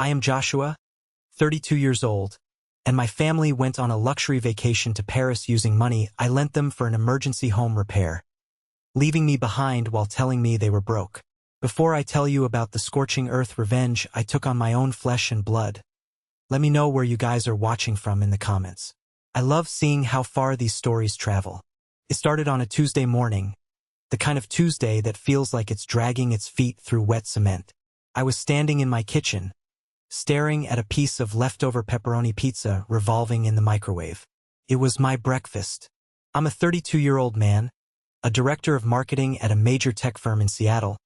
I am Joshua, 32 years old, and my family went on a luxury vacation to Paris using money I lent them for an emergency home repair, leaving me behind while telling me they were broke. Before I tell you about the scorching earth revenge I took on my own flesh and blood, let me know where you guys are watching from in the comments. I love seeing how far these stories travel. It started on a Tuesday morning, the kind of Tuesday that feels like it's dragging its feet through wet cement. I was standing in my kitchen, staring at a piece of leftover pepperoni pizza revolving in the microwave. It was my breakfast. I'm a 32-year-old man, a director of marketing at a major tech firm in Seattle,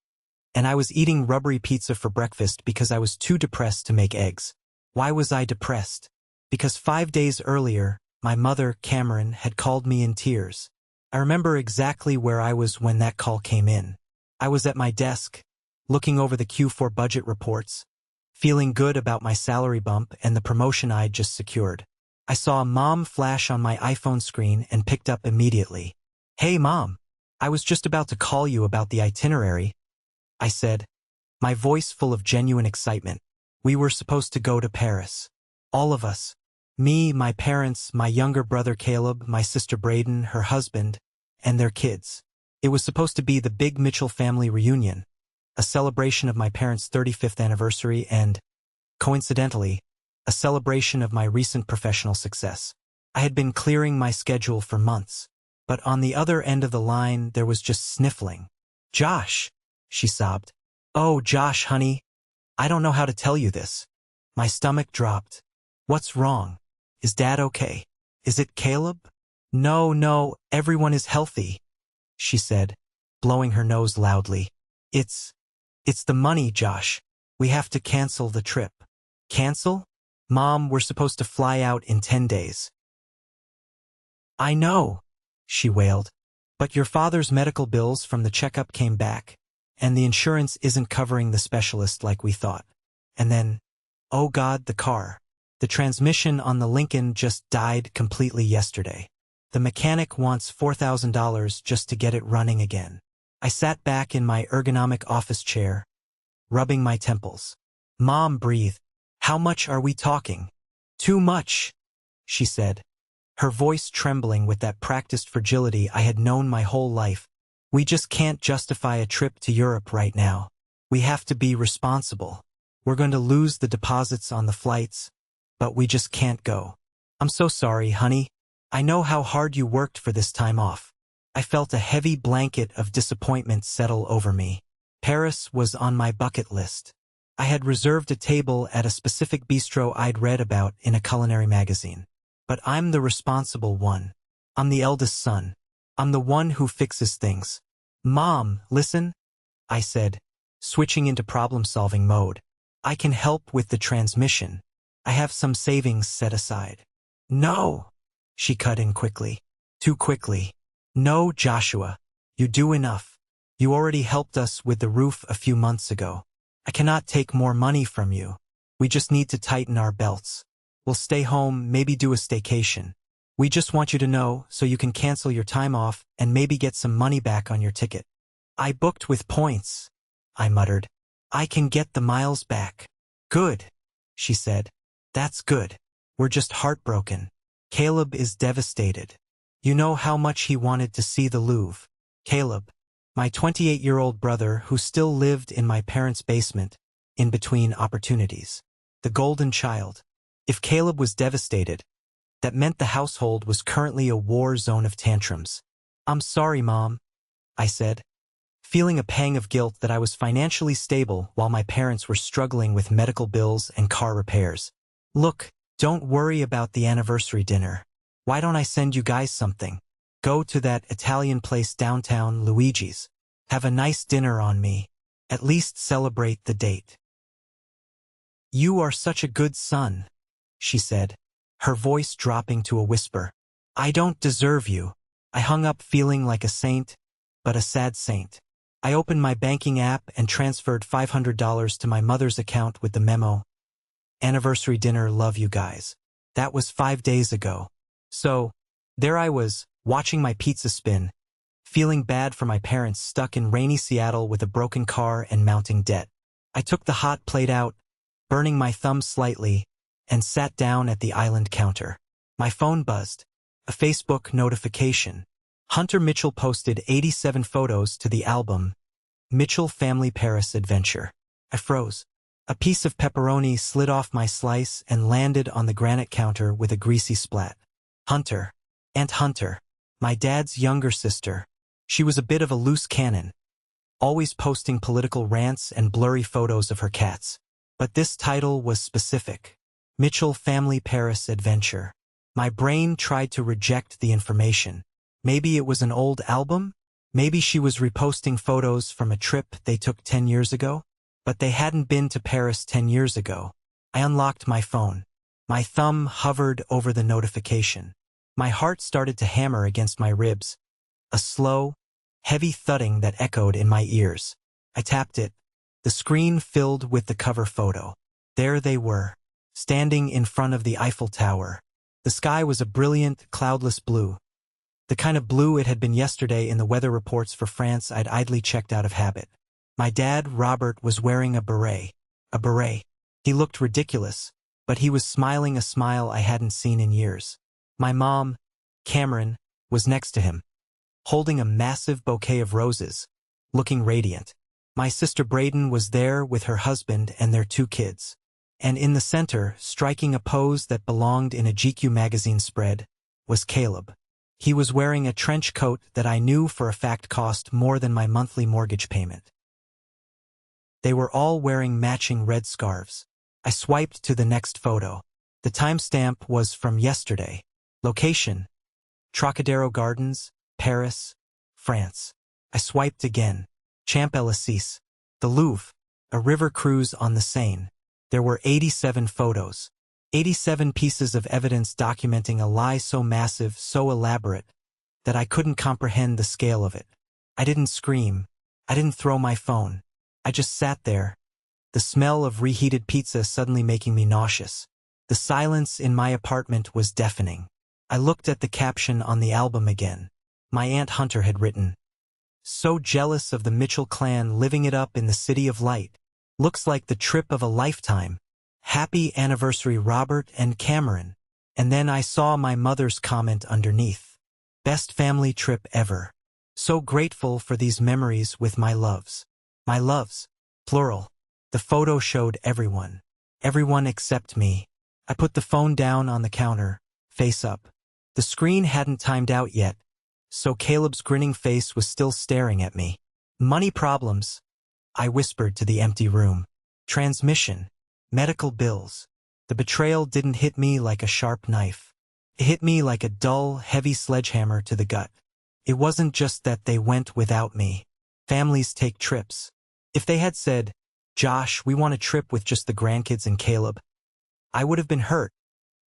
and I was eating rubbery pizza for breakfast because I was too depressed to make eggs. Why was I depressed? Because 5 days earlier, my mother, Cameron, had called me in tears. I remember exactly where I was when that call came in. I was at my desk, looking over the Q4 budget reports, feeling good about my salary bump and the promotion I'd just secured. I saw Mom flash on my iPhone screen and picked up immediately. "Hey, Mom, I was just about to call you about the itinerary," I said, my voice full of genuine excitement. We were supposed to go to Paris. All of us. Me, my parents, my younger brother Caleb, my sister Braden, her husband, and their kids. It was supposed to be the big Mitchell family reunion, a celebration of my parents' 35th anniversary and, coincidentally, a celebration of my recent professional success. I had been clearing my schedule for months, but on the other end of the line there was just sniffling. "Josh," she sobbed. "Oh, Josh, honey, I don't know how to tell you this." My stomach dropped. "What's wrong? Is Dad okay? Is it Caleb?" No, everyone is healthy," she said, blowing her nose loudly. It's the money, Josh. We have to cancel the trip." "Cancel? Mom, we're supposed to fly out in 10 days. "I know," she wailed. "But your father's medical bills from the checkup came back, and the insurance isn't covering the specialist like we thought. And then, oh God, the car. The transmission on the Lincoln just died completely yesterday. The mechanic wants $4,000 just to get it running again." I sat back in my ergonomic office chair, rubbing my temples. "Mom, breathe. How much are we talking?" "Too much," she said, her voice trembling with that practiced fragility I had known my whole life. "We just can't justify a trip to Europe right now. We have to be responsible. We're going to lose the deposits on the flights, but we just can't go." "I'm so sorry, honey. I know how hard you worked for this time off." I felt a heavy blanket of disappointment settle over me. Paris was on my bucket list. I had reserved a table at a specific bistro I'd read about in a culinary magazine. But I'm the responsible one. I'm the eldest son. I'm the one who fixes things. "Mom, listen," I said, switching into problem-solving mode. "I can help with the transmission. I have some savings set aside." "No," she cut in quickly. Too quickly. "No, Joshua. You do enough. You already helped us with the roof a few months ago. I cannot take more money from you. We just need to tighten our belts. We'll stay home, maybe do a staycation. We just want you to know so you can cancel your time off and maybe get some money back on your ticket." "I booked with points," I muttered. "I can get the miles back." "Good," she said. "That's good. We're just heartbroken. Caleb is devastated. You know how much he wanted to see the Louvre." Caleb, my 28-year-old brother who still lived in my parents' basement, in between opportunities. The golden child. If Caleb was devastated, that meant the household was currently a war zone of tantrums. "I'm sorry, Mom," I said, feeling a pang of guilt that I was financially stable while my parents were struggling with medical bills and car repairs. "Look, don't worry about the anniversary dinner. Why don't I send you guys something? Go to that Italian place downtown, Luigi's. Have a nice dinner on me. At least celebrate the date." "You are such a good son," she said, her voice dropping to a whisper. "I don't deserve you." I hung up feeling like a saint, but a sad saint. I opened my banking app and transferred $500 to my mother's account with the memo, "Anniversary dinner, love you guys." That was 5 days ago. So, there I was, watching my pizza spin, feeling bad for my parents stuck in rainy Seattle with a broken car and mounting debt. I took the hot plate out, burning my thumb slightly, and sat down at the island counter. My phone buzzed. A Facebook notification. Hunter Mitchell posted 87 photos to the album, Mitchell Family Paris Adventure. I froze. A piece of pepperoni slid off my slice and landed on the granite counter with a greasy splat. Hunter. Aunt Hunter. My dad's younger sister. She was a bit of a loose cannon, always posting political rants and blurry photos of her cats. But this title was specific. Mitchell Family Paris Adventure. My brain tried to reject the information. Maybe it was an old album? Maybe she was reposting photos from a trip they took 10 years ago? But they hadn't been to Paris 10 years ago. I unlocked my phone. My thumb hovered over the notification. My heart started to hammer against my ribs. A slow, heavy thudding that echoed in my ears. I tapped it. The screen filled with the cover photo. There they were, standing in front of the Eiffel Tower. The sky was a brilliant, cloudless blue. The kind of blue it had been yesterday in the weather reports for France I'd idly checked out of habit. My dad, Robert, was wearing a beret. A beret. He looked ridiculous, but he was smiling a smile I hadn't seen in years. My mom, Cameron, was next to him, holding a massive bouquet of roses, looking radiant. My sister Braden was there with her husband and their 2 kids. And in the center, striking a pose that belonged in a GQ magazine spread, was Caleb. He was wearing a trench coat that I knew for a fact cost more than my monthly mortgage payment. They were all wearing matching red scarves. I swiped to the next photo. The timestamp was from yesterday. Location: Trocadero Gardens, Paris, France. I swiped again. Champs-Élysées. The Louvre. A river cruise on the Seine. There were 87 photos. 87 pieces of evidence documenting a lie so massive, so elaborate, that I couldn't comprehend the scale of it. I didn't scream. I didn't throw my phone. I just sat there, the smell of reheated pizza suddenly making me nauseous. The silence in my apartment was deafening. I looked at the caption on the album again. My Aunt Hunter had written, "So jealous of the Mitchell clan living it up in the City of Light. Looks like the trip of a lifetime. Happy anniversary Robert and Cameron." And then I saw my mother's comment underneath. "Best family trip ever. So grateful for these memories with my loves." My loves. Plural. The photo showed everyone. Everyone except me. I put the phone down on the counter, face up. The screen hadn't timed out yet, so Caleb's grinning face was still staring at me. "Money problems," I whispered to the empty room. "Transmission. Medical bills." The betrayal didn't hit me like a sharp knife. It hit me like a dull, heavy sledgehammer to the gut. It wasn't just that they went without me. Families take trips. If they had said, "Josh, we want a trip with just the grandkids and Caleb," I would have been hurt.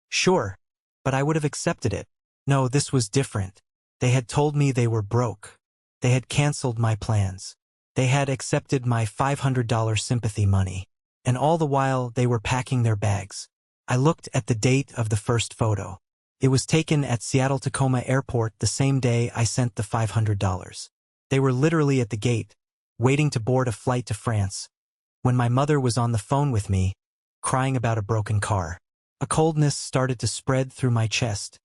Sure, but I would have accepted it. No, this was different. They had told me they were broke. They had canceled my plans. They had accepted my $500 sympathy money. And all the while, they were packing their bags. I looked at the date of the first photo. It was taken at Seattle-Tacoma Airport the same day I sent the $500. They were literally at the gate, waiting to board a flight to France, when my mother was on the phone with me, crying about a broken car. A coldness started to spread through my chest,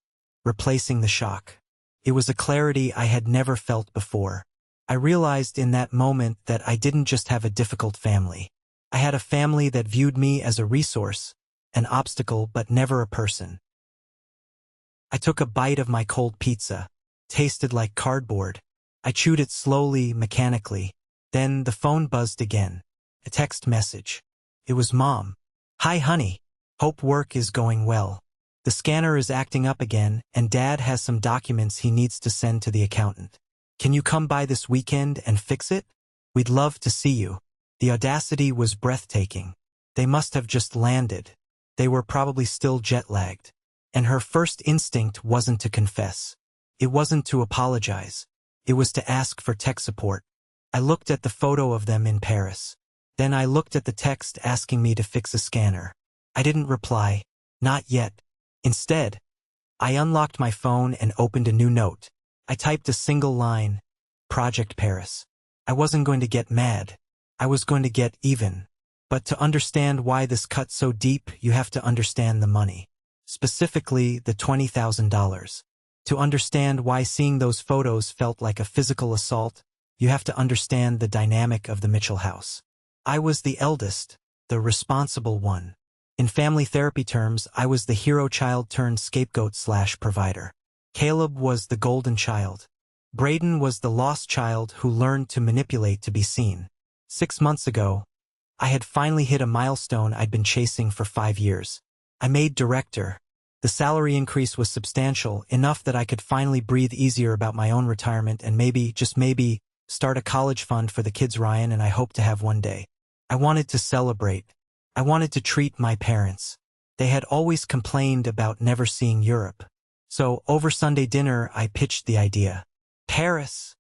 replacing the shock. It was a clarity I had never felt before. I realized in that moment that I didn't just have a difficult family. I had a family that viewed me as a resource, an obstacle, but never a person. I took a bite of my cold pizza. Tasted like cardboard. I chewed it slowly, mechanically. Then the phone buzzed again. A text message. It was Mom. "Hi, honey. Hope work is going well. The scanner is acting up again, and Dad has some documents he needs to send to the accountant. Can you come by this weekend and fix it? We'd love to see you." The audacity was breathtaking. They must have just landed. They were probably still jet-lagged. And her first instinct wasn't to confess. It wasn't to apologize. It was to ask for tech support. I looked at the photo of them in Paris. Then I looked at the text asking me to fix a scanner. I didn't reply. Not yet. Instead, I unlocked my phone and opened a new note. I typed a single line, Project Paris. I wasn't going to get mad. I was going to get even. But to understand why this cut so deep, you have to understand the money. Specifically, the $20,000. To understand why seeing those photos felt like a physical assault, you have to understand the dynamic of the Mitchell house. I was the eldest, the responsible one. In family therapy terms, I was the hero child turned scapegoat/provider. Caleb was the golden child. Braden was the lost child who learned to manipulate to be seen. 6 months ago, I had finally hit a milestone I'd been chasing for 5 years. I made director. The salary increase was substantial, enough that I could finally breathe easier about my own retirement and maybe, just maybe, start a college fund for the kids Ryan and I hope to have one day. I wanted to celebrate. I wanted to treat my parents. They had always complained about never seeing Europe. So, over Sunday dinner, I pitched the idea. Paris,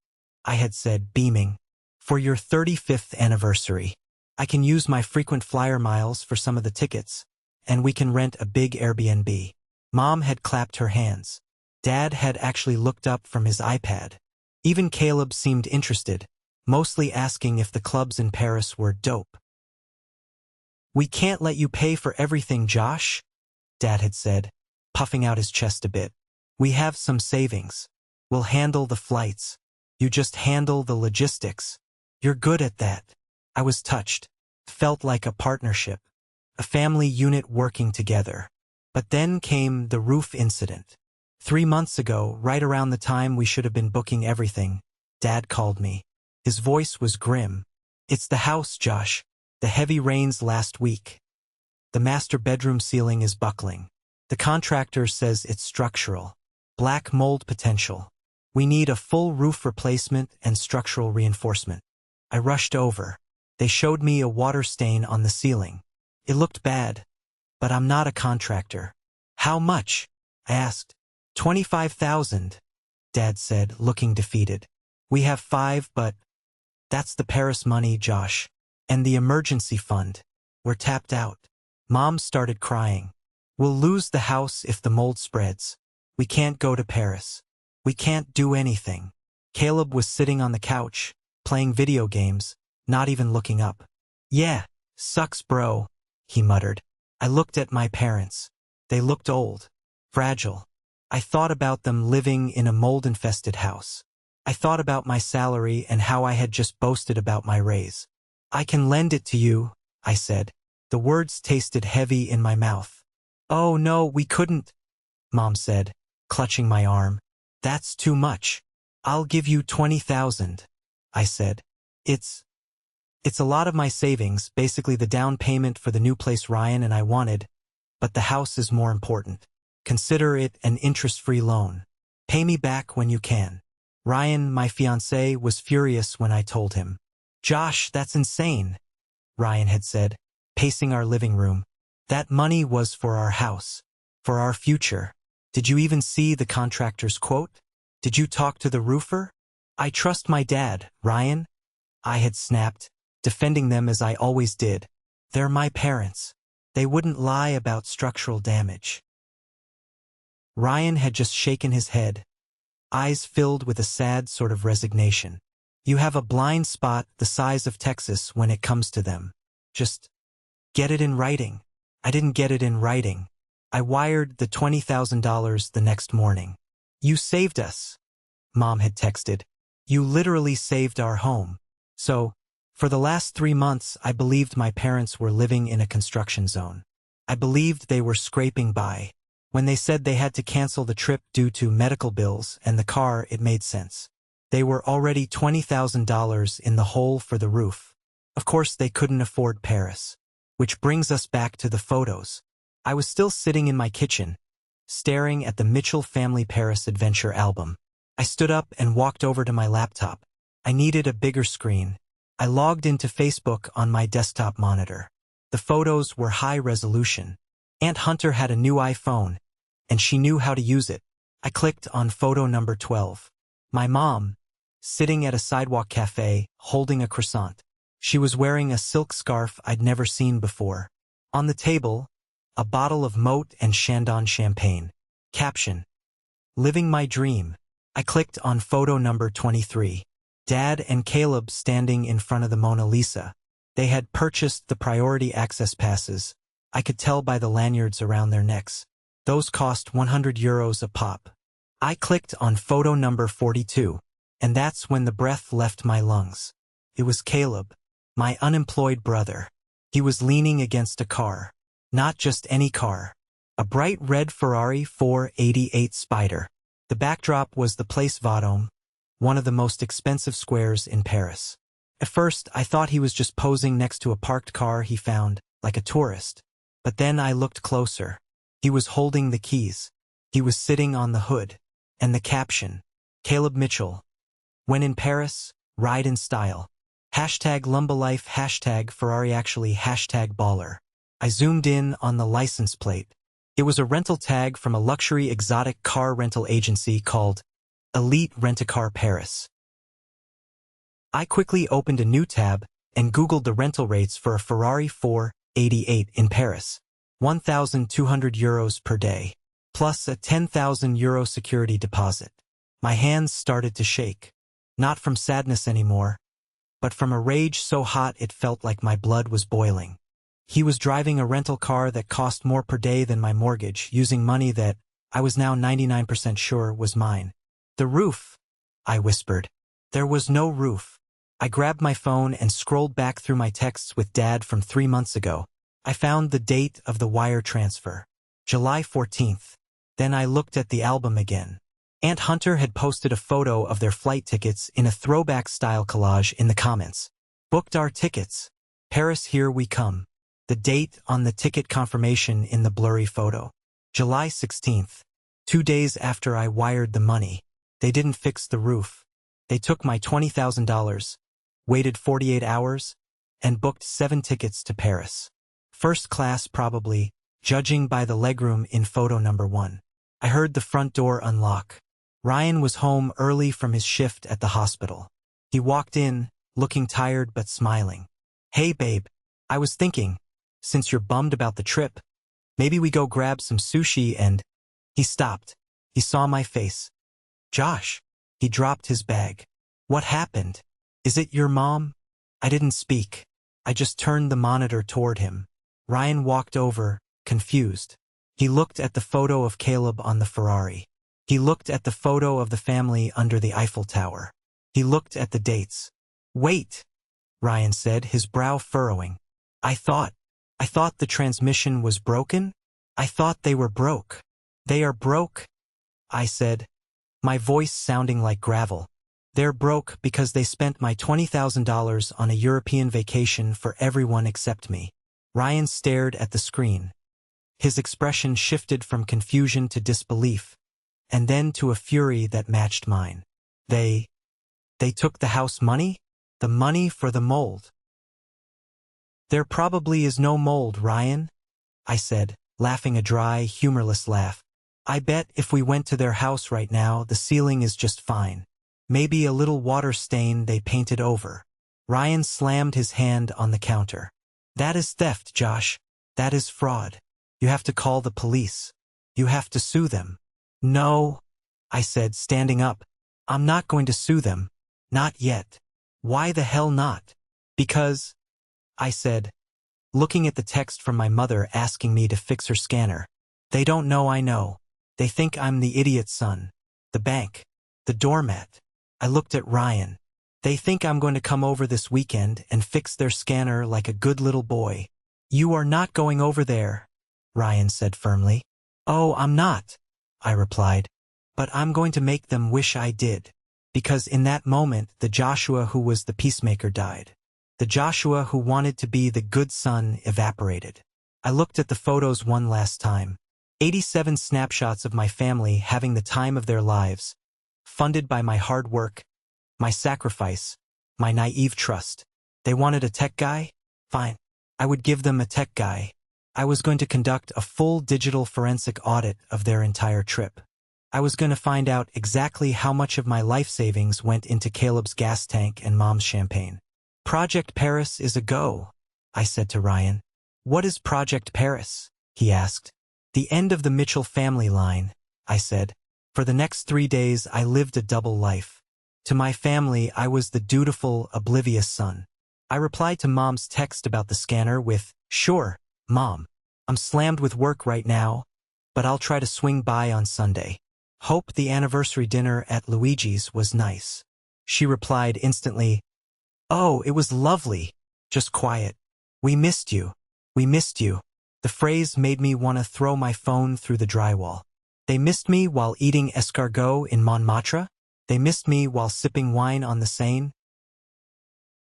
I had said, beaming. For your 35th anniversary. I can use my frequent flyer miles for some of the tickets, and we can rent a big Airbnb. Mom had clapped her hands. Dad had actually looked up from his iPad. Even Caleb seemed interested, mostly asking if the clubs in Paris were dope. We can't let you pay for everything, Josh, Dad had said, puffing out his chest a bit. We have some savings. We'll handle the flights. You just handle the logistics. You're good at that. I was touched. Felt like a partnership. A family unit working together. But then came the roof incident. 3 months ago, right around the time we should have been booking everything, Dad called me. His voice was grim. It's the house, Josh. The heavy rains last week. The master bedroom ceiling is buckling. The contractor says it's structural. Black mold potential. We need a full roof replacement and structural reinforcement. I rushed over. They showed me a water stain on the ceiling. It looked bad, but I'm not a contractor. How much? I asked. 25,000, Dad said, looking defeated. We have 5, but that's the Paris money, Josh. And the emergency fund. We're tapped out. Mom started crying. We'll lose the house if the mold spreads. We can't go to Paris. We can't do anything. Caleb was sitting on the couch, playing video games, not even looking up. Yeah, sucks bro, he muttered. I looked at my parents. They looked old, fragile. I thought about them living in a mold-infested house. I thought about my salary and how I had just boasted about my raise. I can lend it to you, I said. The words tasted heavy in my mouth. Oh no, we couldn't, Mom said, clutching my arm. That's too much. I'll give you 20,000, I said. It's a lot of my savings, basically the down payment for the new place Ryan and I wanted, but the house is more important. Consider it an interest-free loan. Pay me back when you can. Ryan, my fiancé, was furious when I told him. Josh, that's insane, Ryan had said, pacing our living room. That money was for our house, for our future. Did you even see the contractor's quote? Did you talk to the roofer? I trust my dad, Ryan. I had snapped, defending them as I always did. They're my parents. They wouldn't lie about structural damage. Ryan had just shaken his head, eyes filled with a sad sort of resignation. You have a blind spot the size of Texas when it comes to them. Just get it in writing. I didn't get it in writing. I wired the $20,000 the next morning. You saved us, Mom had texted. You literally saved our home. So, for the last 3 months, I believed my parents were living in a construction zone. I believed they were scraping by. When they said they had to cancel the trip due to medical bills and the car, it made sense. They were already $20,000 in the hole for the roof. Of course, they couldn't afford Paris. Which brings us back to the photos. I was still sitting in my kitchen, staring at the Mitchell family Paris adventure album. I stood up and walked over to my laptop. I needed a bigger screen. I logged into Facebook on my desktop monitor. The photos were high resolution. Aunt Hunter had a new iPhone, and she knew how to use it. I clicked on photo number 12. My mom, sitting at a sidewalk cafe, holding a croissant. She was wearing a silk scarf I'd never seen before. On the table, a bottle of Moët and Chandon champagne. Caption: Living my dream. I clicked on photo number 23. Dad and Caleb standing in front of the Mona Lisa. They had purchased the priority access passes. I could tell by the lanyards around their necks. Those cost €100 a pop. I clicked on photo number 42, and that's when the breath left my lungs. It was Caleb, my unemployed brother. He was leaning against a car. Not just any car. A bright red Ferrari 488 Spider. The backdrop was the Place Vendôme, one of the most expensive squares in Paris. At first, I thought he was just posing next to a parked car he found, like a tourist. But then I looked closer. He was holding the keys. He was sitting on the hood. And the caption, Caleb Mitchell. When in Paris, ride in style. Hashtag Lumbalife, hashtag Ferrari, actually hashtag baller. I zoomed in on the license plate. It was a rental tag from a luxury exotic car rental agency called Elite Rent-A-Car Paris. I quickly opened a new tab and Googled the rental rates for a Ferrari 488 in Paris. €1,200 per day, plus a €10,000 security deposit. My hands started to shake. Not from sadness anymore, but from a rage so hot it felt like my blood was boiling. He was driving a rental car that cost more per day than my mortgage, using money that I was now 99% sure was mine. The roof, I whispered. There was no roof. I grabbed my phone and scrolled back through my texts with Dad from 3 months ago. I found the date of the wire transfer, July 14th. Then I looked at the album again. Aunt Hunter had posted a photo of their flight tickets in a throwback-style collage in the comments. Booked our tickets. Paris, here we come. The date on the ticket confirmation in the blurry photo. July 16th. 2 days after I wired the money. They didn't fix the roof. They took my $20,000, waited 48 hours, and booked 7 tickets to Paris. First class probably, judging by the legroom in photo number 1. I heard the front door unlock. Ryan was home early from his shift at the hospital. He walked in, looking tired but smiling. Hey babe, I was thinking, since you're bummed about the trip, maybe we go grab some sushi and... He stopped. He saw my face. Josh. He dropped his bag. What happened? Is it your mom? I didn't speak. I just turned the monitor toward him. Ryan walked over, confused. He looked at the photo of Caleb on the Ferrari. He looked at the photo of the family under the Eiffel Tower. He looked at the dates. Wait, Ryan said, his brow furrowing. I thought the transmission was broken? I thought they were broke. They are broke, I said, my voice sounding like gravel. They're broke because they spent my $20,000 on a European vacation for everyone except me. Ryan stared at the screen. His expression shifted from confusion to disbelief, and then to a fury that matched mine. They took the house money? The money for the mold. There probably is no mold, Ryan, I said, laughing a dry, humorless laugh. I bet if we went to their house right now, the ceiling is just fine. Maybe a little water stain they painted over. Ryan slammed his hand on the counter. That is theft, Josh. That is fraud. You have to call the police. You have to sue them. No, I said, standing up. I'm not going to sue them. Not yet. Why the hell not? Because, I said, looking at the text from my mother asking me to fix her scanner. They don't know I know. They think I'm the idiot son. The bank. The doormat. I looked at Ryan. They think I'm going to come over this weekend and fix their scanner like a good little boy. You are not going over there, Ryan said firmly. Oh, I'm not, I replied. But I'm going to make them wish I did. Because in that moment, the Joshua who was the peacemaker died. The Joshua who wanted to be the good son evaporated. I looked at the photos one last time. 87 snapshots of my family having the time of their lives, funded by my hard work, my sacrifice, my naive trust. They wanted a tech guy? Fine. I would give them a tech guy. I was going to conduct a full digital forensic audit of their entire trip. I was going to find out exactly how much of my life savings went into Caleb's gas tank and Mom's champagne. Project Paris is a go, I said to Ryan. What is Project Paris? He asked. The end of the Mitchell family line, I said. For the next 3 days I lived a double life. To my family I was the dutiful, oblivious son. I replied to Mom's text about the scanner with, "Sure, Mom. I'm slammed with work right now, but I'll try to swing by on Sunday. Hope the anniversary dinner at Luigi's was nice." She replied instantly, "Oh, it was lovely. Just quiet. We missed you. We missed you." The phrase made me want to throw my phone through the drywall. They missed me while eating escargot in Montmartre? They missed me while sipping wine on the Seine?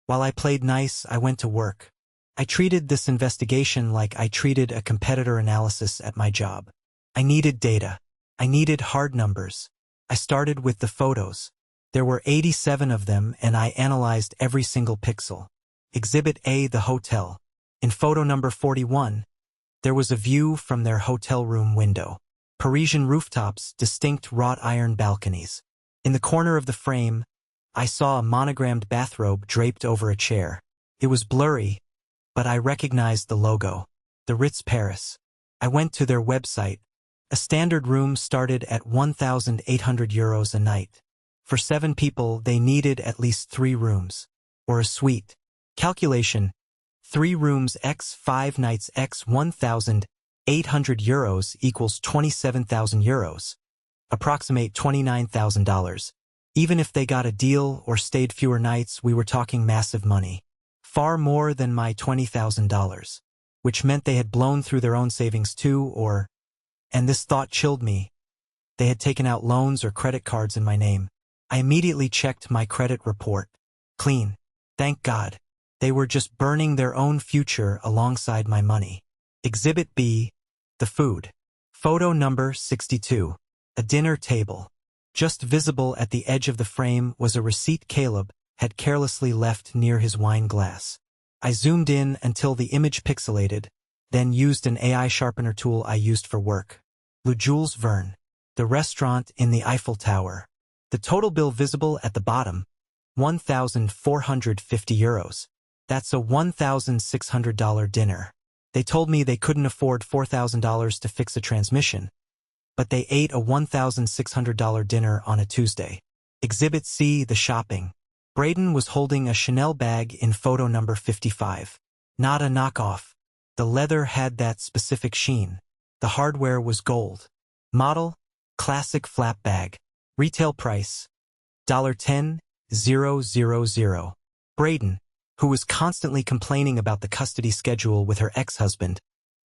While I played nice, I went to work. I treated this investigation like I treated a competitor analysis at my job. I needed data. I needed hard numbers. I started with the photos. There were 87 of them, and I analyzed every single pixel. Exhibit A, the hotel. In photo number 41, there was a view from their hotel room window. Parisian rooftops, distinct wrought iron balconies. In the corner of the frame, I saw a monogrammed bathrobe draped over a chair. It was blurry, but I recognized the logo. The Ritz Paris. I went to their website. A standard room started at €1,800 a night. For 7 people, they needed at least 3 rooms. Or a suite. Calculation: 3 rooms x 5 nights x €1,800 equals €27,000. Approximate $29,000. Even if they got a deal or stayed fewer nights, we were talking massive money. Far more than my $20,000. Which meant they had blown through their own savings too, and this thought chilled me. They had taken out loans or credit cards in my name. I immediately checked my credit report. Clean. Thank God. They were just burning their own future alongside my money. Exhibit B, the food. Photo number 62. A dinner table. Just visible at the edge of the frame was a receipt Caleb had carelessly left near his wine glass. I zoomed in until the image pixelated, then used an AI sharpener tool I used for work. Le Jules Verne. The restaurant in the Eiffel Tower. The total bill visible at the bottom, €1,450. That's a $1,600 dinner. They told me they couldn't afford $4,000 to fix a transmission, but they ate a $1,600 dinner on a Tuesday. Exhibit C, the shopping. Braden was holding a Chanel bag in photo number 55. Not a knockoff. The leather had that specific sheen. The hardware was gold. Model, classic flap bag. Retail price, $10,000. Braden, who was constantly complaining about the custody schedule with her ex-husband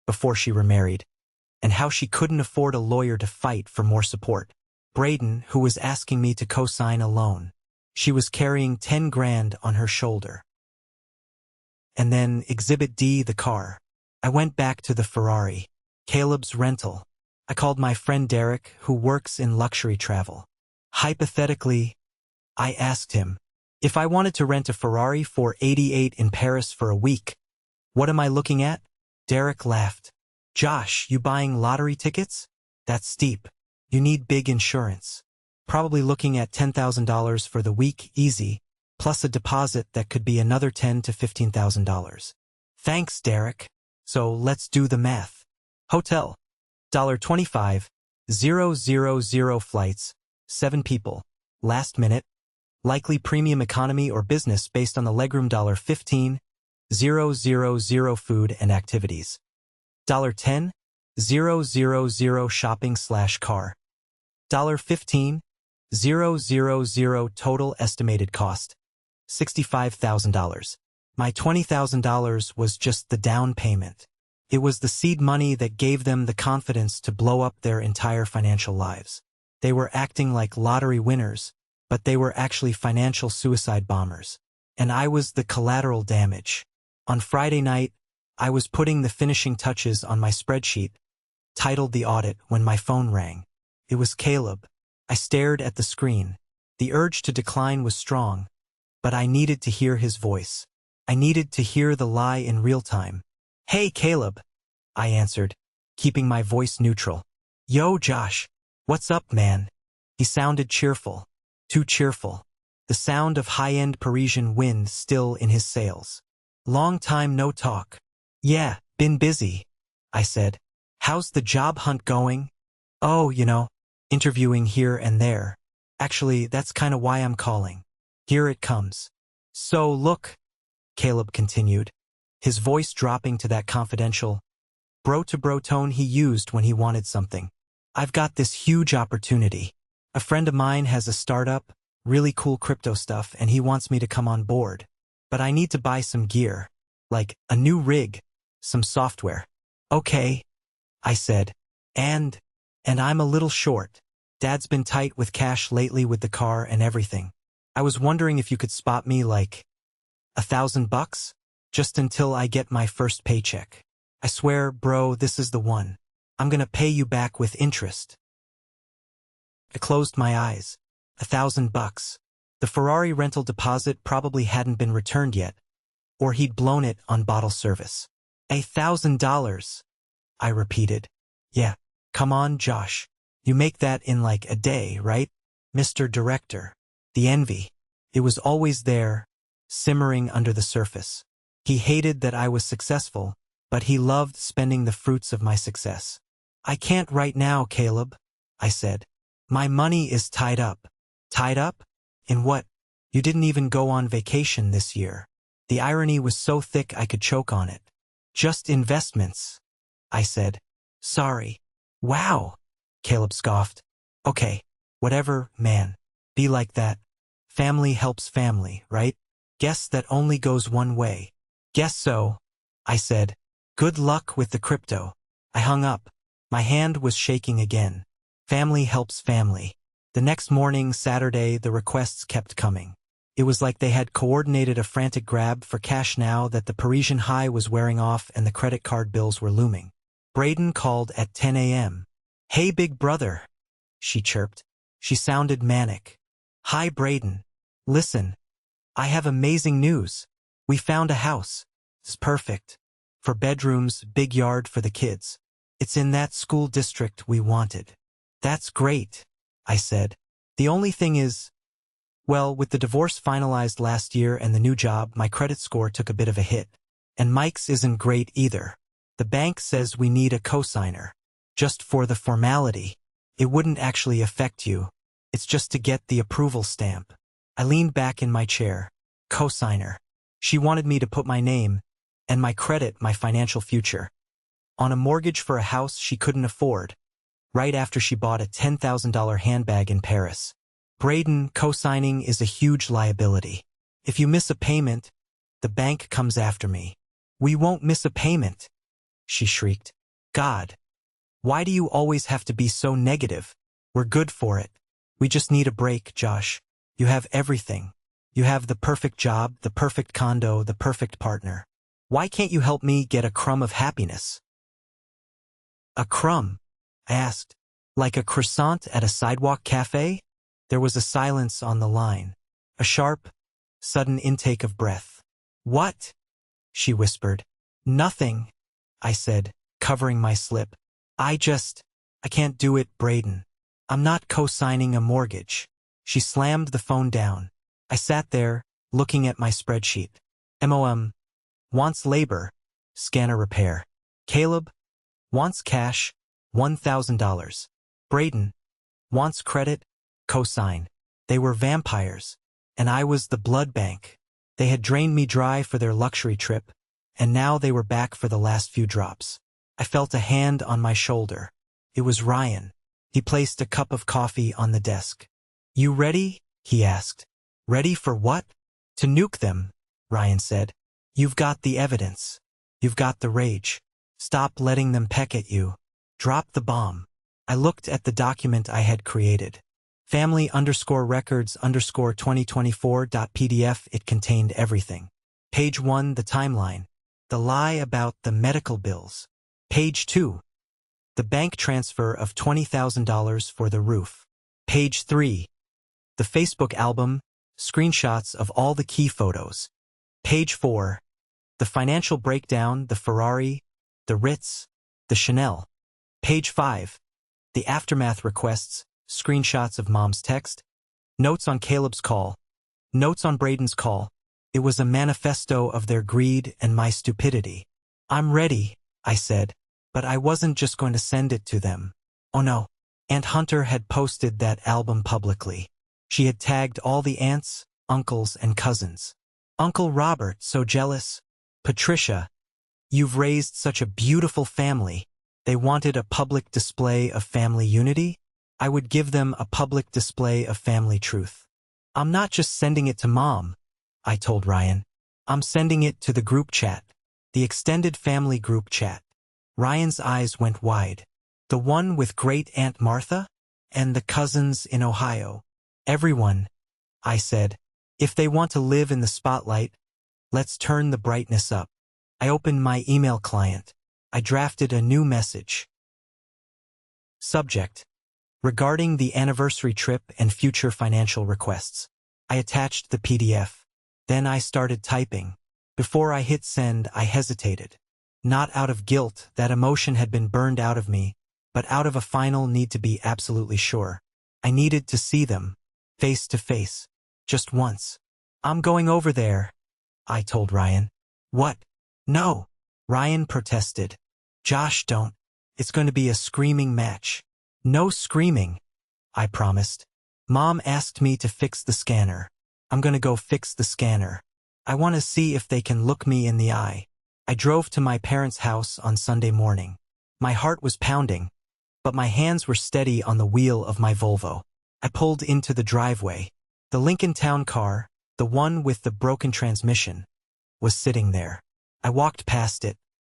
before she remarried, and how she couldn't afford a lawyer to fight for more support. Braden, who was asking me to co-sign a loan. She was carrying 10 grand on her shoulder. And then Exhibit D, the car. I went back to the Ferrari. Caleb's rental. I called my friend Derek, who works in luxury travel. Hypothetically, I asked him, if I wanted to rent a Ferrari 488 in Paris for a week, what am I looking at? Derek laughed. Josh, you buying lottery tickets? That's steep. You need big insurance. Probably looking at $10,000 for the week, easy, plus a deposit that could be another $10,000 to $15,000. Thanks, Derek. So let's do the math. Hotel. $25,000 flights, 7 people. Last minute. Likely premium economy or business based on the legroom. $15,000 food and activities. $10,000 shopping/car. $15,000 total estimated cost. $65,000. My $20,000 was just the down payment. It was the seed money that gave them the confidence to blow up their entire financial lives. They were acting like lottery winners, but they were actually financial suicide bombers. And I was the collateral damage. On Friday night, I was putting the finishing touches on my spreadsheet, titled The Audit, when my phone rang. It was Caleb. I stared at the screen. The urge to decline was strong, but I needed to hear his voice. I needed to hear the lie in real time. Hey, Caleb, I answered, keeping my voice neutral. Yo, Josh, what's up, man? He sounded cheerful. Too cheerful. The sound of high-end Parisian wind still in his sails. Long time no talk. Yeah, been busy, I said. How's the job hunt going? Oh, interviewing here and there. Actually, that's kind of why I'm calling. Here it comes. So, look, Caleb continued, his voice dropping to that confidential, bro-to-bro tone he used when he wanted something. I've got this huge opportunity. A friend of mine has a startup, really cool crypto stuff, and he wants me to come on board. But I need to buy some gear, like a new rig, some software. Okay, I said. And I'm a little short. Dad's been tight with cash lately with the car and everything. I was wondering if you could spot me like $1,000? Just until I get my first paycheck. I swear, bro, this is the one. I'm gonna pay you back with interest. I closed my eyes. $1,000. The Ferrari rental deposit probably hadn't been returned yet, or he'd blown it on bottle service. $1,000, I repeated. Yeah, come on, Josh. You make that in like a day, right? Mr. Director. The envy. It was always there, simmering under the surface. He hated that I was successful, but he loved spending the fruits of my success. I can't right now, Caleb, I said. My money is tied up. Tied up? In what? You didn't even go on vacation this year. The irony was so thick I could choke on it. Just investments, I said. Sorry. Wow, Caleb scoffed. Okay, whatever, man. Be like that. Family helps family, right? Guess that only goes one way. Guess so, I said. Good luck with the crypto. I hung up. My hand was shaking again. Family helps family. The next morning, Saturday, the requests kept coming. It was like they had coordinated a frantic grab for cash now that the Parisian high was wearing off and the credit card bills were looming. Braden called at 10 a.m. Hey, big brother, she chirped. She sounded manic. Hi, Braden. Listen, I have amazing news. We found a house. It's perfect. For bedrooms, big yard for the kids. It's in that school district we wanted. That's great, I said. The only thing is, well, with the divorce finalized last year and the new job, my credit score took a bit of a hit. And Mike's isn't great either. The bank says we need a cosigner. Just for the formality. It wouldn't actually affect you. It's just to get the approval stamp. I leaned back in my chair. Cosigner. She wanted me to put my name and my credit, my financial future, on a mortgage for a house she couldn't afford, right after she bought a $10,000 handbag in Paris. Braden, co-signing is a huge liability. If you miss a payment, the bank comes after me. We won't miss a payment, she shrieked. God, why do you always have to be so negative? We're good for it. We just need a break, Josh. You have everything. You have the perfect job, the perfect condo, the perfect partner. Why can't you help me get a crumb of happiness? A crumb? I asked. Like a croissant at a sidewalk cafe? There was a silence on the line. A sharp, sudden intake of breath. What? She whispered. Nothing, I said, covering my slip. I can't do it, Braden. I'm not co-signing a mortgage. She slammed the phone down. I sat there, looking at my spreadsheet. Wants labor, scanner repair. Caleb, wants cash, $1,000. Braden, wants credit, co-sign. They were vampires, and I was the blood bank. They had drained me dry for their luxury trip, and now they were back for the last few drops. I felt a hand on my shoulder. It was Ryan. He placed a cup of coffee on the desk. You ready? He asked. Ready for what? To nuke them, Ryan said. You've got the evidence. You've got the rage. Stop letting them peck at you. Drop the bomb. I looked at the document I had created. Family_records_2024.pdf. It contained everything. Page 1, the timeline. The lie about the medical bills. Page 2. The bank transfer of $20,000 for the roof. Page 3. The Facebook album, screenshots of all the key photos. Page 4. The financial breakdown, the Ferrari, the Ritz, the Chanel. Page 5. The aftermath requests, screenshots of Mom's text. Notes on Caleb's call. Notes on Braden's call. It was a manifesto of their greed and my stupidity. I'm ready, I said, but I wasn't just going to send it to them. Oh no. Aunt Hunter had posted that album publicly. She had tagged all the aunts, uncles, and cousins. Uncle Robert, so jealous. Patricia, you've raised such a beautiful family. They wanted a public display of family unity? I would give them a public display of family truth. I'm not just sending it to Mom, I told Ryan. I'm sending it to the group chat. The extended family group chat. Ryan's eyes went wide. The one with Great Aunt Martha? And the cousins in Ohio. Everyone, I said. If they want to live in the spotlight, let's turn the brightness up. I opened my email client. I drafted a new message. Subject: regarding the anniversary trip and future financial requests. I attached the PDF. Then I started typing. Before I hit send, I hesitated. Not out of guilt, that emotion had been burned out of me, but out of a final need to be absolutely sure. I needed to see them, face to face, just once. I'm going over there, I told Ryan. What? No, Ryan protested. Josh, don't. It's going to be a screaming match. No screaming, I promised. Mom asked me to fix the scanner. I'm going to go fix the scanner. I want to see if they can look me in the eye. I drove to my parents' house on Sunday morning. My heart was pounding, but my hands were steady on the wheel of my Volvo. I pulled into the driveway. The Lincoln Town car, the one with the broken transmission, was sitting there. I walked past it.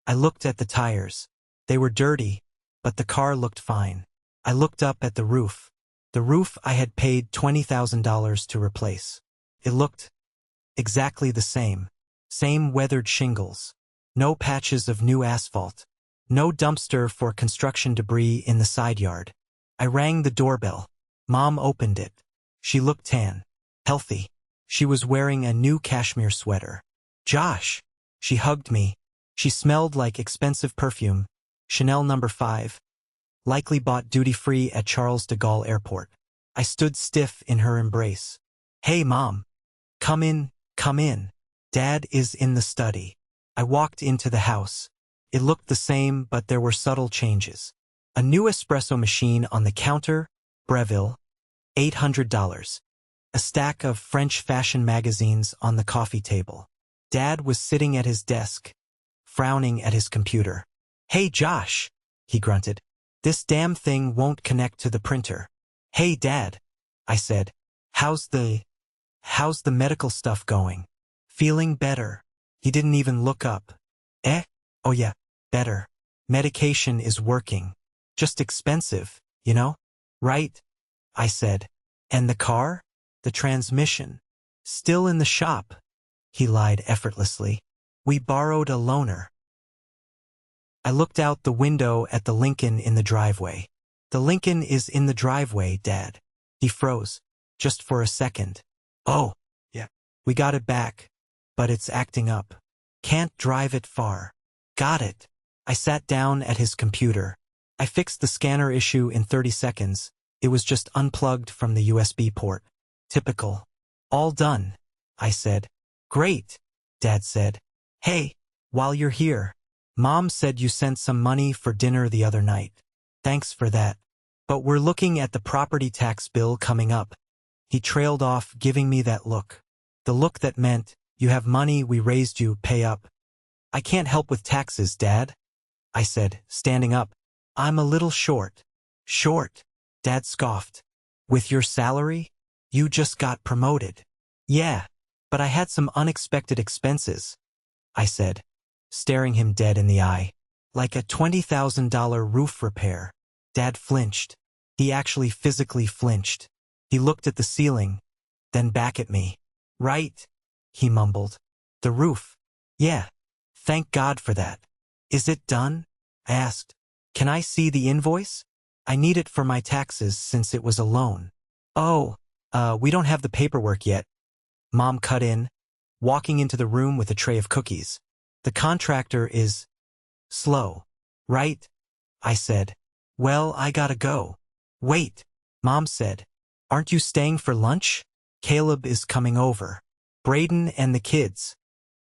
I looked at the tires. They were dirty, but the car looked fine. I looked up at the roof. The roof I had paid $20,000 to replace. It looked exactly the same. Same weathered shingles. No patches of new asphalt. No dumpster for construction debris in the side yard. I rang the doorbell. Mom opened it. She looked tan, healthy. She was wearing a new cashmere sweater. Josh! She hugged me. She smelled like expensive perfume. Chanel No. 5. Likely bought duty-free at Charles de Gaulle Airport. I stood stiff in her embrace. Hey, Mom. Come in, come in. Dad is in the study. I walked into the house. It looked the same, but there were subtle changes. A new espresso machine on the counter, Breville, $800. A stack of French fashion magazines on the coffee table. Dad was sitting at his desk, frowning at his computer. Hey, Josh, he grunted. This damn thing won't connect to the printer. Hey, Dad, I said. How's the medical stuff going? Feeling better. He didn't even look up. Oh yeah, better. Medication is working. Just expensive, you know? Right? I said. And the car? The transmission? Still in the shop. He lied effortlessly. We borrowed a loaner. I looked out the window at the Lincoln in the driveway. The Lincoln is in the driveway, Dad. He froze, just for a second. Oh, yeah. We got it back, but it's acting up. Can't drive it far. Got it. I sat down at his computer. I fixed the scanner issue in 30 seconds. It was just unplugged from the USB port. Typical. All done, I said. Great, Dad said. Hey, while you're here, Mom said you sent some money for dinner the other night. Thanks for that. But we're looking at the property tax bill coming up. He trailed off, giving me that look. The look that meant, you have money, we raised you, pay up. I can't help with taxes, Dad, I said, standing up. I'm a little short. Short? Dad scoffed. With your salary? You just got promoted. Yeah, but I had some unexpected expenses, I said, staring him dead in the eye. Like a $20,000 roof repair. Dad flinched. He actually physically flinched. He looked at the ceiling, then back at me. Right, he mumbled. The roof. Yeah, thank God for that. Is it done? I asked. Can I see the invoice? I need it for my taxes since it was a loan. Oh, we don't have the paperwork yet. Mom cut in, walking into the room with a tray of cookies. The contractor is slow, right? I said. Well, I gotta go. Wait, Mom said. Aren't you staying for lunch? Caleb is coming over. Braden and the kids.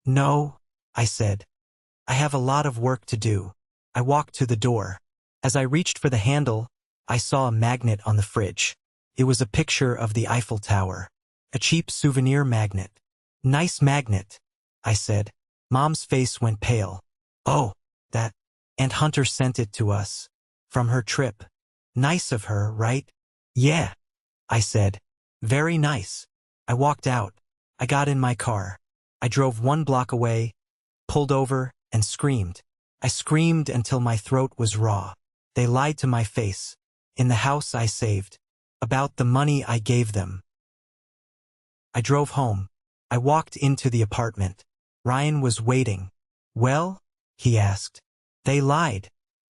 No, I said. I have a lot of work to do. I walked to the door. As I reached for the handle, I saw a magnet on the fridge. It was a picture of the Eiffel Tower. A cheap souvenir magnet. Nice magnet, I said. Mom's face went pale. Oh, that. Aunt Hunter sent it to us. From her trip. Nice of her, right? Yeah, I said. Very nice. I walked out. I got in my car. I drove 1 block away, pulled over, and screamed. I screamed until my throat was raw. They lied to my face. In the house I saved. About the money I gave them. I drove home. I walked into the apartment. Ryan was waiting. Well? He asked. They lied,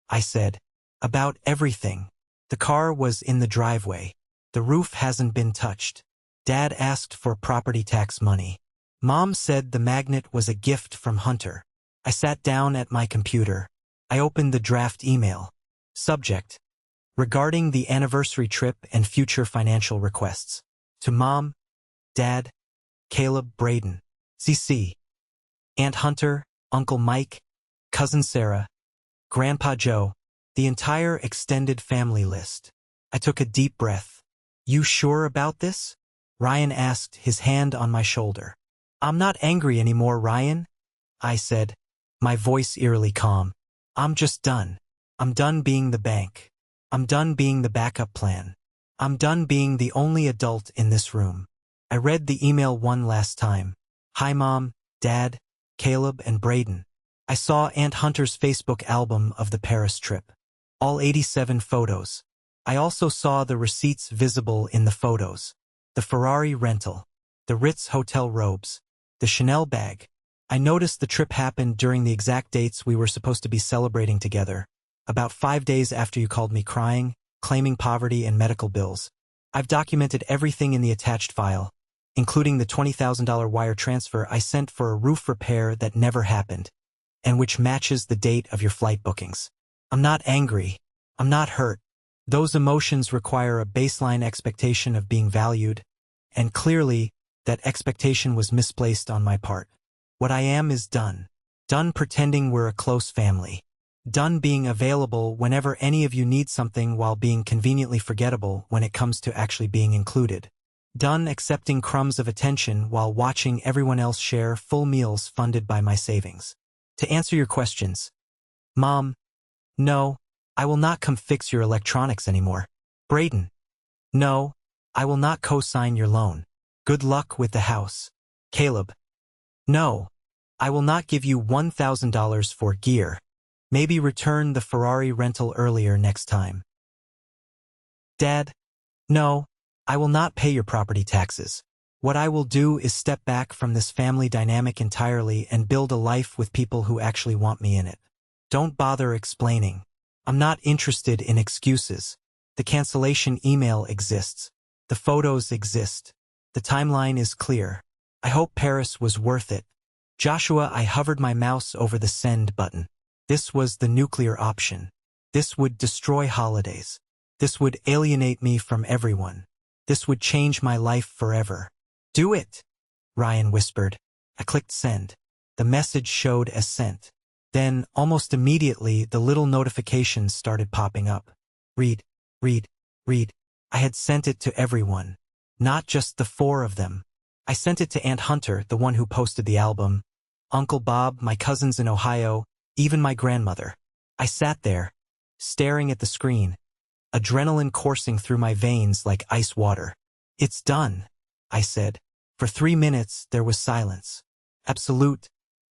I said. About everything. The car was in the driveway. The roof hasn't been touched. Dad asked for property tax money. Mom said the magnet was a gift from Hunter. I sat down at my computer. I opened the draft email. Subject: regarding the anniversary trip and future financial requests. To Mom, Dad, Caleb, Braden, CC, Aunt Hunter, Uncle Mike, Cousin Sarah, Grandpa Joe, the entire extended family list. I took a deep breath. You sure about this? Ryan asked, his hand on my shoulder. I'm not angry anymore, Ryan, I said, my voice eerily calm. I'm just done. I'm done being the bank. I'm done being the backup plan. I'm done being the only adult in this room. I read the email one last time. Hi Mom, Dad, Caleb, and Braden. I saw Aunt Hunter's Facebook album of the Paris trip. All 87 photos. I also saw the receipts visible in the photos. The Ferrari rental. The Ritz hotel robes. The Chanel bag. I noticed the trip happened during the exact dates we were supposed to be celebrating together. About 5 days after you called me crying, claiming poverty and medical bills. I've documented everything in the attached file, including the $20,000 wire transfer I sent for a roof repair that never happened, and which matches the date of your flight bookings. I'm not angry. I'm not hurt. Those emotions require a baseline expectation of being valued, and clearly, that expectation was misplaced on my part. What I am is done. Done pretending we're a close family. Done being available whenever any of you need something while being conveniently forgettable when it comes to actually being included. Done accepting crumbs of attention while watching everyone else share full meals funded by my savings. To answer your questions. Mom, no, I will not come fix your electronics anymore. Braden, no, I will not co-sign your loan. Good luck with the house. Caleb, no, I will not give you $1,000 for gear. Maybe return the Ferrari rental earlier next time. Dad, no, I will not pay your property taxes. What I will do is step back from this family dynamic entirely and build a life with people who actually want me in it. Don't bother explaining. I'm not interested in excuses. The cancellation email exists. The photos exist. The timeline is clear. I hope Paris was worth it. Joshua, I hovered my mouse over the send button. This was the nuclear option. This would destroy holidays. This would alienate me from everyone. This would change my life forever. Do it, Ryan whispered. I clicked send. The message showed as sent. Then, almost immediately, the little notifications started popping up. Read, read, read. I had sent it to everyone. Not just the 4 of them. I sent it to Aunt Hunter, the one who posted the album, Uncle Bob, my cousins in Ohio, even my grandmother. I sat there, staring at the screen, adrenaline coursing through my veins like ice water. It's done, I said. For 3 minutes, there was silence. Absolute,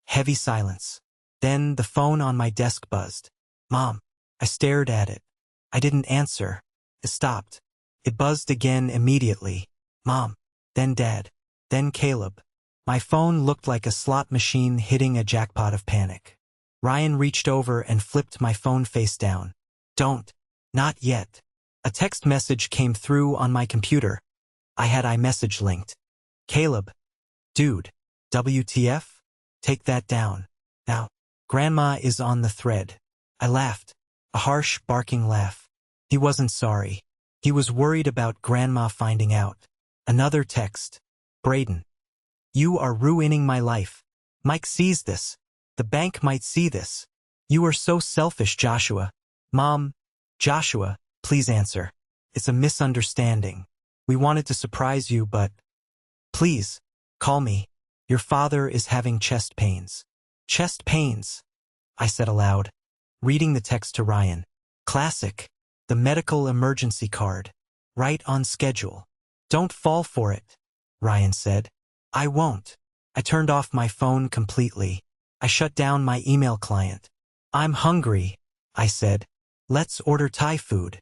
heavy silence. Then the phone on my desk buzzed. Mom. I stared at it. I didn't answer. It stopped. It buzzed again immediately. Mom. Then Dad. Then Caleb. My phone looked like a slot machine hitting a jackpot of panic. Ryan reached over and flipped my phone face down. Don't. Not yet. A text message came through on my computer. I had iMessage linked. Caleb. Dude. WTF? Take that down. Now. Grandma is on the thread. I laughed. A harsh, barking laugh. He wasn't sorry. He was worried about Grandma finding out. Another text. Braden. You are ruining my life. Mike sees this. The bank might see this. You are so selfish, Joshua. Mom. Joshua, please answer. It's a misunderstanding. We wanted to surprise you, but... Please, call me. Your father is having chest pains. Chest pains, I said aloud, reading the text to Ryan. Classic. The medical emergency card. Right on schedule. Don't fall for it, Ryan said. I won't. I turned off my phone completely. I shut down my email client. I'm hungry, I said. Let's order Thai food.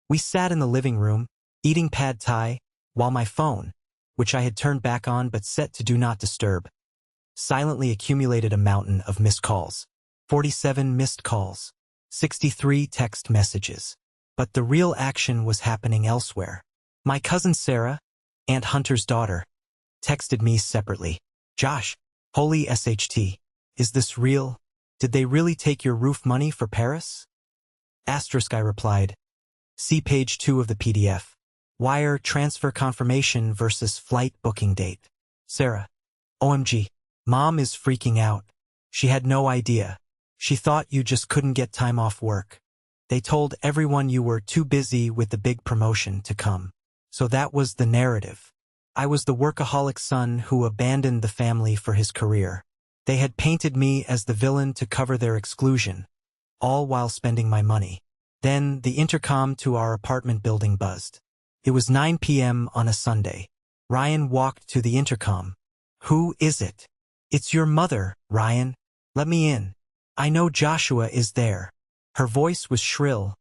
We sat in the living room, eating pad Thai, while my phone, which I had turned back on but set to do not disturb, silently accumulated a mountain of missed calls. 47 missed calls. 63 text messages. But the real action was happening elsewhere. My cousin Sarah, Aunt Hunter's daughter, texted me separately. Josh, holy SHT, is this real? Did they really take your roof money for Paris? Asterisk, I replied. See page 2 of the PDF. Wire transfer confirmation versus flight booking date. Sarah. OMG. Mom is freaking out. She had no idea. She thought you just couldn't get time off work. They told everyone you were too busy with the big promotion to come. So that was the narrative. I was the workaholic son who abandoned the family for his career. They had painted me as the villain to cover their exclusion, all while spending my money. Then the intercom to our apartment building buzzed. It was 9 p.m. on a Sunday. Ryan walked to the intercom. Who is it? It's your mother, Ryan. Let me in. I know Joshua is there. Her voice was shrill,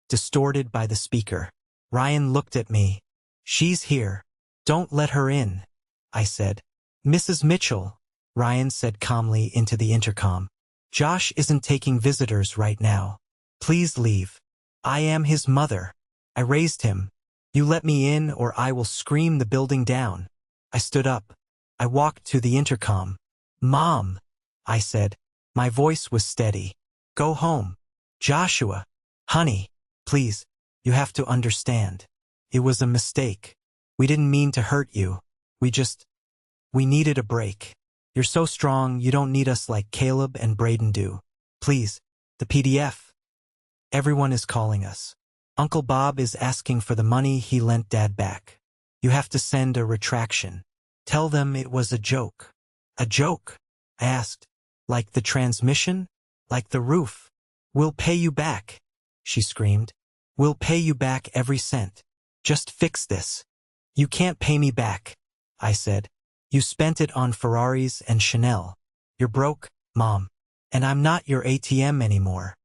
distorted by the speaker. Ryan looked at me. She's here. Don't let her in, I said. Mrs. Mitchell, Ryan said calmly into the intercom. Josh isn't taking visitors right now. Please leave. I am his mother. I raised him. You let me in or I will scream the building down. I stood up. I walked to the intercom. Mom, I said. My voice was steady. Go home. Joshua. Honey, please, you have to understand. It was a mistake. We didn't mean to hurt you. We needed a break. You're so strong, you don't need us like Caleb and Braden do. Please, the PDF. Everyone is calling us. Uncle Bob is asking for the money he lent Dad back. You have to send a retraction. Tell them it was a joke. A joke? I asked. Like the transmission? Like the roof? We'll pay you back, she screamed. We'll pay you back every cent. Just fix this. You can't pay me back, I said. You spent it on Ferraris and Chanel. You're broke, Mom. And I'm not your ATM anymore.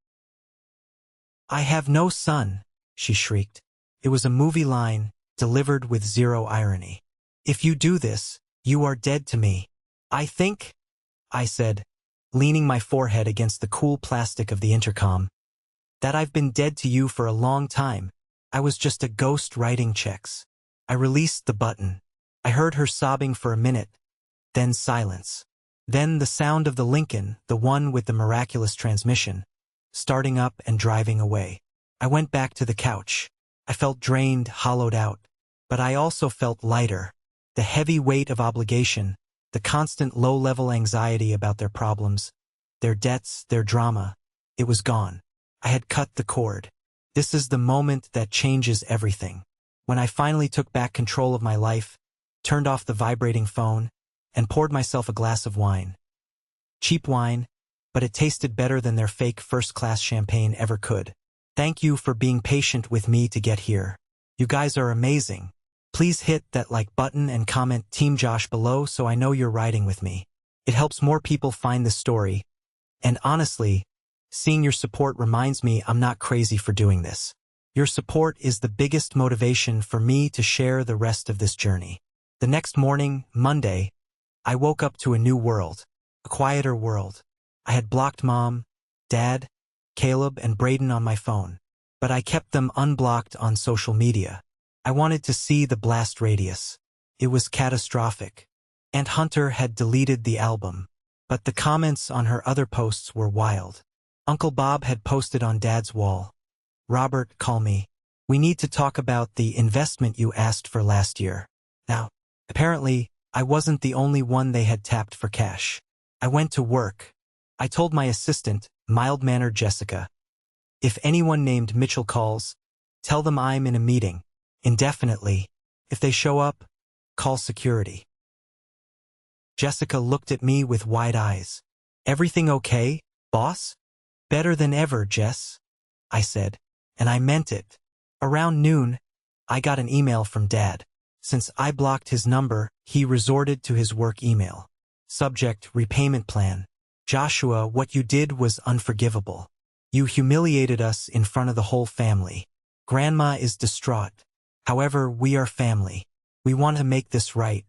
I have no son, she shrieked. It was a movie line, delivered with zero irony. If you do this, you are dead to me. I think, I said, leaning my forehead against the cool plastic of the intercom, that I've been dead to you for a long time. I was just a ghost writing checks. I released the button. I heard her sobbing for a minute, then silence. Then the sound of the Lincoln, the one with the miraculous transmission, starting up and driving away. I went back to the couch. I felt drained, hollowed out, but I also felt lighter. The heavy weight of obligation, the constant low-level anxiety about their problems, their debts, their drama, it was gone. I had cut the cord. This is the moment that changes everything. When I finally took back control of my life, turned off the vibrating phone, and poured myself a glass of wine. Cheap wine, but it tasted better than their fake first-class champagne ever could. Thank you for being patient with me to get here. You guys are amazing. Please hit that like button and comment Team Josh below so I know you're riding with me. It helps more people find this story. And honestly, seeing your support reminds me I'm not crazy for doing this. Your support is the biggest motivation for me to share the rest of this journey. The next morning, Monday, I woke up to a new world, a quieter world. I had blocked Mom, Dad, Caleb, and Braden on my phone, but I kept them unblocked on social media. I wanted to see the blast radius. It was catastrophic. Aunt Hunter had deleted the album, but the comments on her other posts were wild. Uncle Bob had posted on Dad's wall. Robert, call me. We need to talk about the investment you asked for last year. Now, apparently, I wasn't the only one they had tapped for cash. I went to work. I told my assistant, mild-mannered Jessica, if anyone named Mitchell calls, tell them I'm in a meeting, indefinitely. If they show up, call security. Jessica looked at me with wide eyes. Everything okay, boss? Better than ever, Jess, I said, and I meant it. Around noon, I got an email from Dad. Since I blocked his number, he resorted to his work email. Subject, repayment plan. Joshua, what you did was unforgivable. You humiliated us in front of the whole family. Grandma is distraught. However, we are family. We want to make this right.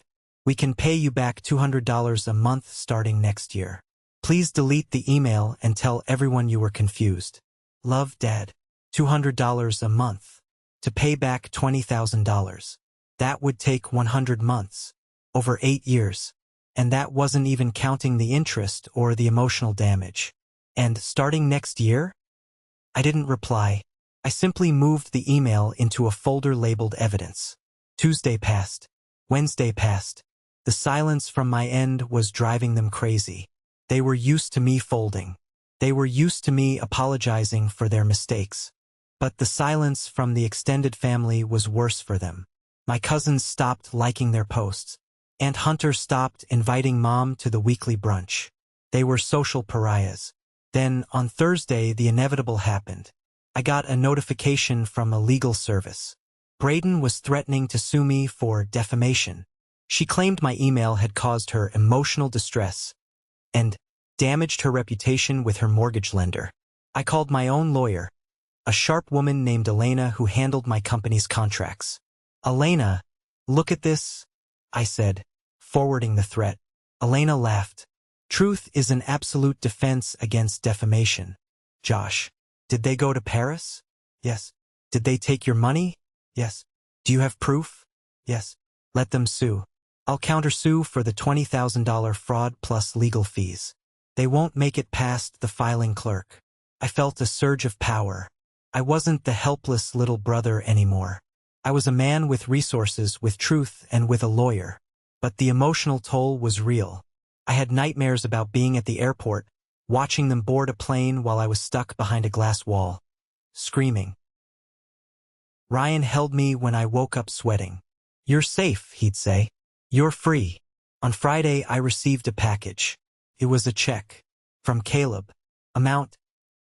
We can pay you back $200 a month starting next year. Please delete the email and tell everyone you were confused. Love, Dad. $200 a month. To pay back $20,000. That would take 100 months. Over 8 years. And that wasn't even counting the interest or the emotional damage. And starting next year? I didn't reply. I simply moved the email into a folder labeled evidence. Tuesday passed. Wednesday passed. The silence from my end was driving them crazy. They were used to me folding. They were used to me apologizing for their mistakes. But the silence from the extended family was worse for them. My cousins stopped liking their posts. Aunt Hunter stopped inviting Mom to the weekly brunch. They were social pariahs. Then, on Thursday, the inevitable happened. I got a notification from a legal service. Braden was threatening to sue me for defamation. She claimed my email had caused her emotional distress and damaged her reputation with her mortgage lender. I called my own lawyer, a sharp woman named Elena who handled my company's contracts. Elena, look at this, I said, forwarding the threat. Elena laughed. Truth is an absolute defense against defamation. Josh, did they go to Paris? Yes. Did they take your money? Yes. Do you have proof? Yes. Let them sue. I'll countersue for the $20,000 fraud plus legal fees. They won't make it past the filing clerk. I felt a surge of power. I wasn't the helpless little brother anymore. I was a man with resources, with truth, and with a lawyer. But the emotional toll was real. I had nightmares about being at the airport, watching them board a plane while I was stuck behind a glass wall, screaming. Ryan held me when I woke up sweating. You're safe, he'd say. You're free. On Friday, I received a package. It was a check. From Caleb. Amount,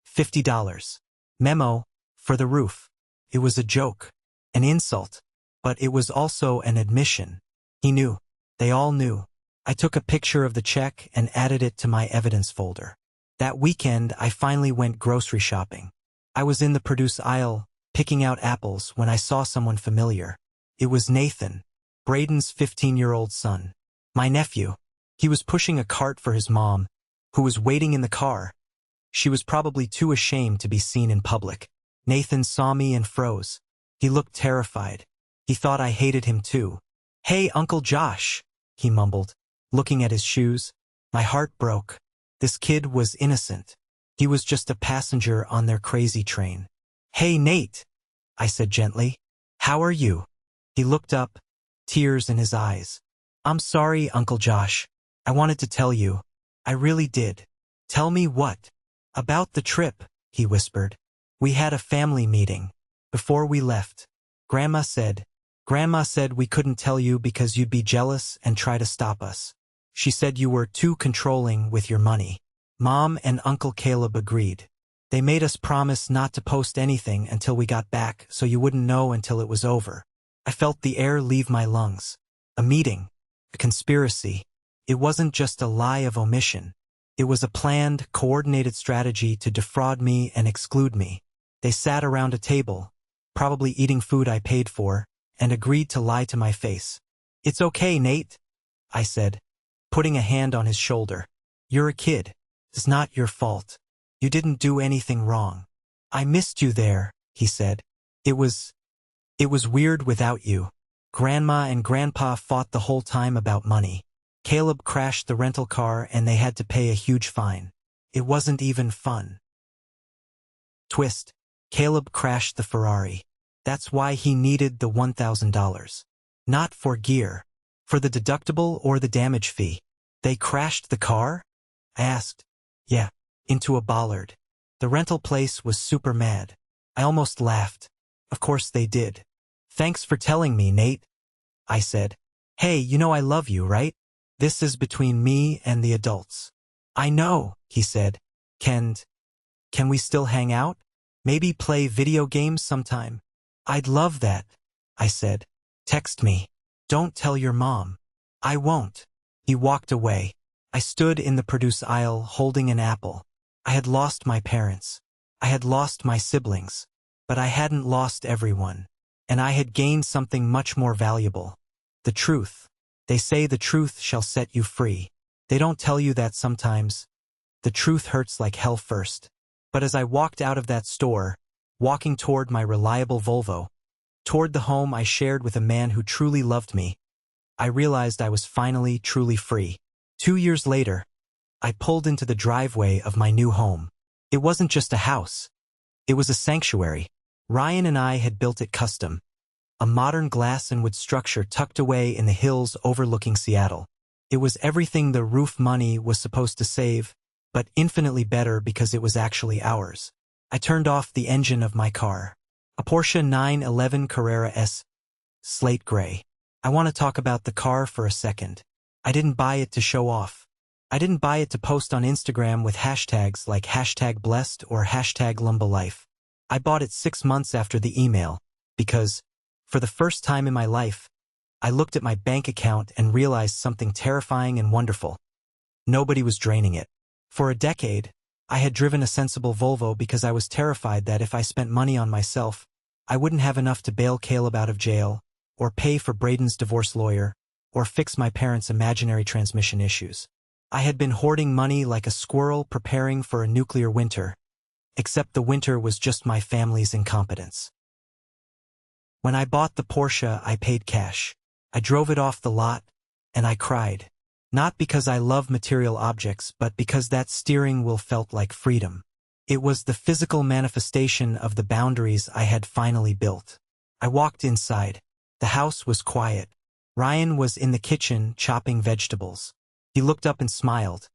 $50. Memo, for the roof. It was a joke. An insult. But it was also an admission. He knew. They all knew. I took a picture of the check and added it to my evidence folder. That weekend, I finally went grocery shopping. I was in the produce aisle, picking out apples, when I saw someone familiar. It was Nathan, Braden's 15-year-old son. My nephew. He was pushing a cart for his mom, who was waiting in the car. She was probably too ashamed to be seen in public. Nathan saw me and froze. He looked terrified. He thought I hated him too. Hey, Uncle Josh, he mumbled, looking at his shoes. My heart broke. This kid was innocent. He was just a passenger on their crazy train. Hey, Nate, I said gently. How are you? He looked up, tears in his eyes. I'm sorry, Uncle Josh. I wanted to tell you. I really did. Tell me what? About the trip, he whispered. We had a family meeting. Before we left, Grandma said we couldn't tell you because you'd be jealous and try to stop us. She said you were too controlling with your money. Mom and Uncle Caleb agreed. They made us promise not to post anything until we got back so you wouldn't know until it was over. I felt the air leave my lungs. A meeting. A conspiracy. It wasn't just a lie of omission. It was a planned, coordinated strategy to defraud me and exclude me. They sat around a table, probably eating food I paid for, and agreed to lie to my face. It's okay, Nate, I said, putting a hand on his shoulder. You're a kid. It's not your fault. You didn't do anything wrong. I missed you there, he said. It was weird without you. Grandma and Grandpa fought the whole time about money. Caleb crashed the rental car and they had to pay a huge fine. It wasn't even fun. Twist. Caleb crashed the Ferrari. That's why he needed the $1,000. Not for gear. For the deductible or the damage fee. They crashed the car? I asked. Yeah, into a bollard. The rental place was super mad. I almost laughed. Of course they did. Thanks for telling me, Nate, I said. Hey, you know I love you, right? This is between me and the adults. I know, he said. Can we still hang out? Maybe play video games sometime? I'd love that, I said. Text me. Don't tell your mom. I won't. He walked away. I stood in the produce aisle holding an apple. I had lost my parents. I had lost my siblings. But I hadn't lost everyone. And I had gained something much more valuable. The truth. They say the truth shall set you free. They don't tell you that sometimes. The truth hurts like hell first. But as I walked out of that store, walking toward my reliable Volvo, toward the home I shared with a man who truly loved me, I realized I was finally truly free. 2 years later, I pulled into the driveway of my new home. It wasn't just a house. It was a sanctuary. Ryan and I had built it custom. A modern glass and wood structure tucked away in the hills overlooking Seattle. It was everything the roof money was supposed to save, but infinitely better because it was actually ours. I turned off the engine of my car. A Porsche 911 Carrera S. Slate gray. I want to talk about the car for a second. I didn't buy it to show off. I didn't buy it to post on Instagram with hashtags like #blessed or #lumbalife. I bought it 6 months after the email, because, for the first time in my life, I looked at my bank account and realized something terrifying and wonderful. Nobody was draining it. For a decade, I had driven a sensible Volvo because I was terrified that if I spent money on myself, I wouldn't have enough to bail Caleb out of jail, or pay for Braden's divorce lawyer, or fix my parents' imaginary transmission issues. I had been hoarding money like a squirrel preparing for a nuclear winter, except the winter was just my family's incompetence. When I bought the Porsche, I paid cash. I drove it off the lot, and I cried. Not because I love material objects, but because that steering wheel felt like freedom. It was the physical manifestation of the boundaries I had finally built. I walked inside. The house was quiet. Ryan was in the kitchen chopping vegetables. He looked up and smiled.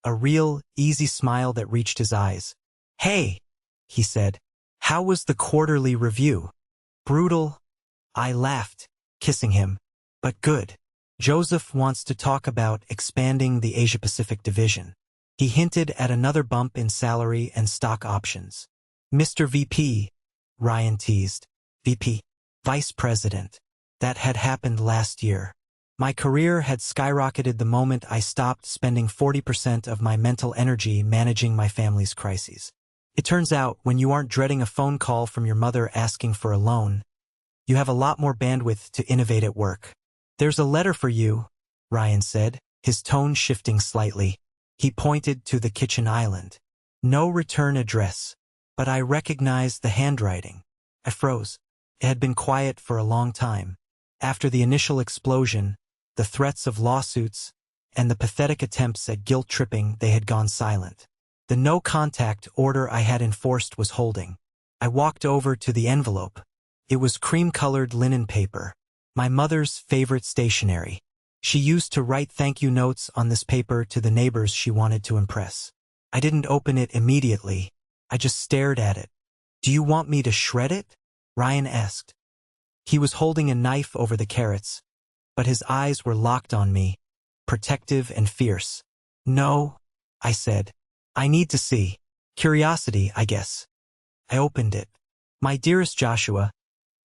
A real, easy smile that reached his eyes. "Hey," he said. "How was the quarterly review?" "Brutal." I laughed, kissing him. "But good. Joseph wants to talk about expanding the Asia-Pacific division." He hinted at another bump in salary and stock options. "Mr. VP," Ryan teased. "VP. Vice President." That had happened last year. My career had skyrocketed the moment I stopped spending 40% of my mental energy managing my family's crises. It turns out, when you aren't dreading a phone call from your mother asking for a loan, you have a lot more bandwidth to innovate at work. "There's a letter for you," Ryan said, his tone shifting slightly. He pointed to the kitchen island. No return address, but I recognized the handwriting. I froze. It had been quiet for a long time. After the initial explosion, the threats of lawsuits, and the pathetic attempts at guilt-tripping, they had gone silent. The no-contact order I had enforced was holding. I walked over to the envelope. It was cream-colored linen paper, my mother's favorite stationery. She used to write thank-you notes on this paper to the neighbors she wanted to impress. I didn't open it immediately. I just stared at it. "Do you want me to shred it?" Ryan asked. He was holding a knife over the carrots, but his eyes were locked on me, protective and fierce. "No," I said. "I need to see. Curiosity, I guess." I opened it. "My dearest Joshua,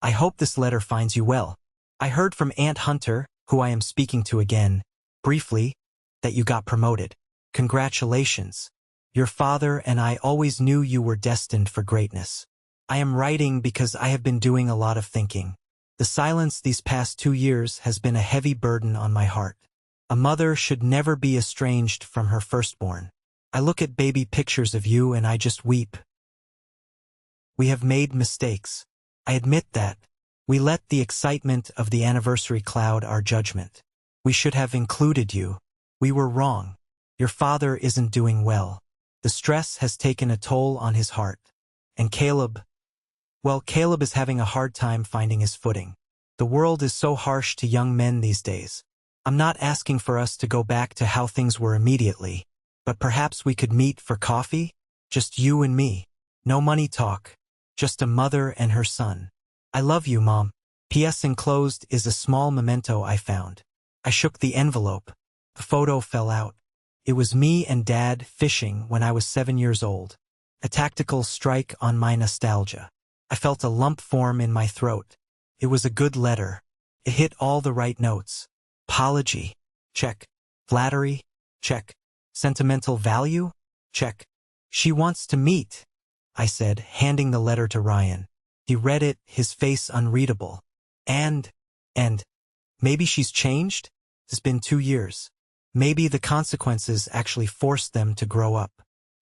I hope this letter finds you well. I heard from Aunt Hunter, who I am speaking to again, briefly, that you got promoted. Congratulations. Your father and I always knew you were destined for greatness. I am writing because I have been doing a lot of thinking. The silence these past 2 years has been a heavy burden on my heart. A mother should never be estranged from her firstborn. I look at baby pictures of you and I just weep. We have made mistakes. I admit that. We let the excitement of the anniversary cloud our judgment. We should have included you. We were wrong. Your father isn't doing well. The stress has taken a toll on his heart. And Caleb is having a hard time finding his footing. The world is so harsh to young men these days. I'm not asking for us to go back to how things were immediately, but perhaps we could meet for coffee? Just you and me. No money talk. Just a mother and her son. I love you, Mom. P.S. enclosed is a small memento I found. I shook the envelope. The photo fell out. It was me and Dad fishing when I was 7 years old. A tactical strike on my nostalgia. I felt a lump form in my throat. It was a good letter. It hit all the right notes. Apology? Check. Flattery? Check. Sentimental value? Check. She wants to meet, I said, handing the letter to Ryan. He read it, his face unreadable. And, maybe she's changed? It's been 2 years. Maybe the consequences actually forced them to grow up.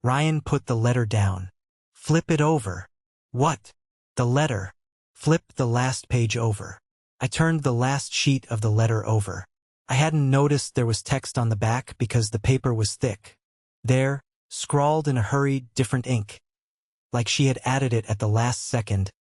Ryan put the letter down. Flip it over. What? The letter. Flip the last page over. I turned the last sheet of the letter over. I hadn't noticed there was text on the back because the paper was thick. There, scrawled in a hurried, different ink. Like she had added it at the last second.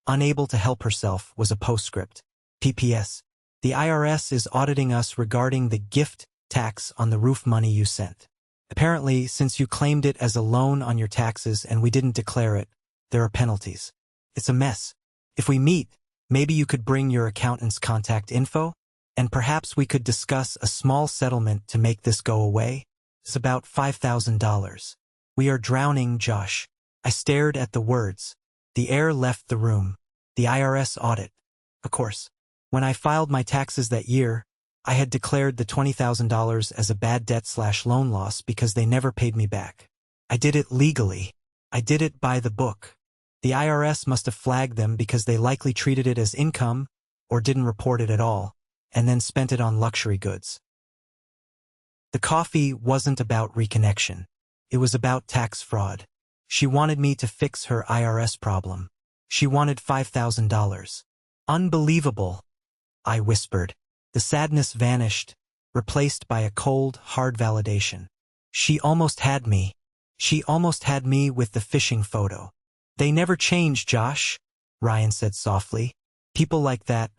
Unable to help herself, was a postscript. PPS. The IRS is auditing us regarding the gift tax on the roof money you sent. Apparently, since you claimed it as a loan on your taxes and we didn't declare it, there are penalties. It's a mess. If we meet, maybe you could bring your accountant's contact info, and perhaps we could discuss a small settlement to make this go away. It's about $5,000. We are drowning, Josh. I stared at the words. The air left the room. The IRS audit. Of course. When I filed my taxes that year, I had declared the $20,000 as a bad debt/loan loss because they never paid me back. I did it legally. I did it by the book. The IRS must have flagged them because they likely treated it as income or didn't report it at all, and then spent it on luxury goods. The coffee wasn't about reconnection. It was about tax fraud. She wanted me to fix her IRS problem. She wanted $5,000. Unbelievable, I whispered. The sadness vanished, replaced by a cold, hard validation. She almost had me. She almost had me with the fishing photo. They never change, Josh, Ryan said softly. People like that,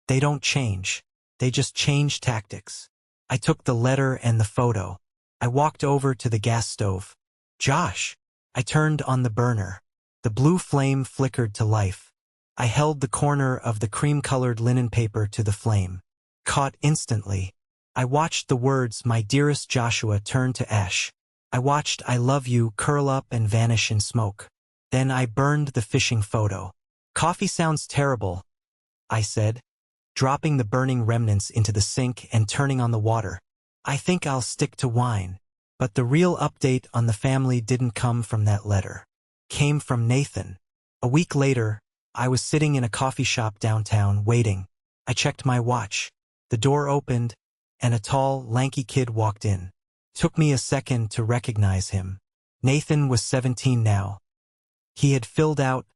they don't change. They just change tactics. I took the letter and the photo. I walked over to the gas stove. Josh! I turned on the burner. The blue flame flickered to life. I held the corner of the cream-colored linen paper to the flame. Caught instantly. I watched the words, my dearest Joshua, turn to ash. I watched I love you curl up and vanish in smoke. Then I burned the fishing photo. Coffee sounds terrible, I said, dropping the burning remnants into the sink and turning on the water. I think I'll stick to wine. But the real update on the family didn't come from that letter. Came from Nathan. A week later, I was sitting in a coffee shop downtown, waiting. I checked my watch. The door opened, and a tall, lanky kid walked in. Took me a second to recognize him. Nathan was 17 now. He had filled out,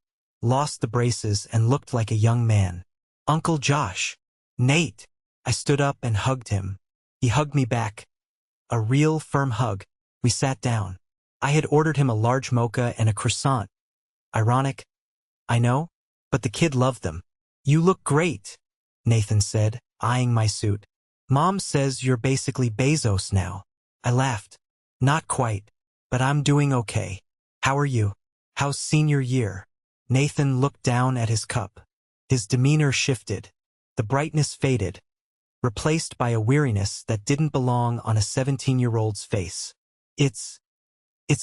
lost the braces, and looked like a young man. Uncle Josh. Nate. I stood up and hugged him. He hugged me back. A real firm hug. We sat down. I had ordered him a large mocha and a croissant. Ironic, I know, but the kid loved them. You look great, Nathan said, eyeing my suit. Mom says you're basically Bezos now. I laughed. Not quite, but I'm doing okay. How are you? How's senior year? Nathan looked down at his cup. His demeanor shifted. The brightness faded, replaced by a weariness that didn't belong on a 17-year-old's face. It's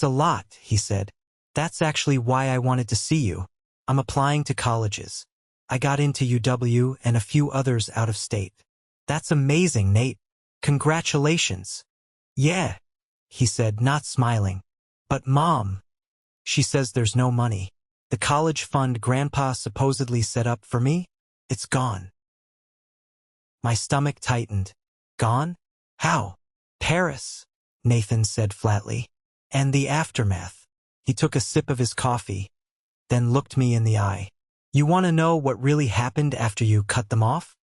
a lot, he said. That's actually why I wanted to see you. I'm applying to colleges. I got into UW and a few others out of state. That's amazing, Nate. Congratulations. Yeah, he said, not smiling. But Mom, she says there's no money. The college fund Grandpa supposedly set up for me, it's gone. My stomach tightened. Gone? How? Paris, Nathan said flatly. And the aftermath. He took a sip of his coffee, then looked me in the eye. You want to know what really happened after you cut them off?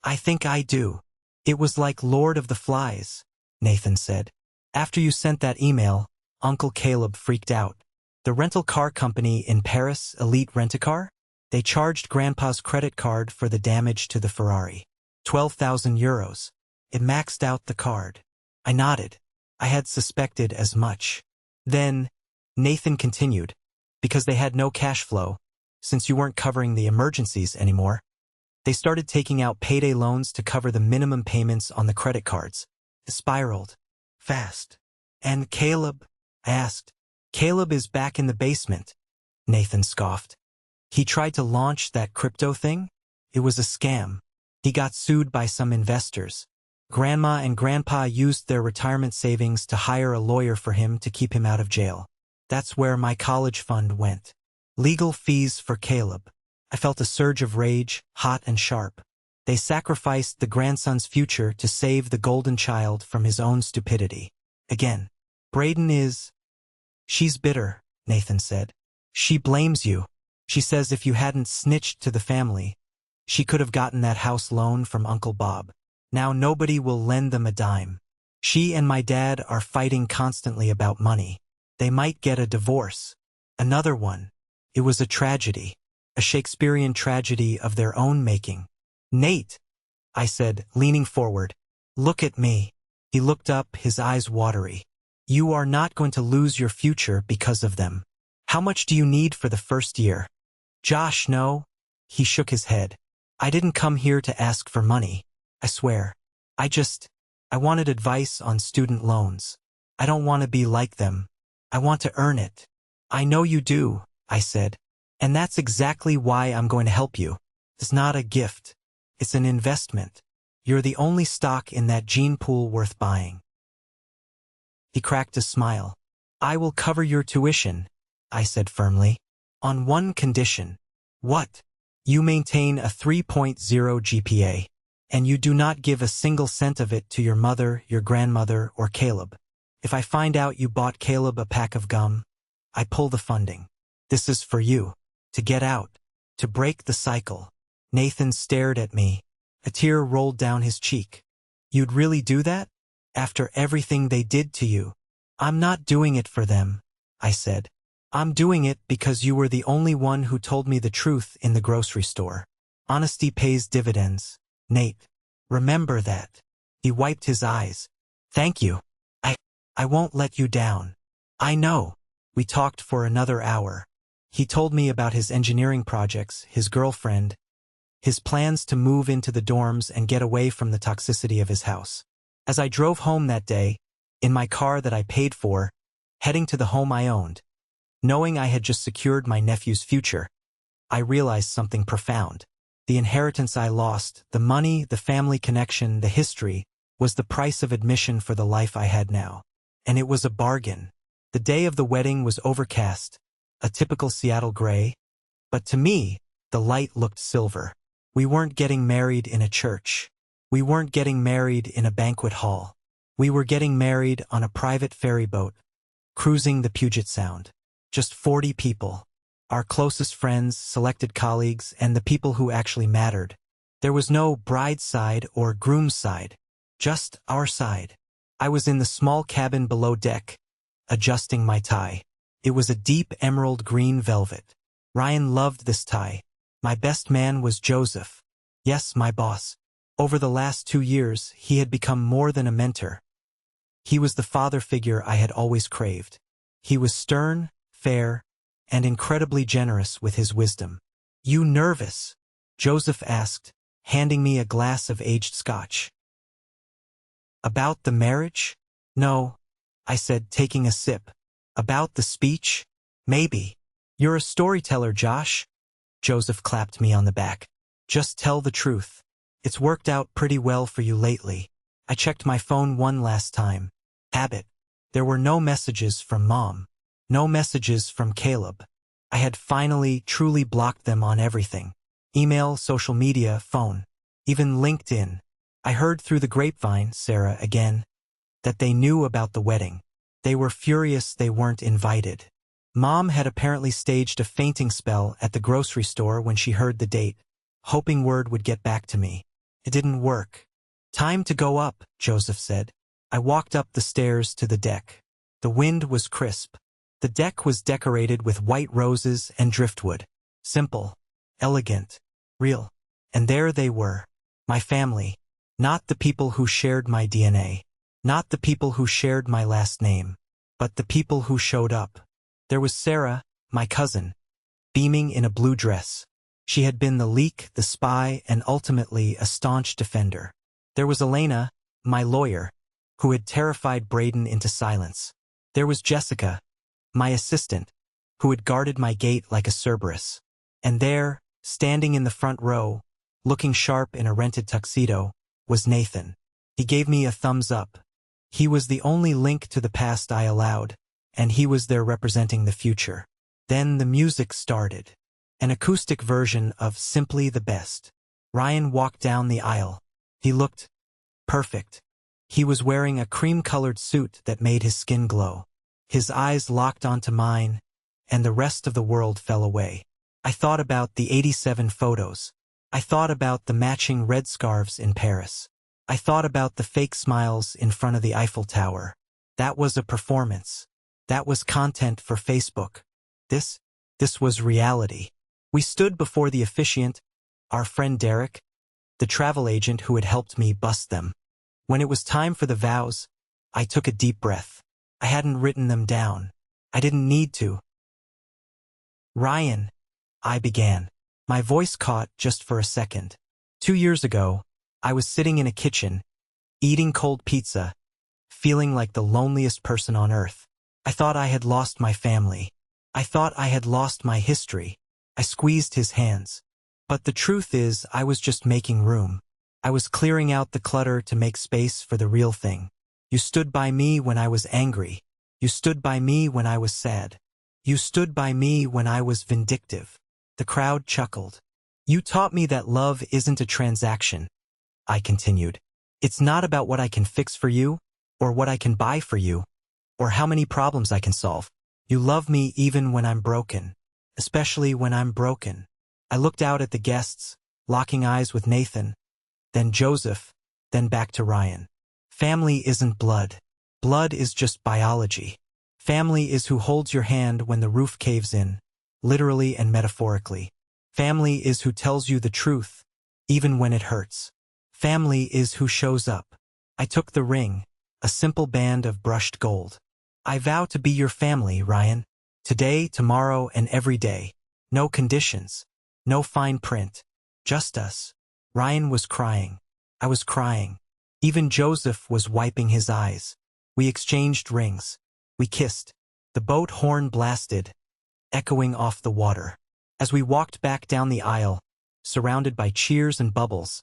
I think I do. It was like Lord of the Flies, Nathan said. After you sent that email, Uncle Caleb freaked out. The rental car company in Paris, Elite Rent-A-Car? They charged Grandpa's credit card for the damage to the Ferrari. 12,000 euros. It maxed out the card. I nodded. I had suspected as much. Then, Nathan continued, because they had no cash flow, since you weren't covering the emergencies anymore, they started taking out payday loans to cover the minimum payments on the credit cards. It spiraled. Fast. And Caleb? I asked. Caleb is back in the basement, Nathan scoffed. He tried to launch that crypto thing? It was a scam. He got sued by some investors. Grandma and Grandpa used their retirement savings to hire a lawyer for him to keep him out of jail. That's where my college fund went. Legal fees for Caleb. I felt a surge of rage, hot and sharp. They sacrificed the grandson's future to save the golden child from his own stupidity. Again. Braden is... She's bitter, Nathan said. She blames you. She says if you hadn't snitched to the family, she could have gotten that house loan from Uncle Bob. Now nobody will lend them a dime. She and my dad are fighting constantly about money. They might get a divorce. Another one. It was a tragedy. A Shakespearean tragedy of their own making. Nate, I said, leaning forward. Look at me. He looked up, his eyes watery. You are not going to lose your future because of them. How much do you need for the first year? Josh, no. He shook his head. I didn't come here to ask for money. I swear. I wanted advice on student loans. I don't want to be like them. I want to earn it. I know you do, I said. And that's exactly why I'm going to help you. It's not a gift. It's an investment. You're the only stock in that gene pool worth buying. He cracked a smile. I will cover your tuition, I said firmly. On one condition. What? You maintain a 3.0 GPA. And you do not give a single cent of it to your mother, your grandmother, or Caleb. If I find out you bought Caleb a pack of gum, I pull the funding. This is for you. To get out. To break the cycle. Nathan stared at me. A tear rolled down his cheek. You'd really do that? After everything they did to you? I'm not doing it for them, I said. I'm doing it because you were the only one who told me the truth in the grocery store. Honesty pays dividends. Nate, remember that. He wiped his eyes. Thank you. I won't let you down. I know. We talked for another hour. He told me about his engineering projects, his girlfriend, his plans to move into the dorms and get away from the toxicity of his house. As I drove home that day, in my car that I paid for, heading to the home I owned, knowing I had just secured my nephew's future, I realized something profound. The inheritance I lost, the money, the family connection, the history, was the price of admission for the life I had now. And it was a bargain. The day of the wedding was overcast, a typical Seattle gray, but to me, the light looked silver. We weren't getting married in a church. We weren't getting married in a banquet hall. We were getting married on a private ferry boat, cruising the Puget Sound. Just 40 people. Our closest friends, selected colleagues, and the people who actually mattered. There was no bride's side or groom's side. Just our side. I was in the small cabin below deck, adjusting my tie. It was a deep emerald green velvet. Ryan loved this tie. My best man was Joseph. Yes, my boss. Over the last 2 years, he had become more than a mentor. He was the father figure I had always craved. He was stern, fair, and incredibly generous with his wisdom. You nervous? Joseph asked, handing me a glass of aged scotch. About the marriage? No, I said, taking a sip. About the speech? Maybe. You're a storyteller, Josh. Joseph clapped me on the back. Just tell the truth. It's worked out pretty well for you lately. I checked my phone one last time. Habit. There were no messages from Mom. No messages from Caleb. I had finally, truly blocked them on everything. Email, social media, phone. Even LinkedIn. I heard through the grapevine, Sarah again, that they knew about the wedding. They were furious they weren't invited. Mom had apparently staged a fainting spell at the grocery store when she heard the date, hoping word would get back to me. It didn't work. Time to go up, Joseph said. I walked up the stairs to the deck. The wind was crisp. The deck was decorated with white roses and driftwood. Simple, elegant, real. And there they were. My family. Not the people who shared my DNA. Not the people who shared my last name. But the people who showed up. There was Sarah, my cousin, beaming in a blue dress. She had been the leak, the spy, and ultimately a staunch defender. There was Elena, my lawyer, who had terrified Braden into silence. There was Jessica, my assistant, who had guarded my gate like a Cerberus. And there, standing in the front row, looking sharp in a rented tuxedo, was Nathan. He gave me a thumbs up. He was the only link to the past I allowed, and he was there representing the future. Then the music started. An acoustic version of Simply the Best. Ryan walked down the aisle. He looked perfect. He was wearing a cream-colored suit that made his skin glow. His eyes locked onto mine, and the rest of the world fell away. I thought about the 87 photos. I thought about the matching red scarves in Paris. I thought about the fake smiles in front of the Eiffel Tower. That was a performance. That was content for Facebook. This was reality. We stood before the officiant, our friend Derek, the travel agent who had helped me bust them. When it was time for the vows, I took a deep breath. I hadn't written them down. I didn't need to. Ryan, I began. My voice caught just for a second. 2 years ago, I was sitting in a kitchen, eating cold pizza, feeling like the loneliest person on earth. I thought I had lost my family. I thought I had lost my history. I squeezed his hands. But the truth is, I was just making room. I was clearing out the clutter to make space for the real thing. You stood by me when I was angry. You stood by me when I was sad. You stood by me when I was vindictive. The crowd chuckled. You taught me that love isn't a transaction, I continued. It's not about what I can fix for you, or what I can buy for you, or how many problems I can solve. You love me even when I'm broken, especially when I'm broken. I looked out at the guests, locking eyes with Nathan, then Joseph, then back to Ryan. Family isn't blood. Blood is just biology. Family is who holds your hand when the roof caves in, literally and metaphorically. Family is who tells you the truth, even when it hurts. Family is who shows up. I took the ring, a simple band of brushed gold. I vow to be your family, Ryan. Today, tomorrow, and every day. No conditions. No fine print. Just us. Ryan was crying. I was crying. Even Joseph was wiping his eyes. We exchanged rings. We kissed. The boat horn blasted, echoing off the water. As we walked back down the aisle, surrounded by cheers and bubbles,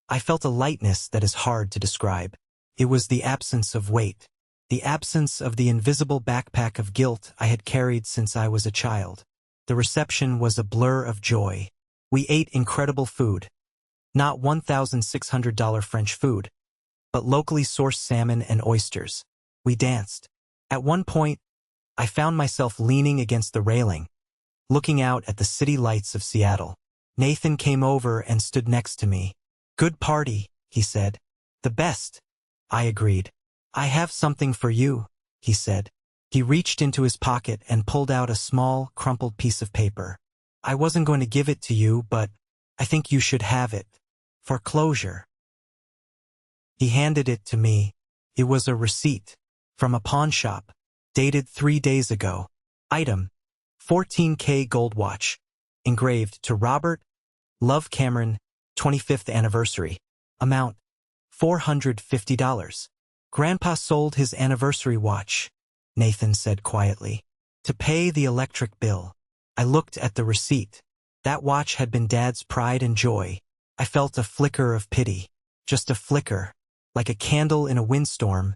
I felt a lightness that is hard to describe. It was the absence of weight, the absence of the invisible backpack of guilt I had carried since I was a child. The reception was a blur of joy. We ate incredible food. Not $1,600 French food, but locally sourced salmon and oysters. We danced. At one point, I found myself leaning against the railing, looking out at the city lights of Seattle. Nathan came over and stood next to me. Good party, he said. The best, I agreed. I have something for you, he said. He reached into his pocket and pulled out a small, crumpled piece of paper. I wasn't going to give it to you, but I think you should have it. For closure. He handed it to me. It was a receipt from a pawn shop, dated 3 days ago. Item, 14K gold watch, engraved to Robert, Love Cameron, 25th anniversary. Amount, $450. Grandpa sold his anniversary watch, Nathan said quietly, to pay the electric bill. I looked at the receipt. That watch had been Dad's pride and joy. I felt a flicker of pity. Just a flicker. Like a candle in a windstorm.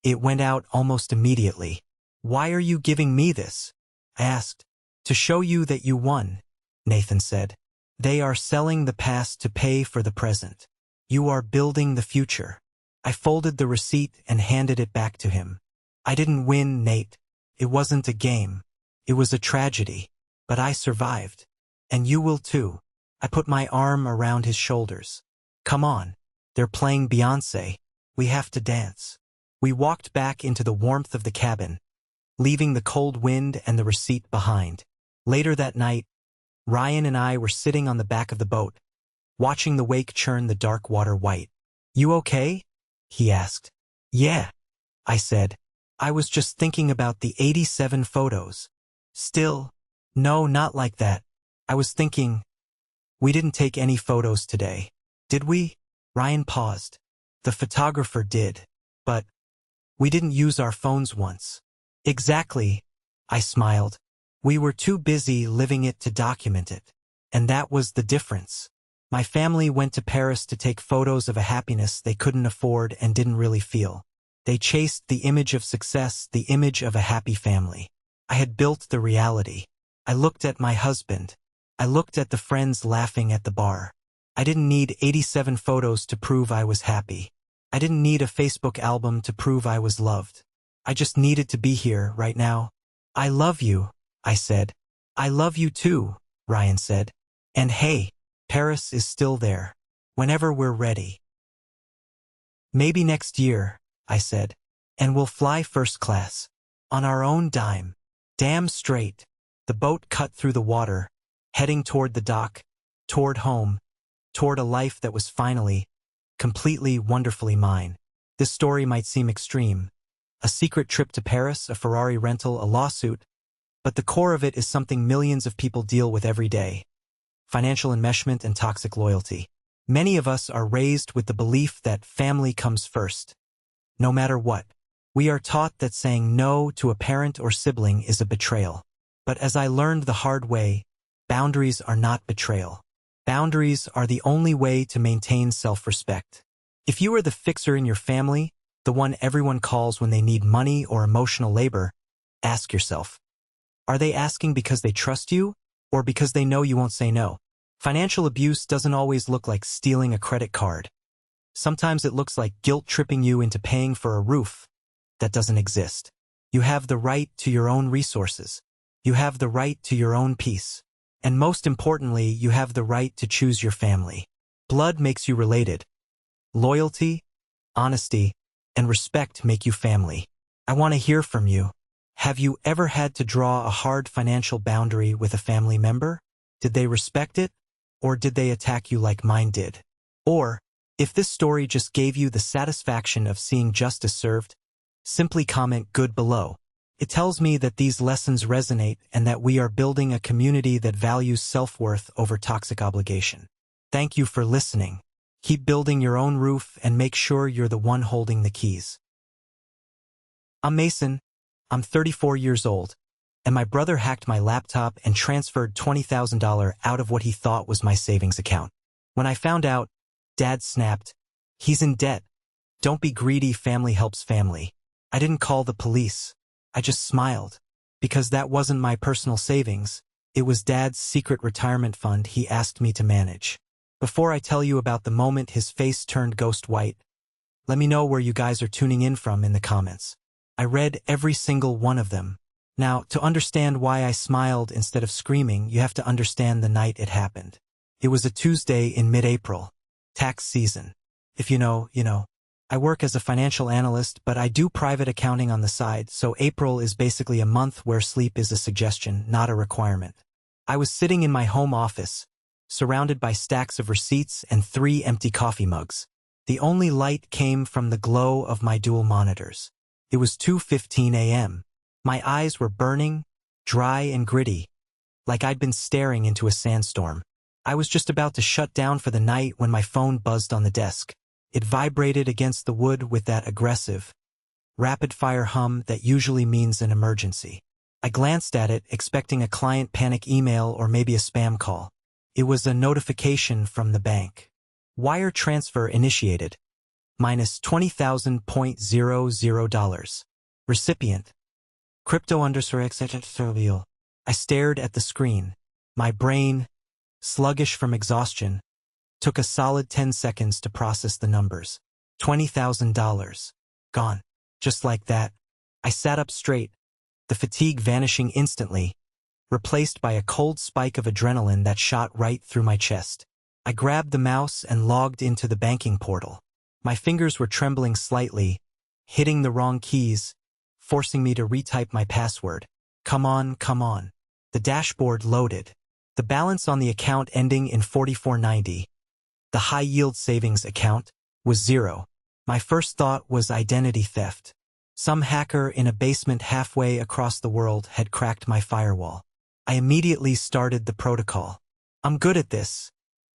It went out almost immediately. Why are you giving me this? I asked. To show you that you won, Nathan said. They are selling the past to pay for the present. You are building the future. I folded the receipt and handed it back to him. I didn't win, Nate. It wasn't a game. It was a tragedy. But I survived. And you will too. I put my arm around his shoulders. Come on. They're playing Beyoncé. We have to dance. We walked back into the warmth of the cabin, leaving the cold wind and the receipt behind. Later that night, Ryan and I were sitting on the back of the boat, watching the wake churn the dark water white. You okay? He asked. Yeah, I said. I was just thinking about the 87 photos. Still, no, not like that. I was thinking, we didn't take any photos today, did we? Ryan paused. The photographer did, but We didn't use our phones once. Exactly, I smiled. We were too busy living it to document it. And that was the difference. My family went to Paris to take photos of a happiness they couldn't afford and didn't really feel. They chased the image of success, the image of a happy family. I had built the reality. I looked at my husband. I looked at the friends laughing at the bar. I didn't need 87 photos to prove I was happy. I didn't need a Facebook album to prove I was loved. I just needed to be here, right now. I love you, I said. I love you too, Ryan said. And hey, Paris is still there. Whenever we're ready. Maybe next year, I said. And we'll fly first class. On our own dime. Damn straight. The boat cut through the water, heading toward the dock, toward home, toward a life that was finally, completely wonderfully mine. This story might seem extreme. A secret trip to Paris, a Ferrari rental, a lawsuit. But the core of it is something millions of people deal with every day. Financial enmeshment and toxic loyalty. Many of us are raised with the belief that family comes first. No matter what. We are taught that saying no to a parent or sibling is a betrayal. But as I learned the hard way, boundaries are not betrayal. Boundaries are the only way to maintain self-respect. If you are the fixer in your family, the one everyone calls when they need money or emotional labor, ask yourself, are they asking because they trust you or because they know you won't say no? Financial abuse doesn't always look like stealing a credit card. Sometimes it looks like guilt-tripping you into paying for a roof that doesn't exist. You have the right to your own resources. You have the right to your own peace. And most importantly, you have the right to choose your family. Blood makes you related. Loyalty, honesty, and respect make you family. I want to hear from you. Have you ever had to draw a hard financial boundary with a family member? Did they respect it? Or did they attack you like mine did? Or, if this story just gave you the satisfaction of seeing justice served, simply comment good below. It tells me that these lessons resonate and that we are building a community that values self-worth over toxic obligation. Thank you for listening. Keep building your own roof and make sure you're the one holding the keys. I'm Mason. I'm 34 years old, and my brother hacked my laptop and transferred $20,000 out of what he thought was my savings account. When I found out, Dad snapped, "He's in debt. Don't be greedy, family helps family." I didn't call the police. I just smiled, because that wasn't my personal savings. It was Dad's secret retirement fund he asked me to manage. Before I tell you about the moment his face turned ghost white, let me know where you guys are tuning in from in the comments. I read every single one of them. Now, to understand why I smiled instead of screaming, you have to understand the night it happened. It was a Tuesday in mid-April. Tax season. If you know, you know. I work as a financial analyst, but I do private accounting on the side, so April is basically a month where sleep is a suggestion, not a requirement. I was sitting in my home office, surrounded by stacks of receipts and 3 empty coffee mugs. The only light came from the glow of my dual monitors. It was 2:15 a.m. My eyes were burning, dry and gritty, like I'd been staring into a sandstorm. I was just about to shut down for the night when my phone buzzed on the desk. It vibrated against the wood with that aggressive, rapid-fire hum that usually means an emergency. I glanced at it, expecting a client panic email or maybe a spam call. It was a notification from the bank. Wire transfer initiated. Minus $20,000.00. Recipient. Crypto_etc. I stared at the screen. My brain, sluggish from exhaustion, took a solid 10 seconds to process the numbers. $20,000. Gone. Just like that. I sat up straight, the fatigue vanishing instantly, replaced by a cold spike of adrenaline that shot right through my chest. I grabbed the mouse and logged into the banking portal. My fingers were trembling slightly, hitting the wrong keys, forcing me to retype my password. Come on, come on. The dashboard loaded. The balance on the account ending in 4490, the high-yield savings account, was 0. My first thought was identity theft. Some hacker in a basement halfway across the world had cracked my firewall. I immediately started the protocol. I'm good at this.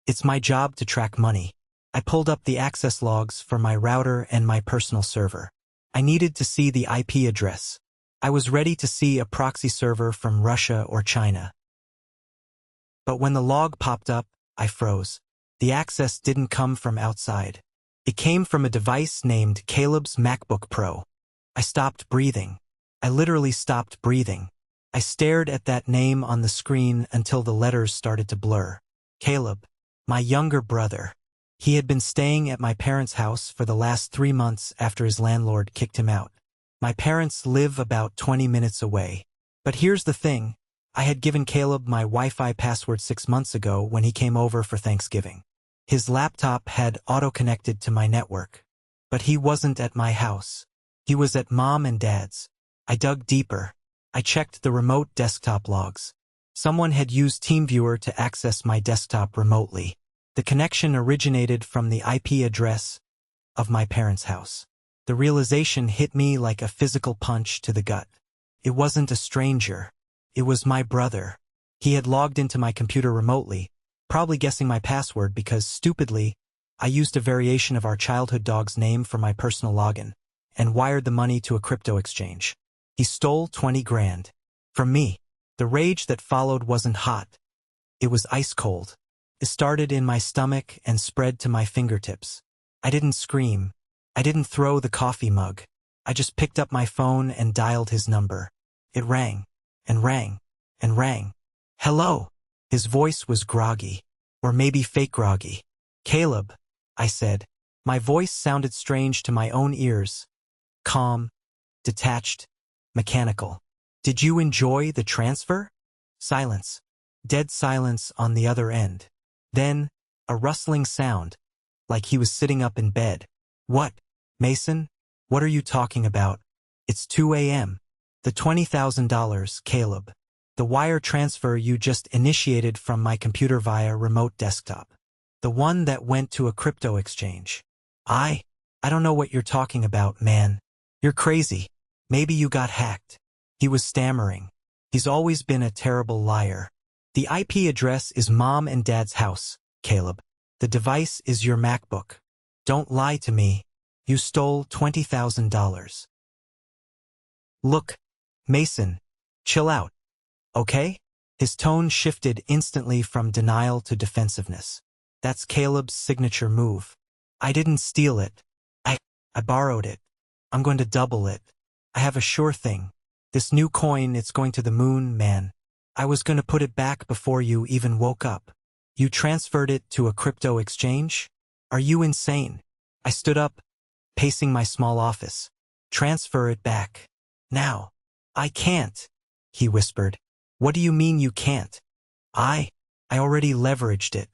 It's my job to track money. I pulled up the access logs for my router and my personal server. I needed to see the IP address. I was ready to see a proxy server from Russia or China. But when the log popped up, I froze. The access didn't come from outside. It came from a device named Caleb's MacBook Pro. I stopped breathing. I literally stopped breathing. I stared at that name on the screen until the letters started to blur. Caleb, my younger brother. He had been staying at my parents' house for the last 3 months after his landlord kicked him out. My parents live about 20 minutes away. But here's the thing. I had given Caleb my Wi-Fi password 6 months ago when he came over for Thanksgiving. His laptop had auto-connected to my network. But he wasn't at my house. He was at Mom and Dad's. I dug deeper. I checked the remote desktop logs. Someone had used TeamViewer to access my desktop remotely. The connection originated from the IP address of my parents' house. The realization hit me like a physical punch to the gut. It wasn't a stranger. It was my brother. He had logged into my computer remotely, probably guessing my password because, stupidly, I used a variation of our childhood dog's name for my personal login and wired the money to a crypto exchange. He stole 20 grand. From me. The rage that followed wasn't hot. It was ice cold. It started in my stomach and spread to my fingertips. I didn't scream. I didn't throw the coffee mug. I just picked up my phone and dialed his number. It rang, and rang, and rang. Hello. His voice was groggy. Or maybe fake groggy. Caleb, I said. My voice sounded strange to my own ears. Calm, detached, mechanical. Did you enjoy the transfer? Silence. Dead silence on the other end. Then, a rustling sound, like he was sitting up in bed. What, Mason? What are you talking about? It's 2 a.m. The $20,000, Caleb. The wire transfer you just initiated from my computer via remote desktop. The one that went to a crypto exchange. I don't know what you're talking about, man. You're crazy. Maybe you got hacked. He was stammering. He's always been a terrible liar. The IP address is Mom and Dad's house, Caleb. The device is your MacBook. Don't lie to me. You stole $20,000. Look, Mason, chill out. Okay? His tone shifted instantly from denial to defensiveness. That's Caleb's signature move. I didn't steal it. I borrowed it. I'm going to double it. I have a sure thing. This new coin, it's going to the moon, man. I was going to put it back before you even woke up. You transferred it to a crypto exchange? Are you insane? I stood up, pacing my small office. Transfer it back. Now. I can't, he whispered. What do you mean you can't? I already leveraged it.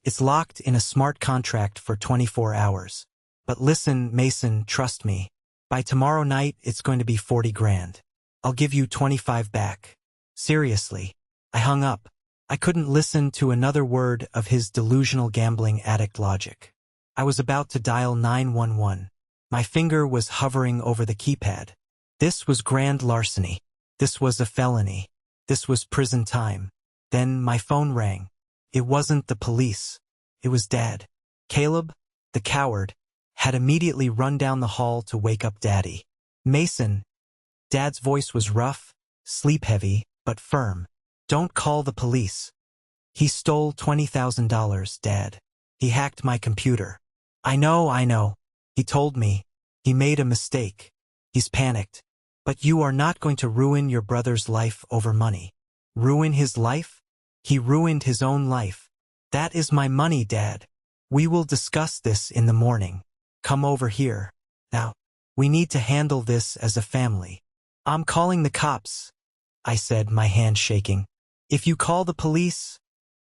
It's locked in a smart contract for 24 hours. But listen, Mason, trust me. By tomorrow night, it's going to be 40 grand. I'll give you 25 back. Seriously. I hung up. I couldn't listen to another word of his delusional gambling addict logic. I was about to dial 911. My finger was hovering over the keypad. This was grand larceny. This was a felony. This was prison time. Then my phone rang. It wasn't the police. It was Dad. Caleb, the coward, had immediately run down the hall to wake up Daddy. Mason. Dad's voice was rough, sleep-heavy, but firm. Don't call the police. He stole $20,000, Dad. He hacked my computer. I know. He told me. He made a mistake. He's panicked. But you are not going to ruin your brother's life over money. Ruin his life? He ruined his own life. That is my money, Dad. We will discuss this in the morning. Come over here. Now, we need to handle this as a family. I'm calling the cops, I said, my hand shaking. If you call the police,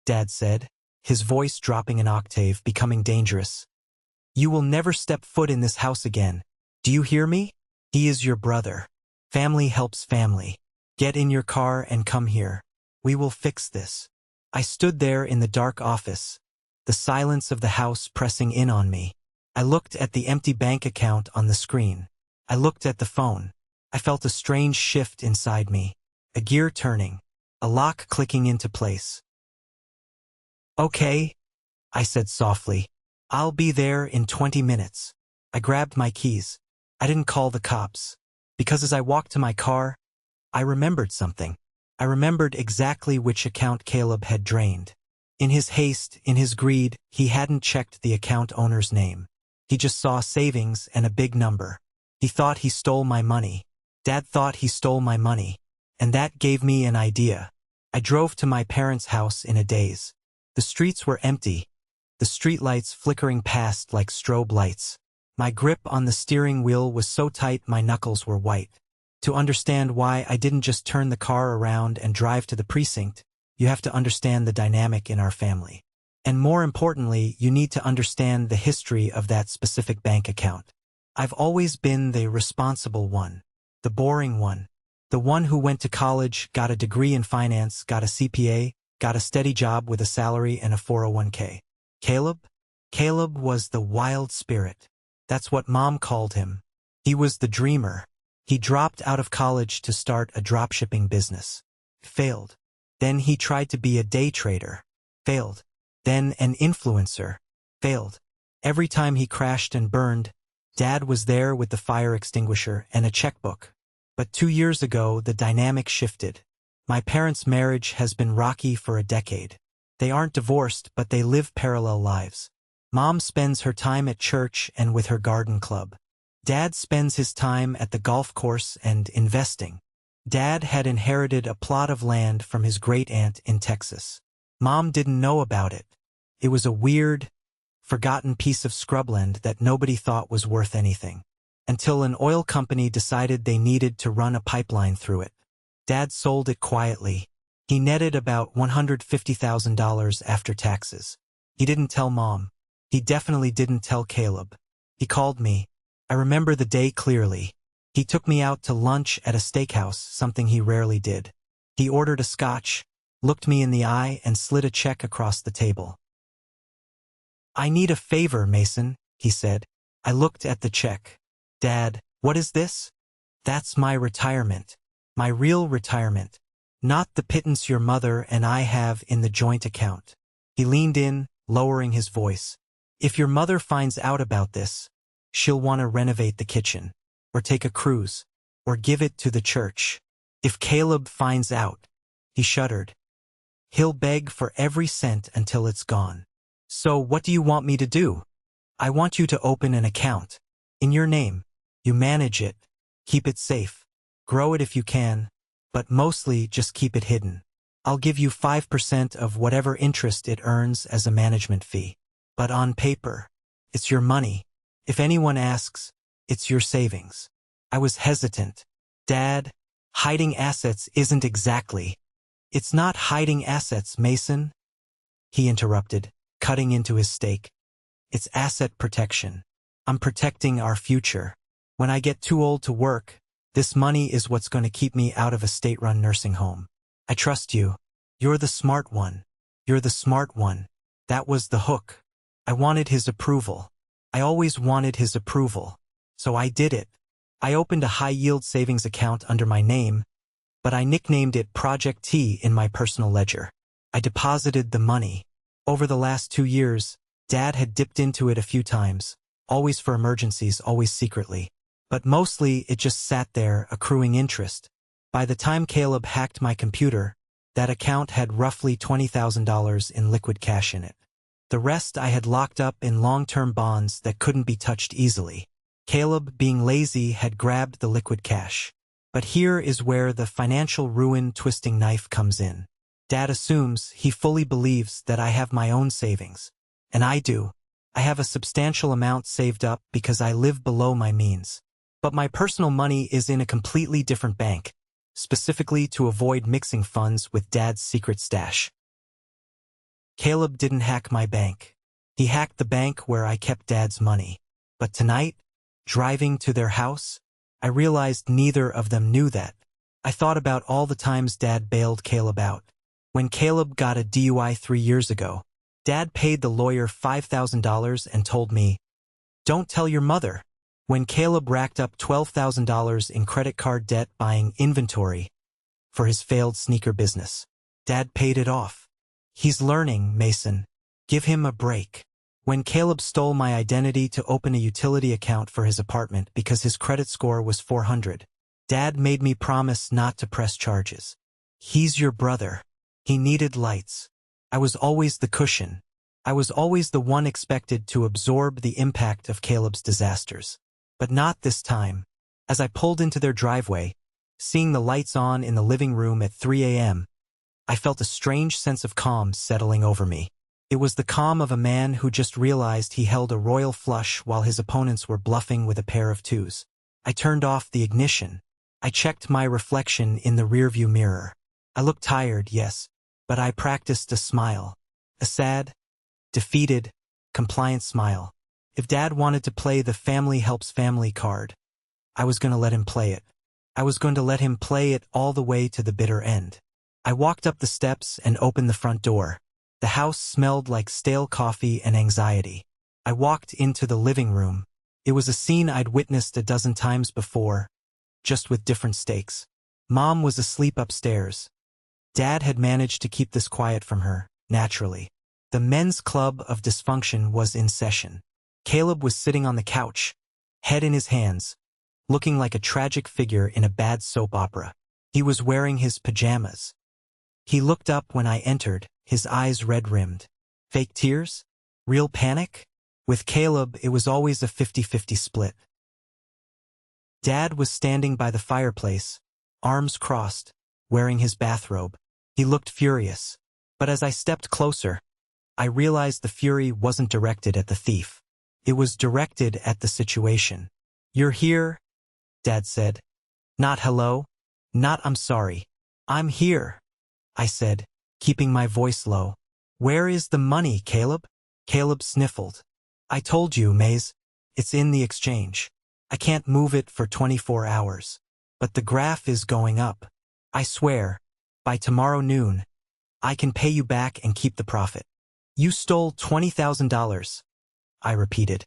Dad said, his voice dropping an octave, becoming dangerous. You will never step foot in this house again. Do you hear me? He is your brother. Family helps family. Get in your car and come here. We will fix this. I stood there in the dark office, the silence of the house pressing in on me. I looked at the empty bank account on the screen. I looked at the phone. I felt a strange shift inside me, a gear turning, a lock clicking into place. Okay, I said softly. I'll be there in 20 minutes. I grabbed my keys. I didn't call the cops. Because as I walked to my car, I remembered something. I remembered exactly which account Caleb had drained. In his haste, in his greed, he hadn't checked the account owner's name. He just saw savings and a big number. He thought he stole my money. Dad thought he stole my money. And that gave me an idea. I drove to my parents' house in a daze. The streets were empty, the streetlights flickering past like strobe lights. My grip on the steering wheel was so tight my knuckles were white. To understand why I didn't just turn the car around and drive to the precinct, you have to understand the dynamic in our family. And more importantly, you need to understand the history of that specific bank account. I've always been the responsible one, the boring one, the one who went to college, got a degree in finance, got a CPA, got a steady job with a salary and a 401k. Caleb was the wild spirit. That's what Mom called him. He was the dreamer. He dropped out of college to start a dropshipping business. Failed. Then he tried to be a day trader. Failed. Then an influencer. Failed. Every time he crashed and burned, Dad was there with the fire extinguisher and a checkbook. But 2 years ago, the dynamic shifted. My parents' marriage has been rocky for a decade. They aren't divorced, but they live parallel lives. Mom spends her time at church and with her garden club. Dad spends his time at the golf course and investing. Dad had inherited a plot of land from his great-aunt in Texas. Mom didn't know about it. It was a weird, forgotten piece of scrubland that nobody thought was worth anything. Until an oil company decided they needed to run a pipeline through it. Dad sold it quietly. He netted about $150,000 after taxes. He didn't tell Mom. He definitely didn't tell Caleb. He called me. I remember the day clearly. He took me out to lunch at a steakhouse, something he rarely did. He ordered a scotch, looked me in the eye, and slid a check across the table. "I need a favor, Mason," he said. I looked at the check. "Dad, what is this?" "That's my retirement. My real retirement. Not the pittance your mother and I have in the joint account." He leaned in, lowering his voice. "If your mother finds out about this, she'll want to renovate the kitchen, or take a cruise, or give it to the church. If Caleb finds out," he shuddered, "he'll beg for every cent until it's gone. So what do you want me to do?" "I want you to open an account. In your name. You manage it. Keep it safe. Grow it if you can, but mostly just keep it hidden. I'll give you 5% of whatever interest it earns as a management fee. But on paper, it's your money. If anyone asks, it's your savings." I was hesitant. "Dad, hiding assets isn't exactly." "It's not hiding assets, Mason," he interrupted, cutting into his steak. "It's asset protection. I'm protecting our future. When I get too old to work, this money is what's going to keep me out of a state-run nursing home. I trust you. You're the smart one. You're the smart one." That was the hook. I wanted his approval. I always wanted his approval. So I did it. I opened a high-yield savings account under my name, but I nicknamed it Project T in my personal ledger. I deposited the money. Over the last 2 years, Dad had dipped into it a few times, always for emergencies, always secretly. But mostly it just sat there, accruing interest. By the time Caleb hacked my computer, that account had roughly $20,000 in liquid cash in it. The rest I had locked up in long-term bonds that couldn't be touched easily. Caleb, being lazy, had grabbed the liquid cash. But here is where the financial ruin twisting knife comes in. Dad assumes, he fully believes that I have my own savings. And I do. I have a substantial amount saved up because I live below my means. But my personal money is in a completely different bank, specifically to avoid mixing funds with Dad's secret stash. Caleb didn't hack my bank. He hacked the bank where I kept Dad's money. But tonight, driving to their house, I realized neither of them knew that. I thought about all the times Dad bailed Caleb out. When Caleb got a DUI 3 years ago, Dad paid the lawyer $5,000 and told me, "Don't tell your mother." When Caleb racked up $12,000 in credit card debt buying inventory for his failed sneaker business, Dad paid it off. He's learning, Mason. Give him a break. When Caleb stole my identity to open a utility account for his apartment because his credit score was 400, Dad made me promise not to press charges. He's your brother. He needed lights. I was always the cushion. I was always the one expected to absorb the impact of Caleb's disasters. But not this time. As I pulled into their driveway, seeing the lights on in the living room at 3 a.m., I felt a strange sense of calm settling over me. It was the calm of a man who just realized he held a royal flush while his opponents were bluffing with a pair of twos. I turned off the ignition. I checked my reflection in the rearview mirror. I looked tired, yes, but I practiced a smile. A sad, defeated, compliant smile. If Dad wanted to play the family helps family card, I was going to let him play it. I was going to let him play it all the way to the bitter end. I walked up the steps and opened the front door. The house smelled like stale coffee and anxiety. I walked into the living room. It was a scene I'd witnessed a dozen times before, just with different stakes. Mom was asleep upstairs. Dad had managed to keep this quiet from her, naturally. The men's club of dysfunction was in session. Caleb was sitting on the couch, head in his hands, looking like a tragic figure in a bad soap opera. He was wearing his pajamas. He looked up when I entered, his eyes red-rimmed. Fake tears? Real panic? With Caleb, it was always a 50-50 split. Dad was standing by the fireplace, arms crossed, wearing his bathrobe. He looked furious. But as I stepped closer, I realized the fury wasn't directed at the thief. It was directed at the situation. "You're here," Dad said. "Not hello. Not I'm sorry. I'm here," I said, keeping my voice low. "Where is the money, Caleb?" Caleb sniffled. "I told you, Maze. It's in the exchange. I can't move it for 24 hours. But the graph is going up. I swear, by tomorrow noon, I can pay you back and keep the profit." "You stole $20,000, I repeated,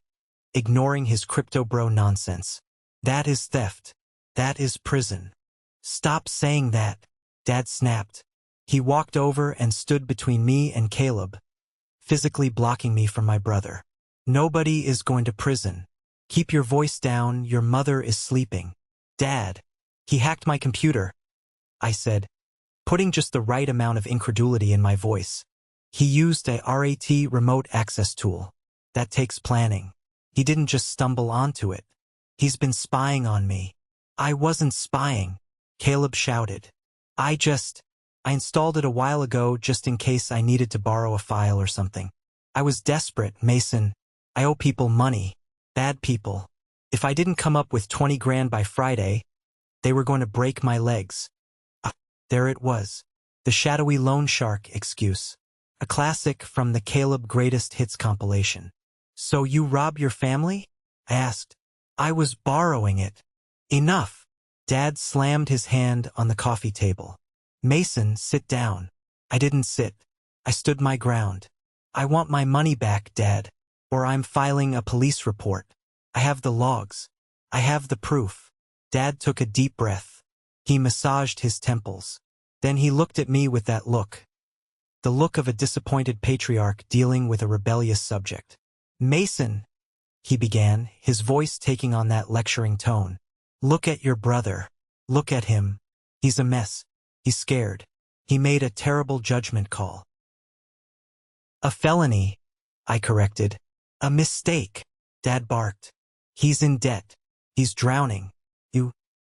ignoring his crypto bro nonsense. "That is theft. That is prison." "Stop saying that," Dad snapped. He walked over and stood between me and Caleb, physically blocking me from my brother. "Nobody is going to prison. Keep your voice down, your mother is sleeping." "Dad, he hacked my computer," I said, putting just the right amount of incredulity in my voice. "He used a RAT remote access tool. That takes planning. He didn't just stumble onto it. He's been spying on me." "I wasn't spying," Caleb shouted. I installed it a while ago just in case I needed to borrow a file or something. I was desperate, Mason. I owe people money. Bad people. If I didn't come up with 20 grand by Friday, they were going to break my legs." There it was. The shadowy loan shark excuse. A classic from the Caleb Greatest Hits compilation. "So you rob your family?" I asked. "I was borrowing it." "Enough." Dad slammed his hand on the coffee table. "Mason, sit down." I didn't sit. I stood my ground. "I want my money back, Dad, or I'm filing a police report. I have the logs. I have the proof." Dad took a deep breath. He massaged his temples. Then he looked at me with that look. The look of a disappointed patriarch dealing with a rebellious subject. "Mason," he began, his voice taking on that lecturing tone. "Look at your brother. Look at him. He's a mess. He's scared. He made a terrible judgment call." "A felony," I corrected. "A mistake," Dad barked. "He's in debt. He's drowning.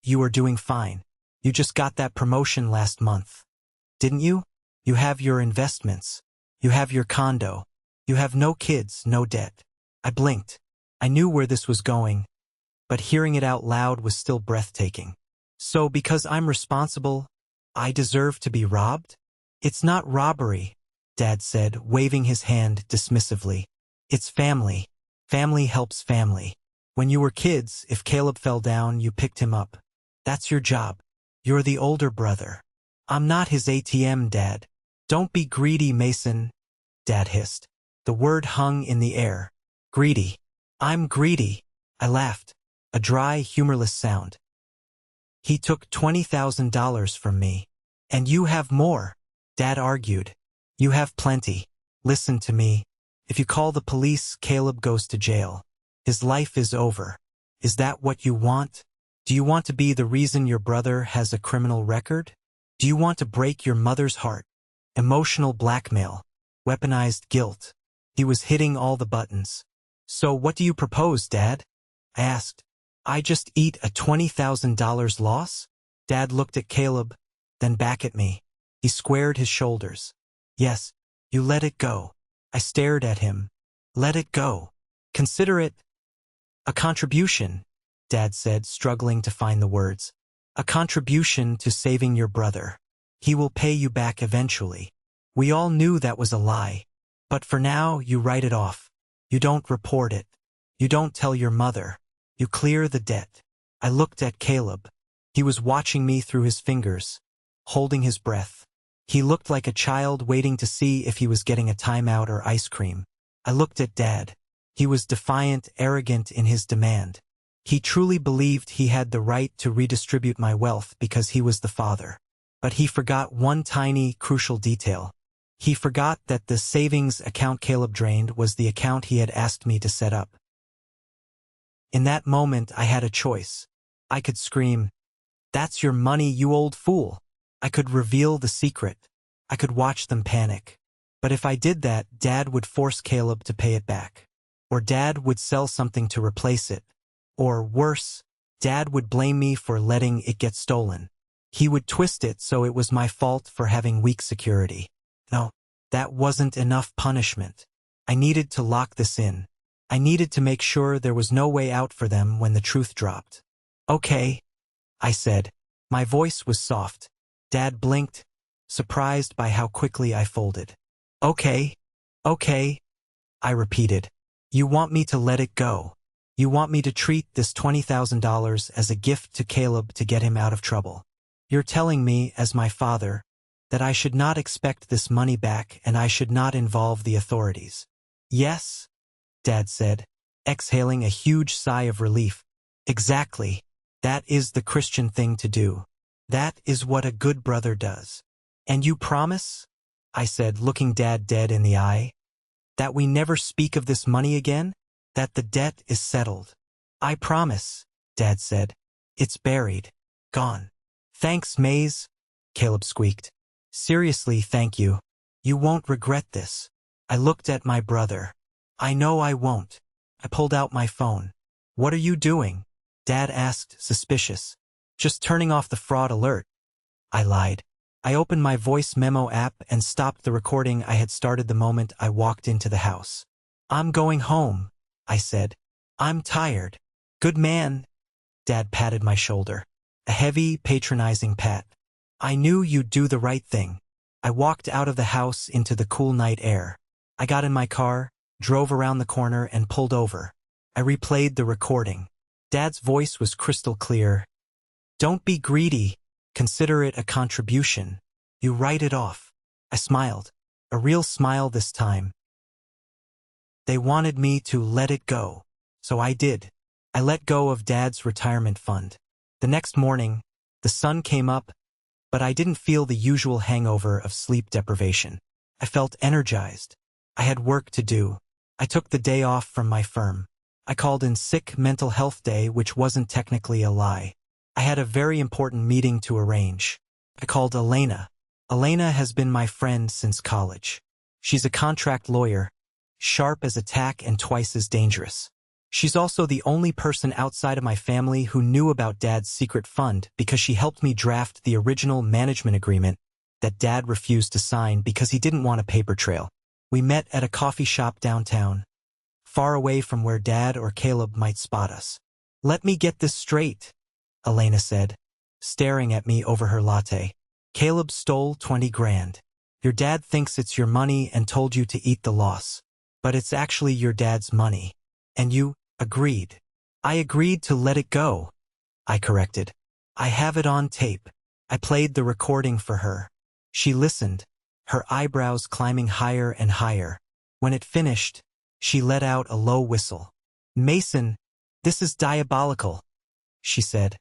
You are doing fine. You just got that promotion last month. Didn't you? You have your investments. You have your condo. You have no kids, no debt." I blinked. I knew where this was going, but hearing it out loud was still breathtaking. "So because I'm responsible, I deserve to be robbed?" "It's not robbery," Dad said, waving his hand dismissively. "It's family. Family helps family. When you were kids, if Caleb fell down, you picked him up. That's your job. You're the older brother." "I'm not his ATM, Dad." "Don't be greedy, Mason," Dad hissed. The word hung in the air. "Greedy. I'm greedy." I laughed. A dry, humorless sound. "He took $20,000 from me. And you have more," Dad argued. "You have plenty. Listen to me. If you call the police, Caleb goes to jail. His life is over. Is that what you want? Do you want to be the reason your brother has a criminal record? Do you want to break your mother's heart? Emotional blackmail. Weaponized guilt. He was hitting all the buttons. So what do you propose, Dad? I asked. I just eat a $20,000 loss? Dad looked at Caleb, then back at me. He squared his shoulders. Yes, you let it go. I stared at him. Let it go. Consider it a contribution, Dad said, struggling to find the words. A contribution to saving your brother. He will pay you back eventually. We all knew that was a lie. But for now, you write it off. You don't report it. You don't tell your mother. You clear the debt. I looked at Caleb. He was watching me through his fingers, holding his breath. He looked like a child waiting to see if he was getting a timeout or ice cream. I looked at Dad. He was defiant, arrogant in his demand. He truly believed he had the right to redistribute my wealth because he was the father. But he forgot one tiny, crucial detail. He forgot that the savings account Caleb drained was the account he had asked me to set up. In that moment, I had a choice. I could scream, "That's your money, you old fool." I could reveal the secret. I could watch them panic. But if I did that, Dad would force Caleb to pay it back. Or Dad would sell something to replace it. Or worse, Dad would blame me for letting it get stolen. He would twist it so it was my fault for having weak security. No, that wasn't enough punishment. I needed to lock this in. I needed to make sure there was no way out for them when the truth dropped. Okay, I said. My voice was soft. Dad blinked, surprised by how quickly I folded. Okay, I repeated. You want me to let it go. You want me to treat this $20,000 as a gift to Caleb to get him out of trouble. You're telling me, as my father, that I should not expect this money back and I should not involve the authorities. Yes, Dad said, exhaling a huge sigh of relief. Exactly. That is the Christian thing to do. That is what a good brother does. And you promise? I said, looking Dad dead in the eye. That we never speak of this money again? That the debt is settled. I promise, Dad said. It's buried. Gone. Thanks, Maze, Caleb squeaked. Seriously, thank you. You won't regret this. I looked at my brother. I know I won't. I pulled out my phone. What are you doing? Dad asked, suspicious. Just turning off the fraud alert. I lied. I opened my voice memo app and stopped the recording I had started the moment I walked into the house. I'm going home, I said. I'm tired. Good man. Dad patted my shoulder. A heavy, patronizing pat. I knew you'd do the right thing. I walked out of the house into the cool night air. I got in my car, drove around the corner, and pulled over. I replayed the recording. Dad's voice was crystal clear. Don't be greedy. Consider it a contribution. You write it off. I smiled. A real smile this time. They wanted me to let it go. So I did. I let go of Dad's retirement fund. The next morning, the sun came up, but I didn't feel the usual hangover of sleep deprivation. I felt energized. I had work to do. I took the day off from my firm. I called in sick mental health day, which wasn't technically a lie. I had a very important meeting to arrange. I called Elena. Elena has been my friend since college. She's a contract lawyer, sharp as a tack and twice as dangerous. She's also the only person outside of my family who knew about Dad's secret fund because she helped me draft the original management agreement that Dad refused to sign because he didn't want a paper trail. We met at a coffee shop downtown, far away from where Dad or Caleb might spot us. Let me get this straight, Elena said, staring at me over her latte. Caleb stole 20 grand. Your dad thinks it's your money and told you to eat the loss. But it's actually your dad's money. And you agreed. I agreed to let it go, I corrected. I have it on tape. I played the recording for her. She listened, her eyebrows climbing higher and higher. When it finished, she let out a low whistle. Mason, this is diabolical, she said,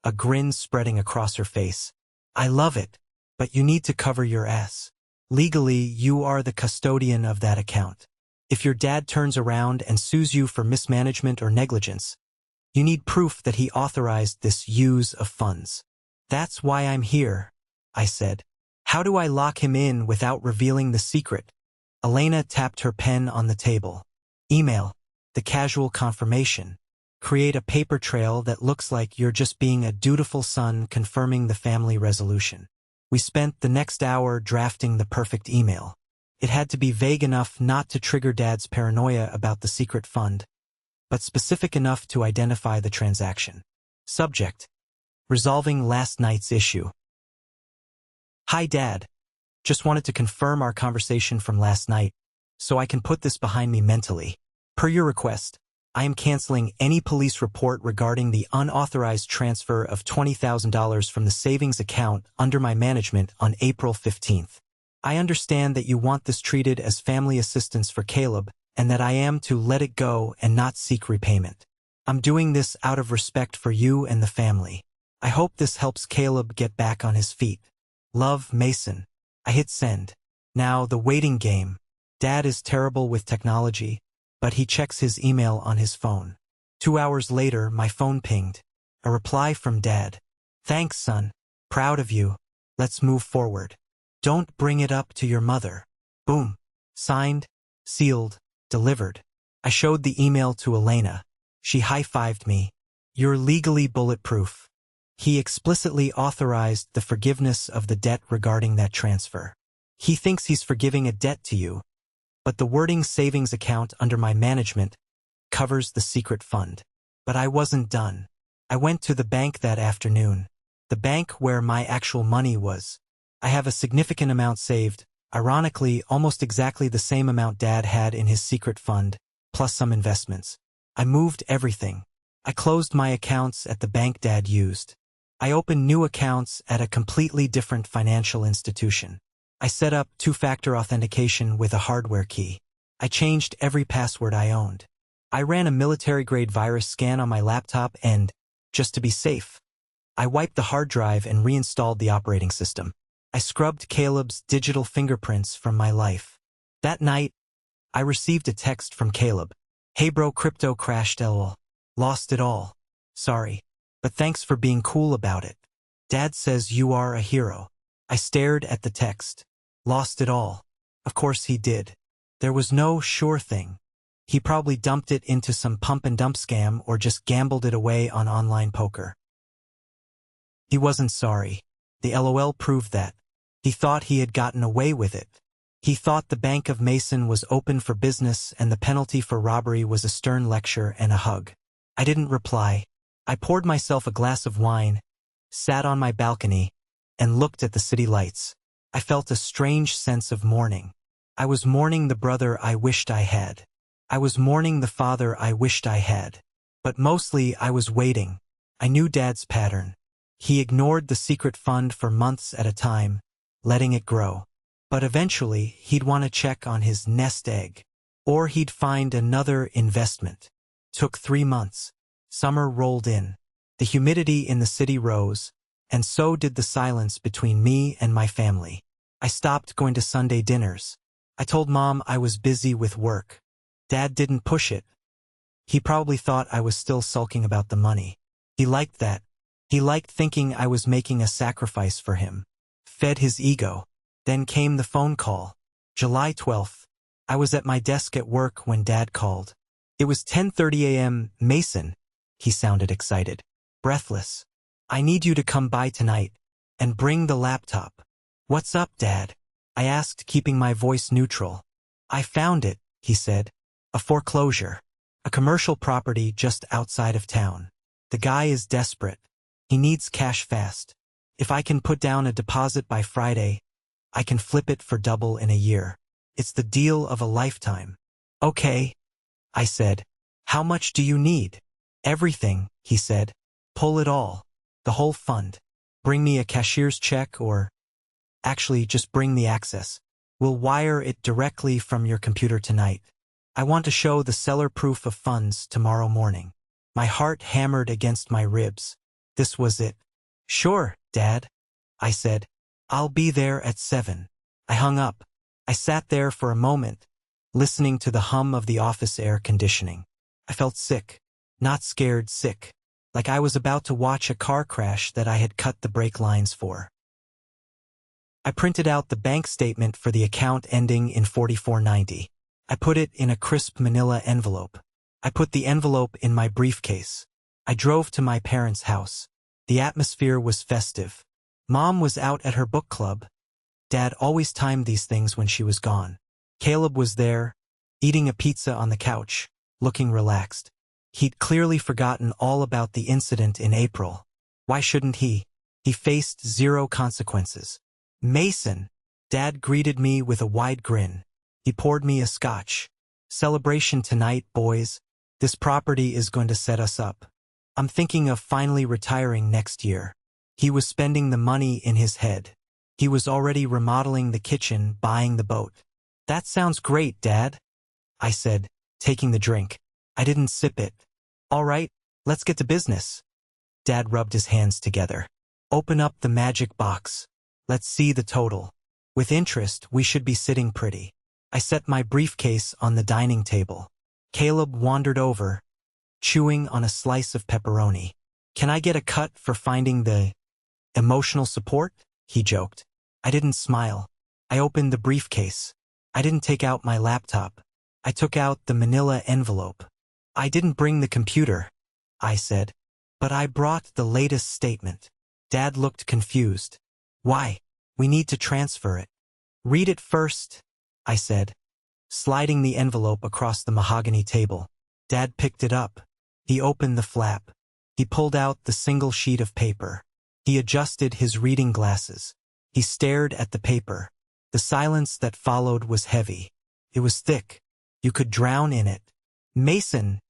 a grin spreading across her face. I love it, but you need to cover your ass. Legally, you are the custodian of that account. If your dad turns around and sues you for mismanagement or negligence, you need proof that he authorized this use of funds. That's why I'm here, I said. How do I lock him in without revealing the secret? Elena tapped her pen on the table. Email, the casual confirmation. Create a paper trail that looks like you're just being a dutiful son confirming the family resolution. We spent the next hour drafting the perfect email. It had to be vague enough not to trigger Dad's paranoia about the secret fund, but specific enough to identify the transaction. Subject: resolving last night's issue. Hi, Dad. Just wanted to confirm our conversation from last night, so I can put this behind me mentally. Per your request, I am canceling any police report regarding the unauthorized transfer of $20,000 from the savings account under my management on April 15th. I understand that you want this treated as family assistance for Caleb, and that I am to let it go and not seek repayment. I'm doing this out of respect for you and the family. I hope this helps Caleb get back on his feet. Love, Mason. I hit send. Now, the waiting game. Dad is terrible with technology, but he checks his email on his phone. 2 hours later, my phone pinged. A reply from Dad. Thanks, son. Proud of you. Let's move forward. Don't bring it up to your mother. Boom. Signed, sealed, delivered. I showed the email to Elena. She high-fived me. You're legally bulletproof. He explicitly authorized the forgiveness of the debt regarding that transfer. He thinks he's forgiving a debt to you, but the wording savings account under my management covers the secret fund. But I wasn't done. I went to the bank that afternoon, the bank where my actual money was. I have a significant amount saved, ironically almost exactly the same amount Dad had in his secret fund, plus some investments. I moved everything. I closed my accounts at the bank Dad used. I opened new accounts at a completely different financial institution. I set up two-factor authentication with a hardware key. I changed every password I owned. I ran a military-grade virus scan on my laptop and, just to be safe, I wiped the hard drive and reinstalled the operating system. I scrubbed Caleb's digital fingerprints from my life. That night, I received a text from Caleb. Hey bro, crypto crashed lol. Lost it all. Sorry. But thanks for being cool about it. Dad says you are a hero. I stared at the text. Lost it all. Of course he did. There was no sure thing. He probably dumped it into some pump and dump scam or just gambled it away on online poker. He wasn't sorry. The LOL proved that. He thought he had gotten away with it. He thought the Bank of Mason was open for business and the penalty for robbery was a stern lecture and a hug. I didn't reply. I poured myself a glass of wine, sat on my balcony, and looked at the city lights. I felt a strange sense of mourning. I was mourning the brother I wished I had. I was mourning the father I wished I had. But mostly I was waiting. I knew Dad's pattern. He ignored the secret fund for months at a time, letting it grow. But eventually he'd want to check on his nest egg. Or he'd find another investment. Took 3 months. Summer rolled in. The humidity in the city rose, and so did the silence between me and my family. I stopped going to Sunday dinners. I told Mom I was busy with work. Dad didn't push it. He probably thought I was still sulking about the money. He liked that. He liked thinking I was making a sacrifice for him. Fed his ego. Then came the phone call. July 12th. I was at my desk at work when Dad called. It was 10:30 a.m. Mason. He sounded excited. Breathless. I need you to come by tonight and bring the laptop. What's up, Dad? I asked, keeping my voice neutral. I found it, he said. A foreclosure. A commercial property just outside of town. The guy is desperate. He needs cash fast. If I can put down a deposit by Friday, I can flip it for double in a year. It's the deal of a lifetime. Okay, I said. How much do you need? Everything, he said. Pull it all. The whole fund. Bring me a cashier's check or... Actually, just bring the access. We'll wire it directly from your computer tonight. I want to show the seller proof of funds tomorrow morning. My heart hammered against my ribs. This was it. Sure, Dad, I said. I'll be there at 7. I hung up. I sat there for a moment, listening to the hum of the office air conditioning. I felt sick. Not scared, sick. Like I was about to watch a car crash that I had cut the brake lines for. I printed out the bank statement for the account ending in 4490. I put it in a crisp manila envelope. I put the envelope in my briefcase. I drove to my parents' house. The atmosphere was festive. Mom was out at her book club. Dad always timed these things when she was gone. Caleb was there, eating a pizza on the couch, looking relaxed. He'd clearly forgotten all about the incident in April. Why shouldn't he? He faced zero consequences. Mason! Dad greeted me with a wide grin. He poured me a scotch. Celebration tonight, boys. This property is going to set us up. I'm thinking of finally retiring next year. He was spending the money in his head. He was already remodeling the kitchen, buying the boat. That sounds great, Dad, I said, taking the drink. I didn't sip it. All right, let's get to business. Dad rubbed his hands together. Open up the magic box. Let's see the total. With interest, we should be sitting pretty. I set my briefcase on the dining table. Caleb wandered over, chewing on a slice of pepperoni. Can I get a cut for finding the emotional support? He joked. I didn't smile. I opened the briefcase. I didn't take out my laptop. I took out the manila envelope. I didn't bring the computer, I said. But I brought the latest statement. Dad looked confused. Why? We need to transfer it. Read it first, I said, sliding the envelope across the mahogany table. Dad picked it up. He opened the flap. He pulled out the single sheet of paper. He adjusted his reading glasses. He stared at the paper. The silence that followed was heavy. It was thick. You could drown in it. Mason,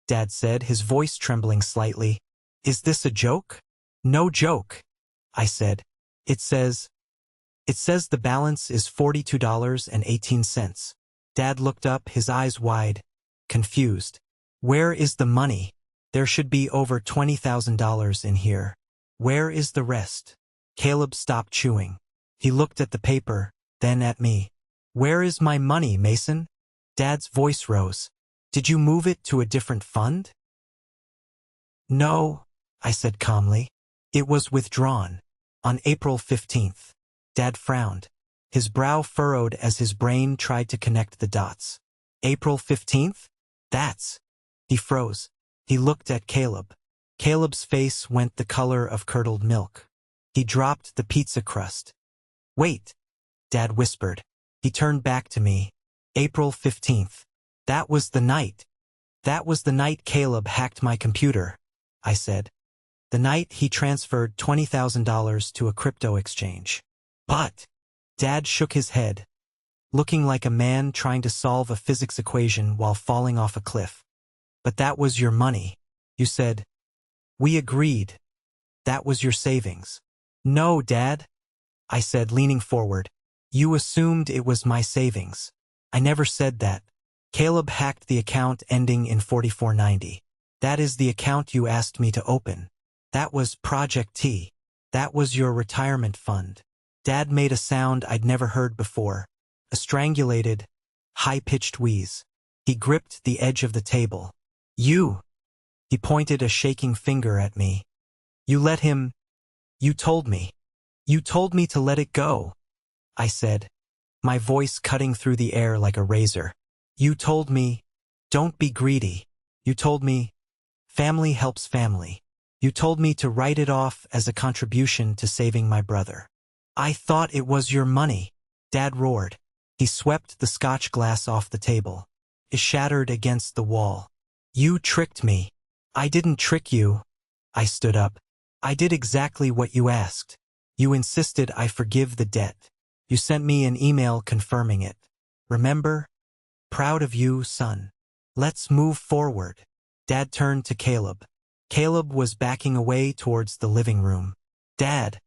Dad said, his voice trembling slightly. Is this a joke? No joke, I said. It says the balance is $42.18. Dad looked up, his eyes wide, confused. Where is the money? There should be over $20,000 in here. Where is the rest? Caleb stopped chewing. He looked at the paper, then at me. Where is my money, Mason? Dad's voice rose. Did you move it to a different fund? No, I said calmly. It was withdrawn. On April 15th. Dad frowned. His brow furrowed as his brain tried to connect the dots. April 15th? That's... He froze. He looked at Caleb. Caleb's face went the color of curdled milk. He dropped the pizza crust. Wait, Dad whispered. He turned back to me. April 15th. That was the night. That was the night Caleb hacked my computer, I said. The night he transferred $20,000 to a crypto exchange. But, Dad shook his head, looking like a man trying to solve a physics equation while falling off a cliff. But that was your money. You said. We agreed. That was your savings. No, Dad, I said, leaning forward. You assumed it was my savings. I never said that. Caleb hacked the account ending in 4490. That is the account you asked me to open. That was Project T. That was your retirement fund. Dad made a sound I'd never heard before. A strangulated, high-pitched wheeze. He gripped the edge of the table. You! He pointed a shaking finger at me. You let him... You told me. You told me to let it go, I said, my voice cutting through the air like a razor. You told me, don't be greedy. You told me, family helps family. You told me to write it off as a contribution to saving my brother. I thought it was your money, Dad roared. He swept the scotch glass off the table. It shattered against the wall. You tricked me. I didn't trick you. I stood up. I did exactly what you asked. You insisted I forgive the debt. You sent me an email confirming it. Remember? Proud of you, son. Let's move forward. Dad turned to Caleb. Caleb was backing away towards the living room. Dad,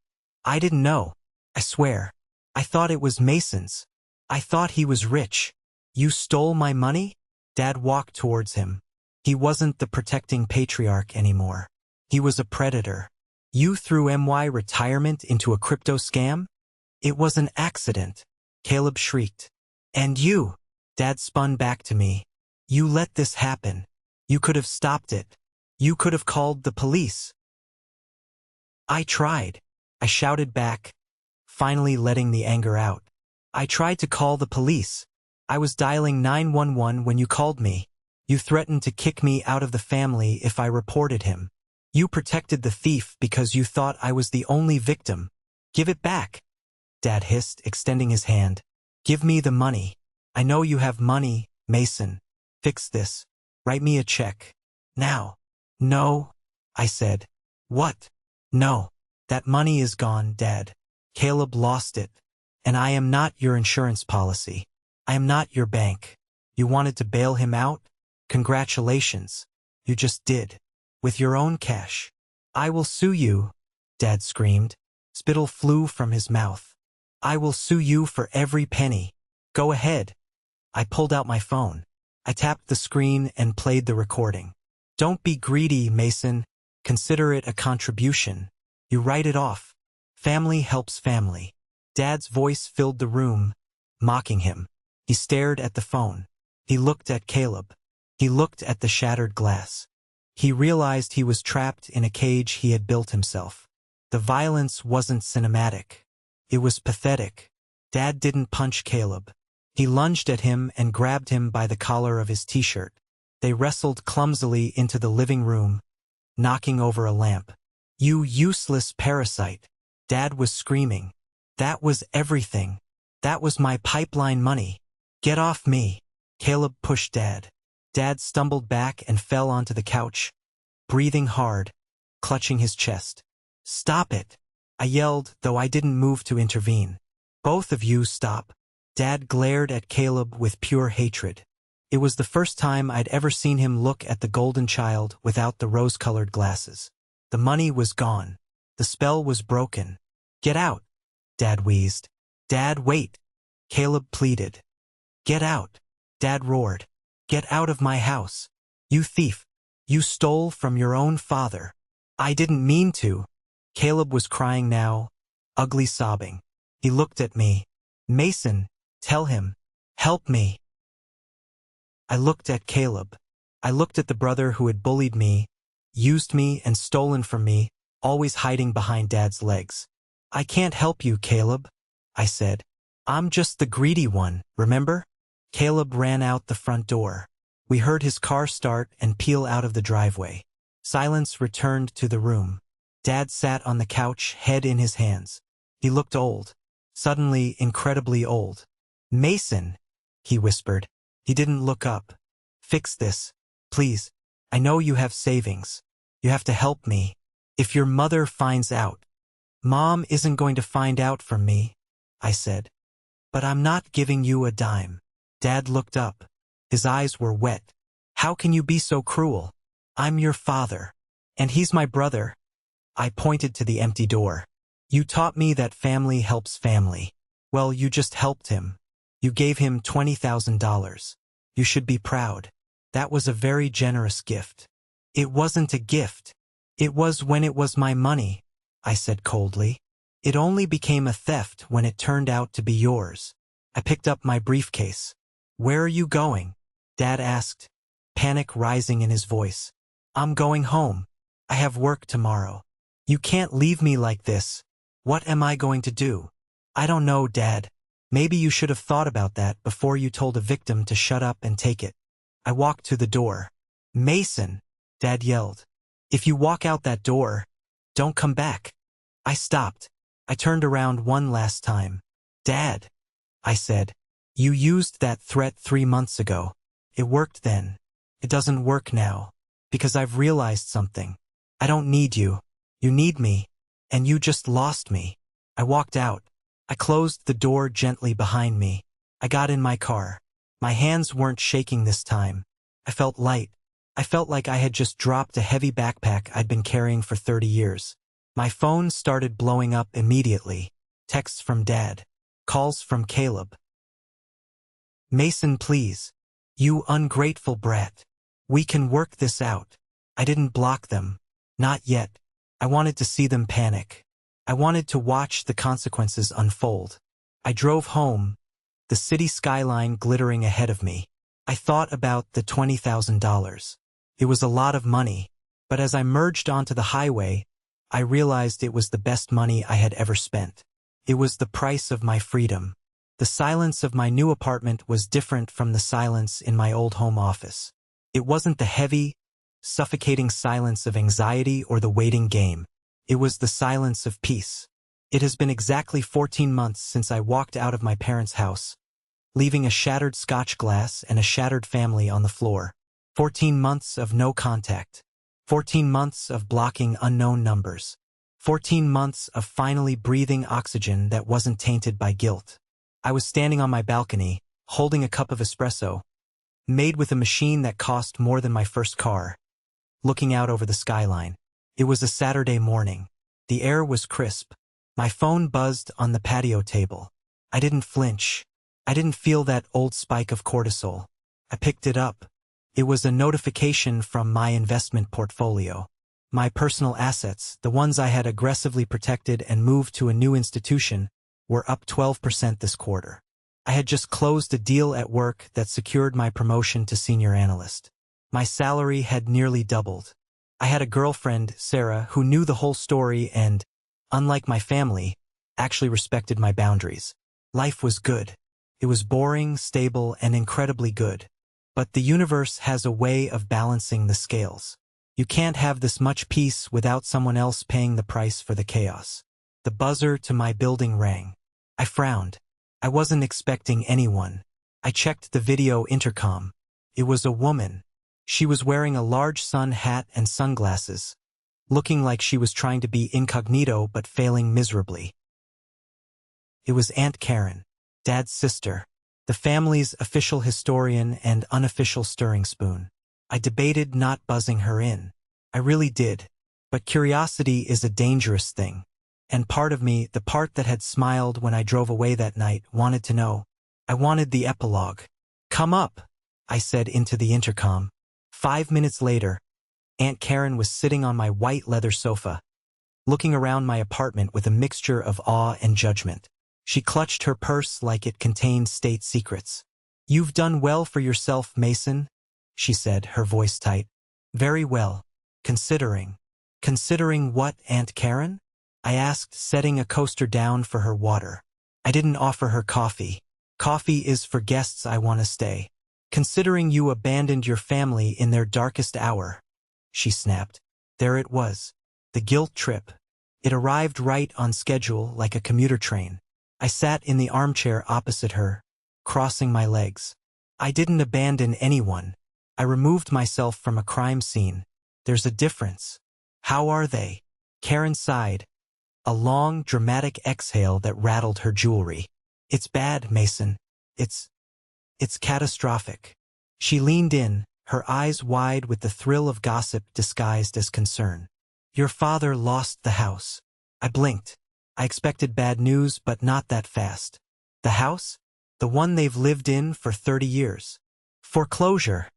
I didn't know. I swear. I thought it was Mason's. I thought he was rich. You stole my money? Dad walked towards him. He wasn't the protecting patriarch anymore. He was a predator. You threw my retirement into a crypto scam? It was an accident, Caleb shrieked. And you? Dad spun back to me. You let this happen. You could have stopped it. You could have called the police. I tried. I shouted back, finally letting the anger out. I tried to call the police. I was dialing 911 when you called me. You threatened to kick me out of the family if I reported him. You protected the thief because you thought I was the only victim. Give it back, Dad hissed, extending his hand. Give me the money. I know you have money, Mason. Fix this. Write me a check. Now. No, I said. What? No. That money is gone, Dad. Caleb lost it. And I am not your insurance policy. I am not your bank. You wanted to bail him out? Congratulations. You just did. With your own cash. I will sue you, Dad screamed. Spittle flew from his mouth. I will sue you for every penny. Go ahead. I pulled out my phone. I tapped the screen and played the recording. Don't be greedy, Mason. Consider it a contribution. You write it off. Family helps family. Dad's voice filled the room, mocking him. He stared at the phone. He looked at Caleb. He looked at the shattered glass. He realized he was trapped in a cage he had built himself. The violence wasn't cinematic. It was pathetic. Dad didn't punch Caleb. He lunged at him and grabbed him by the collar of his t-shirt. They wrestled clumsily into the living room, knocking over a lamp. You useless parasite. Dad was screaming. That was everything. That was my pipeline money. Get off me. Caleb pushed Dad. Dad stumbled back and fell onto the couch, breathing hard, clutching his chest. Stop it. I yelled, though I didn't move to intervene. Both of you stop. Dad glared at Caleb with pure hatred. It was the first time I'd ever seen him look at the golden child without the rose-colored glasses. The money was gone. The spell was broken. Get out, Dad wheezed. Dad, wait. Caleb pleaded. Get out. Dad roared. Get out of my house. You thief. You stole from your own father. I didn't mean to. Caleb was crying now, ugly sobbing. He looked at me. Mason, tell him. Help me. I looked at Caleb. I looked at the brother who had bullied me, used me and stolen from me, always hiding behind Dad's legs. I can't help you, Caleb, I said. I'm just the greedy one, remember? Caleb ran out the front door. We heard his car start and peel out of the driveway. Silence returned to the room. Dad sat on the couch, head in his hands. He looked old. Suddenly incredibly old. Mason, he whispered. He didn't look up. Fix this, please. I know you have savings. You have to help me. If your mother finds out. Mom isn't going to find out from me, I said. But I'm not giving you a dime. Dad looked up. His eyes were wet. How can you be so cruel? I'm your father. And he's my brother. I pointed to the empty door. You taught me that family helps family. Well, you just helped him. You gave him $20,000. You should be proud. That was a very generous gift. It wasn't a gift. It was when it was my money, I said coldly. It only became a theft when it turned out to be yours. I picked up my briefcase. Where are you going? Dad asked, panic rising in his voice. I'm going home. I have work tomorrow. You can't leave me like this. What am I going to do? I don't know, Dad. Maybe you should have thought about that before you told a victim to shut up and take it. I walked to the door. Mason, Dad yelled. If you walk out that door, don't come back. I stopped. I turned around one last time. Dad, I said. You used that threat 3 months ago. It worked then. It doesn't work now. Because I've realized something. I don't need you. You need me. And you just lost me. I walked out. I closed the door gently behind me. I got in my car. My hands weren't shaking this time. I felt light. I felt like I had just dropped a heavy backpack I'd been carrying for 30 years. My phone started blowing up immediately. Texts from Dad. Calls from Caleb. Mason, please. You ungrateful brat. We can work this out. I didn't block them. Not yet. I wanted to see them panic. I wanted to watch the consequences unfold. I drove home, the city skyline glittering ahead of me. I thought about the $20,000. It was a lot of money, but as I merged onto the highway, I realized it was the best money I had ever spent. It was the price of my freedom. The silence of my new apartment was different from the silence in my old home office. It wasn't the heavy, suffocating silence of anxiety or the waiting game. It was the silence of peace. It has been exactly 14 months since I walked out of my parents' house, leaving a shattered Scotch glass and a shattered family on the floor. 14 months of no contact. 14 months of blocking unknown numbers. 14 months of finally breathing oxygen that wasn't tainted by guilt. I was standing on my balcony, holding a cup of espresso, made with a machine that cost more than my first car, looking out over the skyline. It was a Saturday morning. The air was crisp. My phone buzzed on the patio table. I didn't flinch. I didn't feel that old spike of cortisol. I picked it up. It was a notification from my investment portfolio. My personal assets, the ones I had aggressively protected and moved to a new institution, were up 12% this quarter. I had just closed a deal at work that secured my promotion to senior analyst. My salary had nearly doubled. I had a girlfriend, Sarah, who knew the whole story and, unlike my family, actually respected my boundaries. Life was good. It was boring, stable, and incredibly good. But the universe has a way of balancing the scales. You can't have this much peace without someone else paying the price for the chaos. The buzzer to my building rang. I frowned. I wasn't expecting anyone. I checked the video intercom. It was a woman. She was wearing a large sun hat and sunglasses, looking like she was trying to be incognito but failing miserably. It was Aunt Karen, Dad's sister, the family's official historian and unofficial stirring spoon. I debated not buzzing her in. I really did. But curiosity is a dangerous thing. And part of me, the part that had smiled when I drove away that night, wanted to know. I wanted the epilogue. "Come up," I said into the intercom. 5 minutes later, Aunt Karen was sitting on my white leather sofa, looking around my apartment with a mixture of awe and judgment. She clutched her purse like it contained state secrets. "You've done well for yourself, Mason," she said, her voice tight. "Very well. Considering." "Considering what, Aunt Karen?" I asked, setting a coaster down for her water. I didn't offer her coffee. Coffee is for guests I want to stay. "Considering you abandoned your family in their darkest hour," she snapped. There it was. The guilt trip. It arrived right on schedule like a commuter train. I sat in the armchair opposite her, crossing my legs. I didn't abandon anyone. I removed myself from a crime scene. There's a difference. "How are they?" Karen sighed. A long, dramatic exhale that rattled her jewelry. "It's bad, Mason. It's catastrophic." She leaned in, her eyes wide with the thrill of gossip disguised as concern. "Your father lost the house." I blinked. I expected bad news, but not that fast. "The house? The one they've lived in for 30 years. Foreclosure."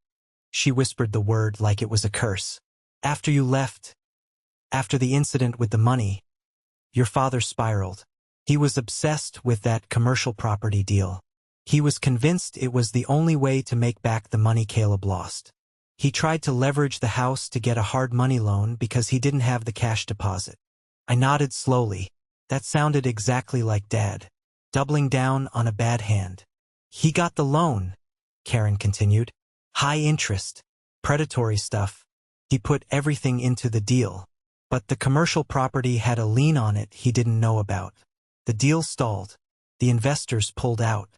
She whispered the word like it was a curse. "After you left, after the incident with the money, your father spiraled. He was obsessed with that commercial property deal. He was convinced it was the only way to make back the money Caleb lost. He tried to leverage the house to get a hard money loan because he didn't have the cash deposit." I nodded slowly. That sounded exactly like Dad, doubling down on a bad hand. "He got the loan," Karen continued. "High interest, predatory stuff. He put everything into the deal. But the commercial property had a lien on it he didn't know about. The deal stalled. The investors pulled out.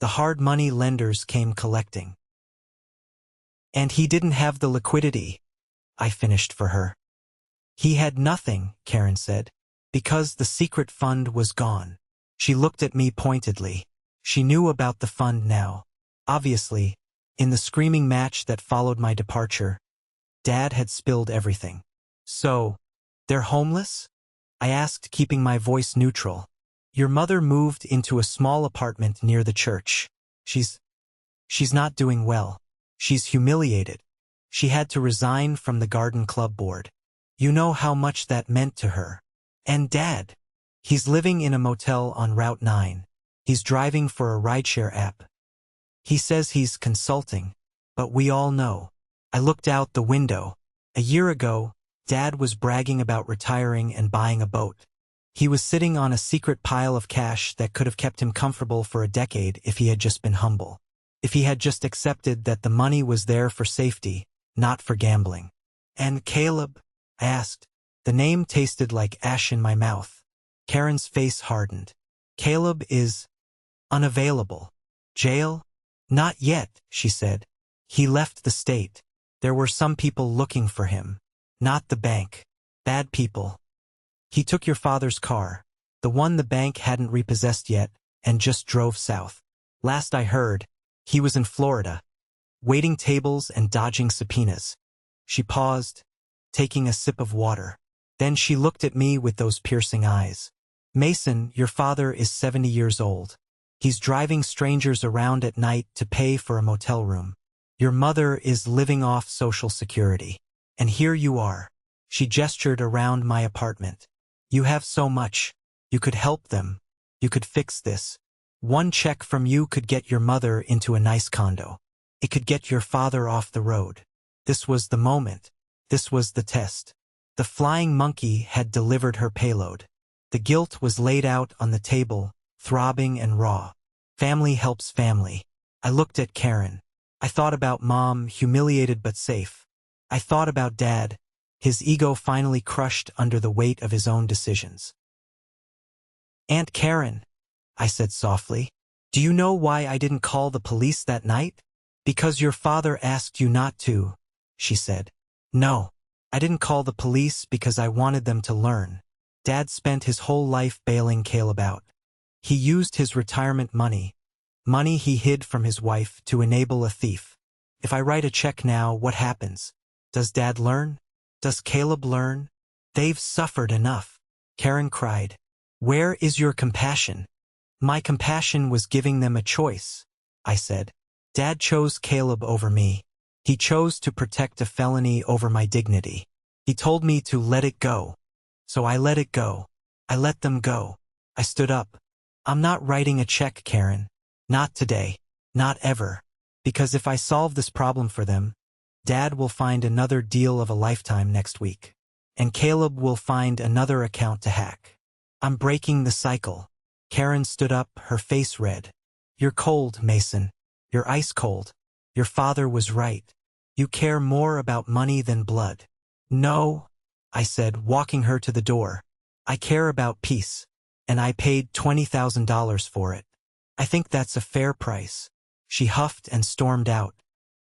The hard money lenders came collecting. And he didn't have the liquidity," I finished for her. "He had nothing," Karen said, "because the secret fund was gone." She looked at me pointedly. She knew about the fund now. Obviously, in the screaming match that followed my departure, Dad had spilled everything. "So, they're homeless?" I asked, keeping my voice neutral. "Your mother moved into a small apartment near the church. She's not doing well. She's humiliated. She had to resign from the garden club board. You know how much that meant to her. And Dad, he's living in a motel on Route 9. He's driving for a rideshare app. He says he's consulting, but we all know. I looked out the window. A year ago, Dad was bragging about retiring and buying a boat. He was sitting on a secret pile of cash that could have kept him comfortable for a decade if he had just been humble. If he had just accepted that the money was there for safety, not for gambling. And Caleb? I asked. The name tasted like ash in my mouth. Karen's face hardened. Caleb is unavailable. Jail? Not yet, she said. He left the state. There were some people looking for him. Not the bank. Bad people. He took your father's car, the one the bank hadn't repossessed yet, and just drove south. Last I heard, he was in Florida, waiting tables and dodging subpoenas. She paused, taking a sip of water. Then she looked at me with those piercing eyes. Mason, your father is 70 years old. He's driving strangers around at night to pay for a motel room. Your mother is living off Social Security. And here you are. She gestured around my apartment. You have so much. You could help them. You could fix this. One check from you could get your mother into a nice condo. It could get your father off the road. This was the moment. This was the test. The flying monkey had delivered her payload. The guilt was laid out on the table, throbbing and raw. Family helps family. I looked at Karen. I thought about Mom, humiliated but safe. I thought about Dad, his ego finally crushed under the weight of his own decisions. Aunt Karen, I said softly, do you know why I didn't call the police that night? Because your father asked you not to, she said. No, I didn't call the police because I wanted them to learn. Dad spent his whole life bailing Caleb out. He used his retirement money he hid from his wife, to enable a thief. If I write a check now, what happens? Does Dad learn? Does Caleb learn? They've suffered enough. Karen cried. Where is your compassion? My compassion was giving them a choice, I said. Dad chose Caleb over me. He chose to protect a felony over my dignity. He told me to let it go. So I let it go. I let them go. I stood up. I'm not writing a check, Karen. Not today. Not ever. Because if I solve this problem for them, Dad will find another deal of a lifetime next week. And Caleb will find another account to hack. I'm breaking the cycle. Karen stood up, her face red. You're cold, Mason. You're ice cold. Your father was right. You care more about money than blood. No, I said, walking her to the door. I care about peace. And I paid $20,000 for it. I think that's a fair price. She huffed and stormed out.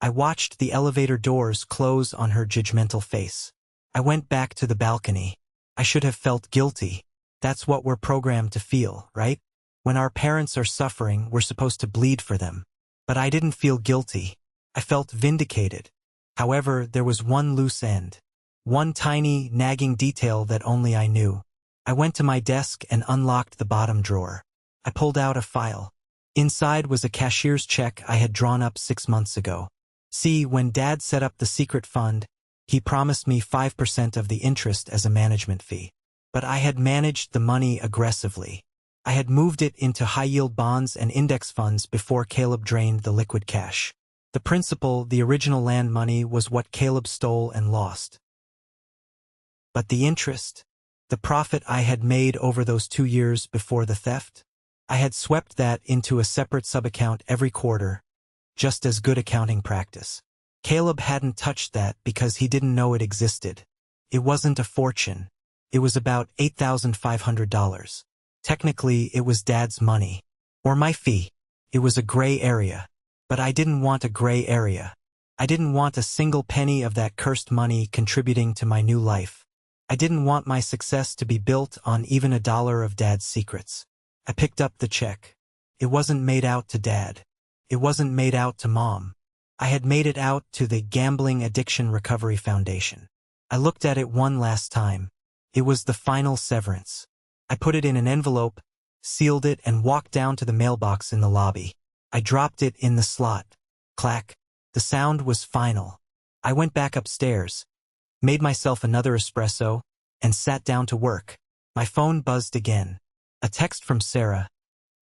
I watched the elevator doors close on her judgmental face. I went back to the balcony. I should have felt guilty. That's what we're programmed to feel, right? When our parents are suffering, we're supposed to bleed for them. But I didn't feel guilty. I felt vindicated. However, there was one loose end. One tiny, nagging detail that only I knew. I went to my desk and unlocked the bottom drawer. I pulled out a file. Inside was a cashier's check I had drawn up 6 months ago. See, when Dad set up the secret fund, he promised me 5% of the interest as a management fee. But I had managed the money aggressively. I had moved it into high-yield bonds and index funds before Caleb drained the liquid cash. The principal, the original land money, was what Caleb stole and lost. But the interest, the profit I had made over those 2 years before the theft, I had swept that into a separate subaccount every quarter, just as good accounting practice. Caleb hadn't touched that because he didn't know it existed. It wasn't a fortune. It was about $8,500. Technically, it was Dad's money. Or my fee. It was a gray area. But I didn't want a gray area. I didn't want a single penny of that cursed money contributing to my new life. I didn't want my success to be built on even $1 of Dad's secrets. I picked up the check. It wasn't made out to Dad. It wasn't made out to Mom. I had made it out to the Gambling Addiction Recovery Foundation. I looked at it one last time. It was the final severance. I put it in an envelope, sealed it, and walked down to the mailbox in the lobby. I dropped it in the slot. Clack. The sound was final. I went back upstairs, made myself another espresso, and sat down to work. My phone buzzed again. A text from Sarah.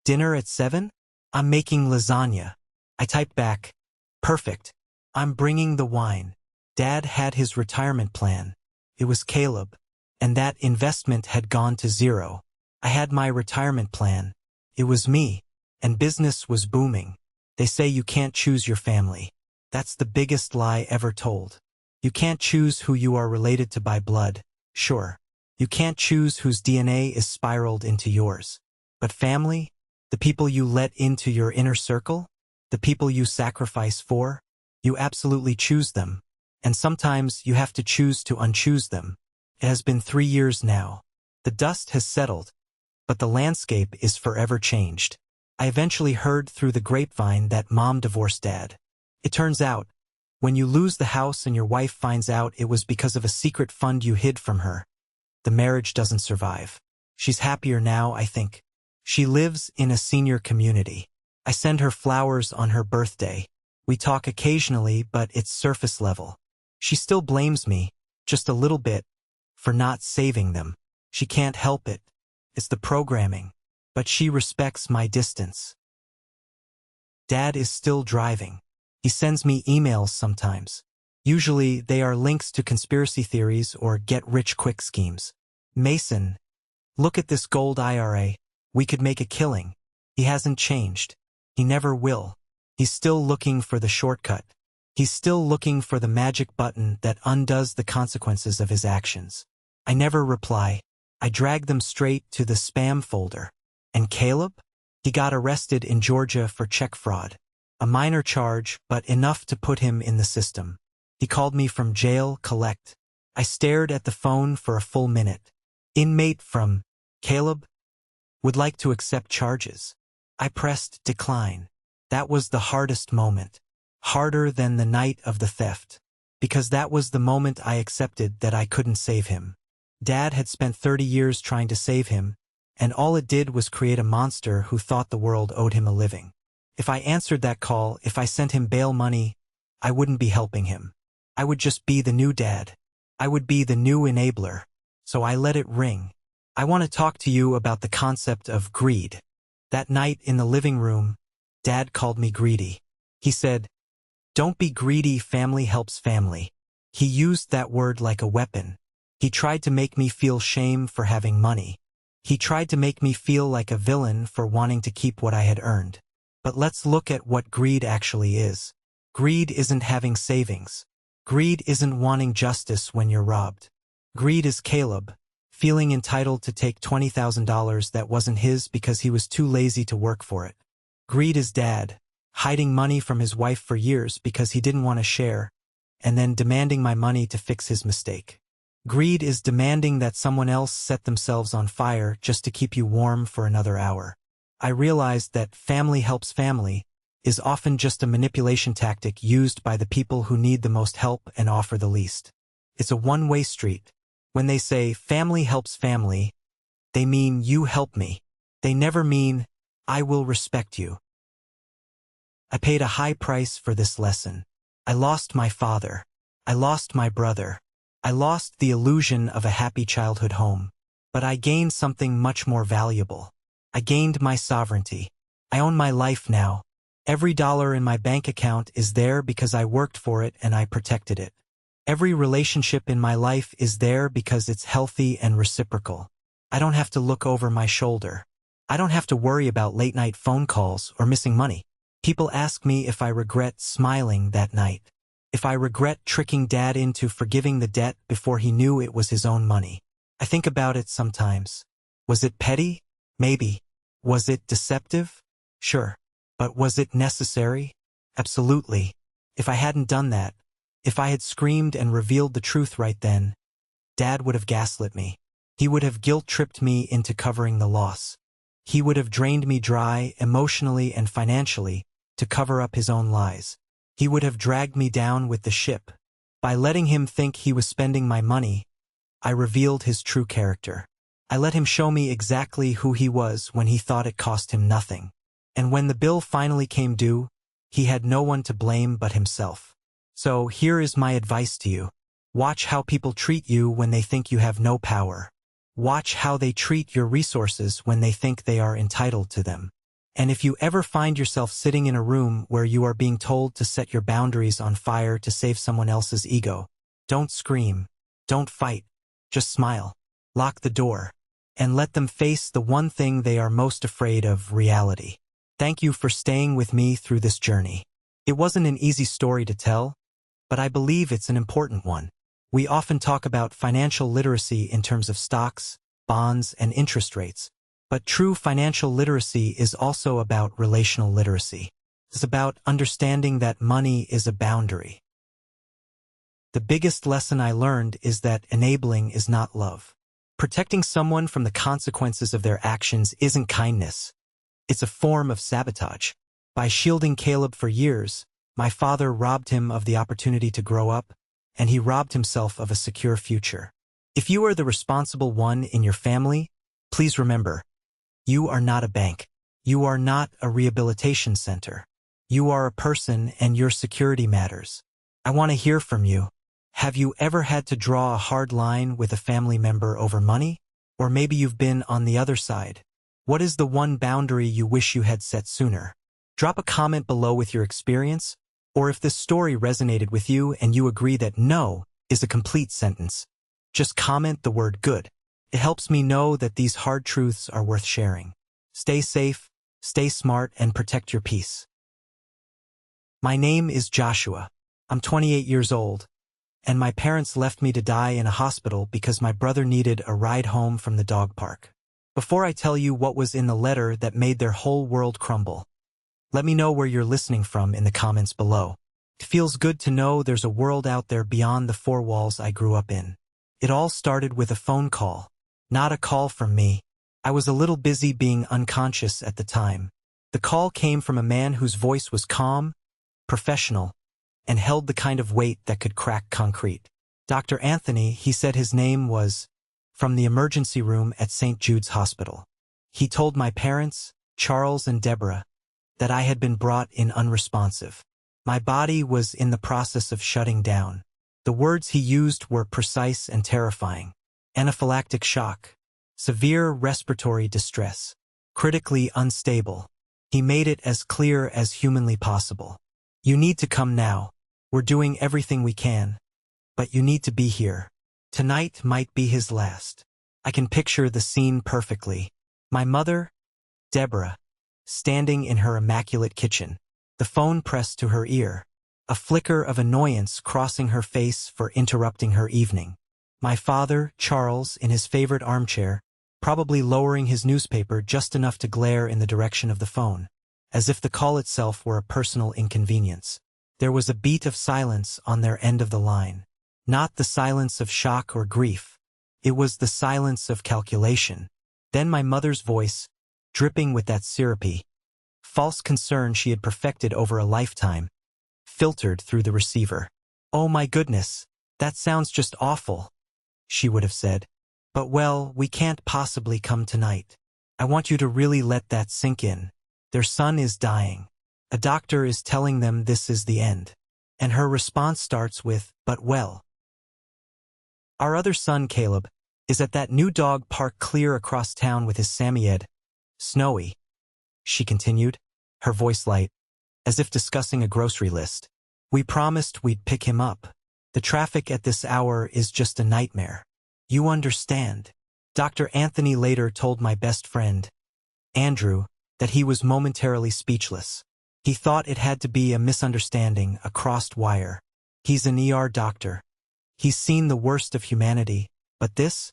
Dinner at 7? I'm making lasagna. I typed back, perfect. I'm bringing the wine. Dad had his retirement plan. It was Caleb. And that investment had gone to zero. I had my retirement plan. It was me. And business was booming. They say you can't choose your family. That's the biggest lie ever told. You can't choose who you are related to by blood, sure. You can't choose whose DNA is spiraled into yours. But family? The people you let into your inner circle? The people you sacrifice for? You absolutely choose them. And sometimes you have to choose to unchoose them. It has been 3 years now. The dust has settled, but the landscape is forever changed. I eventually heard through the grapevine that Mom divorced Dad. It turns out, when you lose the house and your wife finds out it was because of a secret fund you hid from her, the marriage doesn't survive. She's happier now, I think. She lives in a senior community. I send her flowers on her birthday. We talk occasionally, but it's surface level. She still blames me, just a little bit, for not saving them. She can't help it. It's the programming. But she respects my distance. Dad is still driving. He sends me emails sometimes. Usually they are links to conspiracy theories or get-rich-quick schemes. Mason, look at this gold IRA. We could make a killing. He hasn't changed. He never will. He's still looking for the shortcut. He's still looking for the magic button that undoes the consequences of his actions. I never reply. I drag them straight to the spam folder. And Caleb? He got arrested in Georgia for check fraud. A minor charge, but enough to put him in the system. He called me from jail, collect. I stared at the phone for a full minute. Inmate from Caleb would like to accept charges. I pressed decline. That was the hardest moment. Harder than the night of the theft. Because that was the moment I accepted that I couldn't save him. Dad had spent 30 years trying to save him, and all it did was create a monster who thought the world owed him a living. If I answered that call, if I sent him bail money, I wouldn't be helping him. I would just be the new dad. I would be the new enabler. So I let it ring. I want to talk to you about the concept of greed. That night in the living room, Dad called me greedy. He said, "Don't be greedy, family helps family." He used that word like a weapon. He tried to make me feel shame for having money. He tried to make me feel like a villain for wanting to keep what I had earned. But let's look at what greed actually is. Greed isn't having savings. Greed isn't wanting justice when you're robbed. Greed is Caleb, feeling entitled to take $20,000 that wasn't his because he was too lazy to work for it. Greed is Dad, hiding money from his wife for years because he didn't want to share, and then demanding my money to fix his mistake. Greed is demanding that someone else set themselves on fire just to keep you warm for another hour. I realized that family helps family is often just a manipulation tactic used by the people who need the most help and offer the least. It's a one-way street. When they say family helps family, they mean you help me. They never mean I will respect you. I paid a high price for this lesson. I lost my father. I lost my brother. I lost the illusion of a happy childhood home. But I gained something much more valuable. I gained my sovereignty. I own my life now. Every dollar in my bank account is there because I worked for it and I protected it. Every relationship in my life is there because it's healthy and reciprocal. I don't have to look over my shoulder. I don't have to worry about late-night phone calls or missing money. People ask me if I regret smiling that night. If I regret tricking Dad into forgiving the debt before he knew it was his own money. I think about it sometimes. Was it petty? Maybe. Was it deceptive? Sure. But was it necessary? Absolutely. If I hadn't done that, if I had screamed and revealed the truth right then, Dad would have gaslit me. He would have guilt-tripped me into covering the loss. He would have drained me dry emotionally and financially to cover up his own lies. He would have dragged me down with the ship. By letting him think he was spending my money, I revealed his true character. I let him show me exactly who he was when he thought it cost him nothing. And when the bill finally came due, he had no one to blame but himself. So here is my advice to you. Watch how people treat you when they think you have no power. Watch how they treat your resources when they think they are entitled to them. And if you ever find yourself sitting in a room where you are being told to set your boundaries on fire to save someone else's ego, don't scream, don't fight, just smile, lock the door, and let them face the one thing they are most afraid of: reality. Thank you for staying with me through this journey. It wasn't an easy story to tell, but I believe it's an important one. We often talk about financial literacy in terms of stocks, bonds, and interest rates. But true financial literacy is also about relational literacy. It's about understanding that money is a boundary. The biggest lesson I learned is that enabling is not love. Protecting someone from the consequences of their actions isn't kindness. It's a form of sabotage. By shielding Caleb for years, my father robbed him of the opportunity to grow up, and he robbed himself of a secure future. If you are the responsible one in your family, please remember, you are not a bank. You are not a rehabilitation center. You are a person, and your security matters. I want to hear from you. Have you ever had to draw a hard line with a family member over money? Or maybe you've been on the other side. What is the one boundary you wish you had set sooner? Drop a comment below with your experience, or if this story resonated with you and you agree that no is a complete sentence, just comment the word good. It helps me know that these hard truths are worth sharing. Stay safe, stay smart, and protect your peace. My name is Joshua. I'm 28 years old, and my parents left me to die in a hospital because my brother needed a ride home from the dog park. Before I tell you what was in the letter that made their whole world crumble, let me know where you're listening from in the comments below. It feels good to know there's a world out there beyond the four walls I grew up in. It all started with a phone call. Not a call from me. I was a little busy being unconscious at the time. The call came from a man whose voice was calm, professional, and held the kind of weight that could crack concrete. Dr. Anthony, he said his name was, from the emergency room at St. Jude's Hospital. He told my parents, Charles and Deborah, that I had been brought in unresponsive. My body was in the process of shutting down. The words he used were precise and terrifying. Anaphylactic shock, severe respiratory distress, critically unstable. He made it as clear as humanly possible. You need to come now. We're doing everything we can, but you need to be here. Tonight might be his last. I can picture the scene perfectly. My mother, Deborah, standing in her immaculate kitchen, the phone pressed to her ear, a flicker of annoyance crossing her face for interrupting her evening. My father, Charles, in his favorite armchair, probably lowering his newspaper just enough to glare in the direction of the phone, as if the call itself were a personal inconvenience. There was a beat of silence on their end of the line. Not the silence of shock or grief. It was the silence of calculation. Then my mother's voice, dripping with that syrupy, false concern she had perfected over a lifetime, filtered through the receiver. "Oh my goodness, that sounds just awful," she would have said. "But well, we can't possibly come tonight. I want you to really let that sink in. Their son is dying. A doctor is telling them this is the end." And her response starts with, "But well. Our other son, Caleb, is at that new dog park clear across town with his Samoyed. Snowy," she continued, her voice light, as if discussing a grocery list. "We promised we'd pick him up. The traffic at this hour is just a nightmare. You understand." Dr. Anthony later told my best friend, Andrew, that he was momentarily speechless. He thought it had to be a misunderstanding, a crossed wire. He's an ER doctor. He's seen the worst of humanity, but this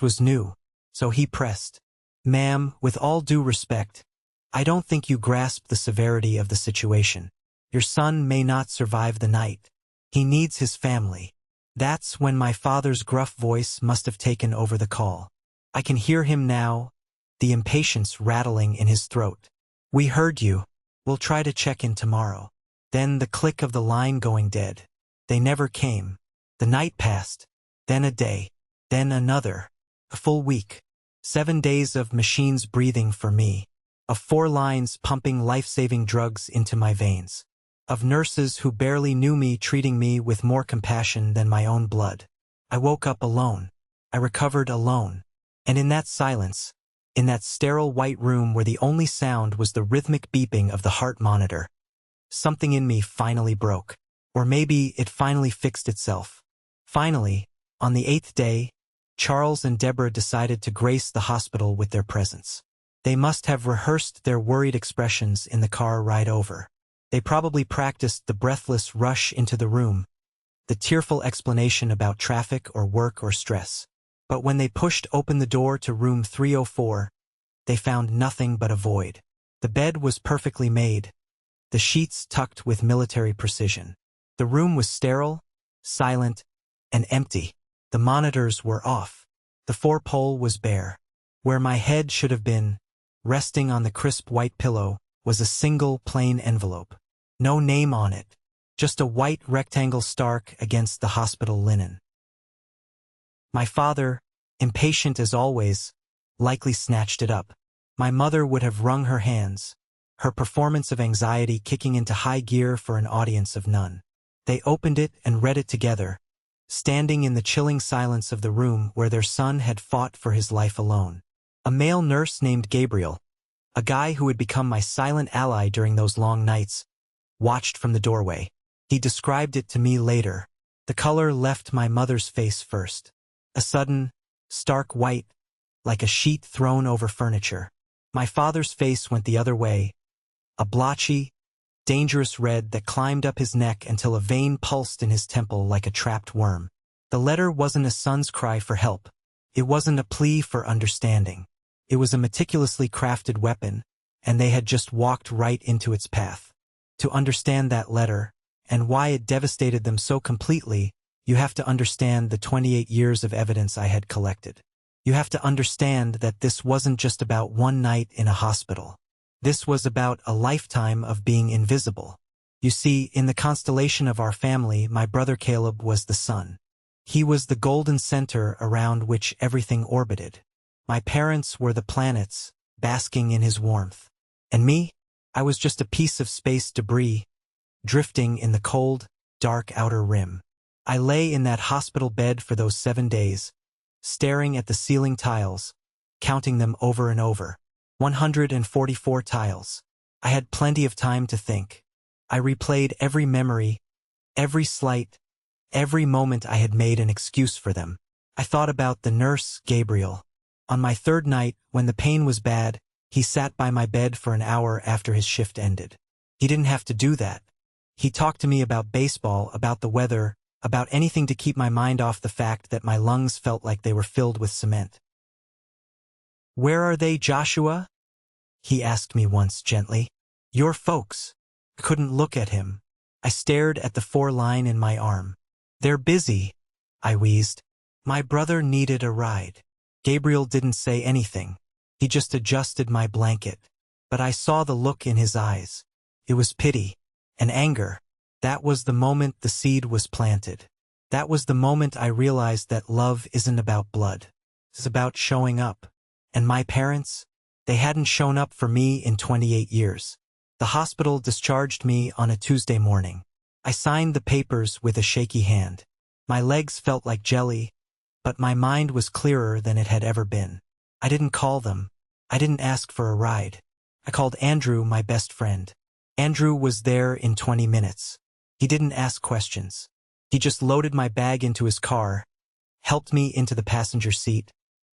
was new. So he pressed, "Ma'am, with all due respect, I don't think you grasp the severity of the situation. Your son may not survive the night. He needs his family." That's when my father's gruff voice must have taken over the call. I can hear him now, the impatience rattling in his throat. "We heard you. We'll try to check in tomorrow." Then the click of the line going dead. They never came. The night passed, then a day, then another, a full week. 7 days of machines breathing for me, of 4 lines pumping life-saving drugs into my veins, of nurses who barely knew me treating me with more compassion than my own blood. I woke up alone. I recovered alone. And in that silence, in that sterile white room where the only sound was the rhythmic beeping of the heart monitor. Something in me finally broke. Or maybe it finally fixed itself. Finally, on the 8th day, Charles and Deborah decided to grace the hospital with their presence. They must have rehearsed their worried expressions in the car ride over. They probably practiced the breathless rush into the room, the tearful explanation about traffic or work or stress. But when they pushed open the door to room 304, they found nothing but a void. The bed was perfectly made, the sheets tucked with military precision. The room was sterile, silent, and empty. The monitors were off. The 4-pole was bare. Where my head should have been, resting on the crisp white pillow, was a single plain envelope. No name on it, just a white rectangle stark against the hospital linen. My father, impatient as always, likely snatched it up. My mother would have wrung her hands, her performance of anxiety kicking into high gear for an audience of none. They opened it and read it together, standing in the chilling silence of the room where their son had fought for his life alone. A male nurse named Gabriel, a guy who had become my silent ally during those long nights, watched from the doorway. He described it to me later. The color left my mother's face first. A sudden, stark white, like a sheet thrown over furniture. My father's face went the other way, a blotchy, dangerous red that climbed up his neck until a vein pulsed in his temple like a trapped worm. The letter wasn't a son's cry for help. It wasn't a plea for understanding. It was a meticulously crafted weapon, and they had just walked right into its path. To understand that letter, and why it devastated them so completely, you have to understand the 28 years of evidence I had collected. You have to understand that this wasn't just about one night in a hospital. This was about a lifetime of being invisible. You see, in the constellation of our family, my brother Caleb was the sun. He was the golden center around which everything orbited. My parents were the planets, basking in his warmth. And me? I was just a piece of space debris, drifting in the cold, dark outer rim. I lay in that hospital bed for those 7 days, staring at the ceiling tiles, counting them over and over. 144 tiles. I had plenty of time to think. I replayed every memory, every slight, every moment I had made an excuse for them. I thought about the nurse, Gabriel. On my 3rd night, when the pain was bad, he sat by my bed for an hour after his shift ended. He didn't have to do that. He talked to me about baseball, about the weather, about anything to keep my mind off the fact that my lungs felt like they were filled with cement. "Where are they, Joshua?" he asked me once gently. "Your folks." I couldn't look at him. I stared at the 4 line in my arm. "They're busy," I wheezed. "My brother needed a ride." Gabriel didn't say anything. He just adjusted my blanket. But I saw the look in his eyes. It was pity and anger. That was the moment the seed was planted. That was the moment I realized that love isn't about blood. It's about showing up. And my parents? They hadn't shown up for me in 28 years. The hospital discharged me on a Tuesday morning. I signed the papers with a shaky hand. My legs felt like jelly, but my mind was clearer than it had ever been. I didn't call them. I didn't ask for a ride. I called Andrew, my best friend. Andrew was there in 20 minutes. He didn't ask questions. He just loaded my bag into his car, helped me into the passenger seat,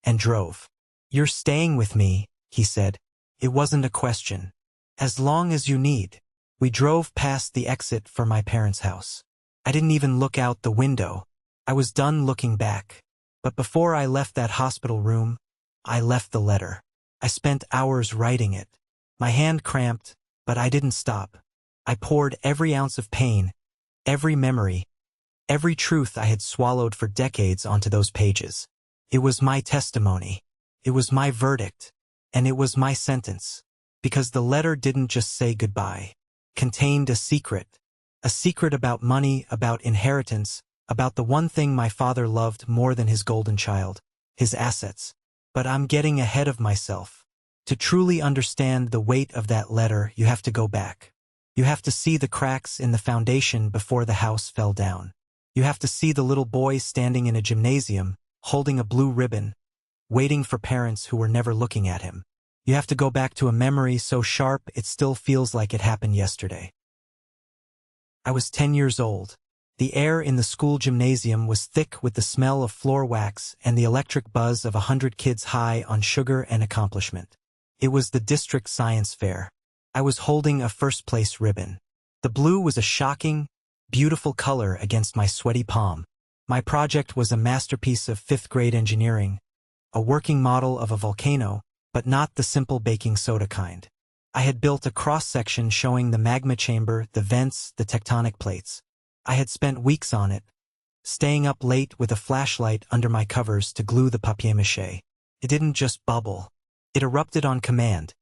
and drove. "You're staying with me," he said. It wasn't a question. "As long as you need." We drove past the exit for my parents' house. I didn't even look out the window. I was done looking back. But before I left that hospital room, I left the letter. I spent hours writing it. My hand cramped, but I didn't stop. I poured every ounce of pain, every memory, every truth I had swallowed for decades onto those pages. It was my testimony. It was my verdict. And it was my sentence. Because the letter didn't just say goodbye. It contained a secret about money, about inheritance, about the one thing my father loved more than his golden child, his assets. But I'm getting ahead of myself. To truly understand the weight of that letter, you have to go back. You have to see the cracks in the foundation before the house fell down. You have to see the little boy standing in a gymnasium, holding a blue ribbon, waiting for parents who were never looking at him. You have to go back to a memory so sharp it still feels like it happened yesterday. I was 10 years old. The air in the school gymnasium was thick with the smell of floor wax and the electric buzz of 100 kids high on sugar and accomplishment. It was the district science fair. I was holding a first-place ribbon. The blue was a shocking, beautiful color against my sweaty palm. My project was a masterpiece of fifth-grade engineering, a working model of a volcano, but not the simple baking soda kind. I had built a cross-section showing the magma chamber, the vents, the tectonic plates. I had spent weeks on it, staying up late with a flashlight under my covers to glue the papier-mâché. It didn't just bubble. It erupted on command,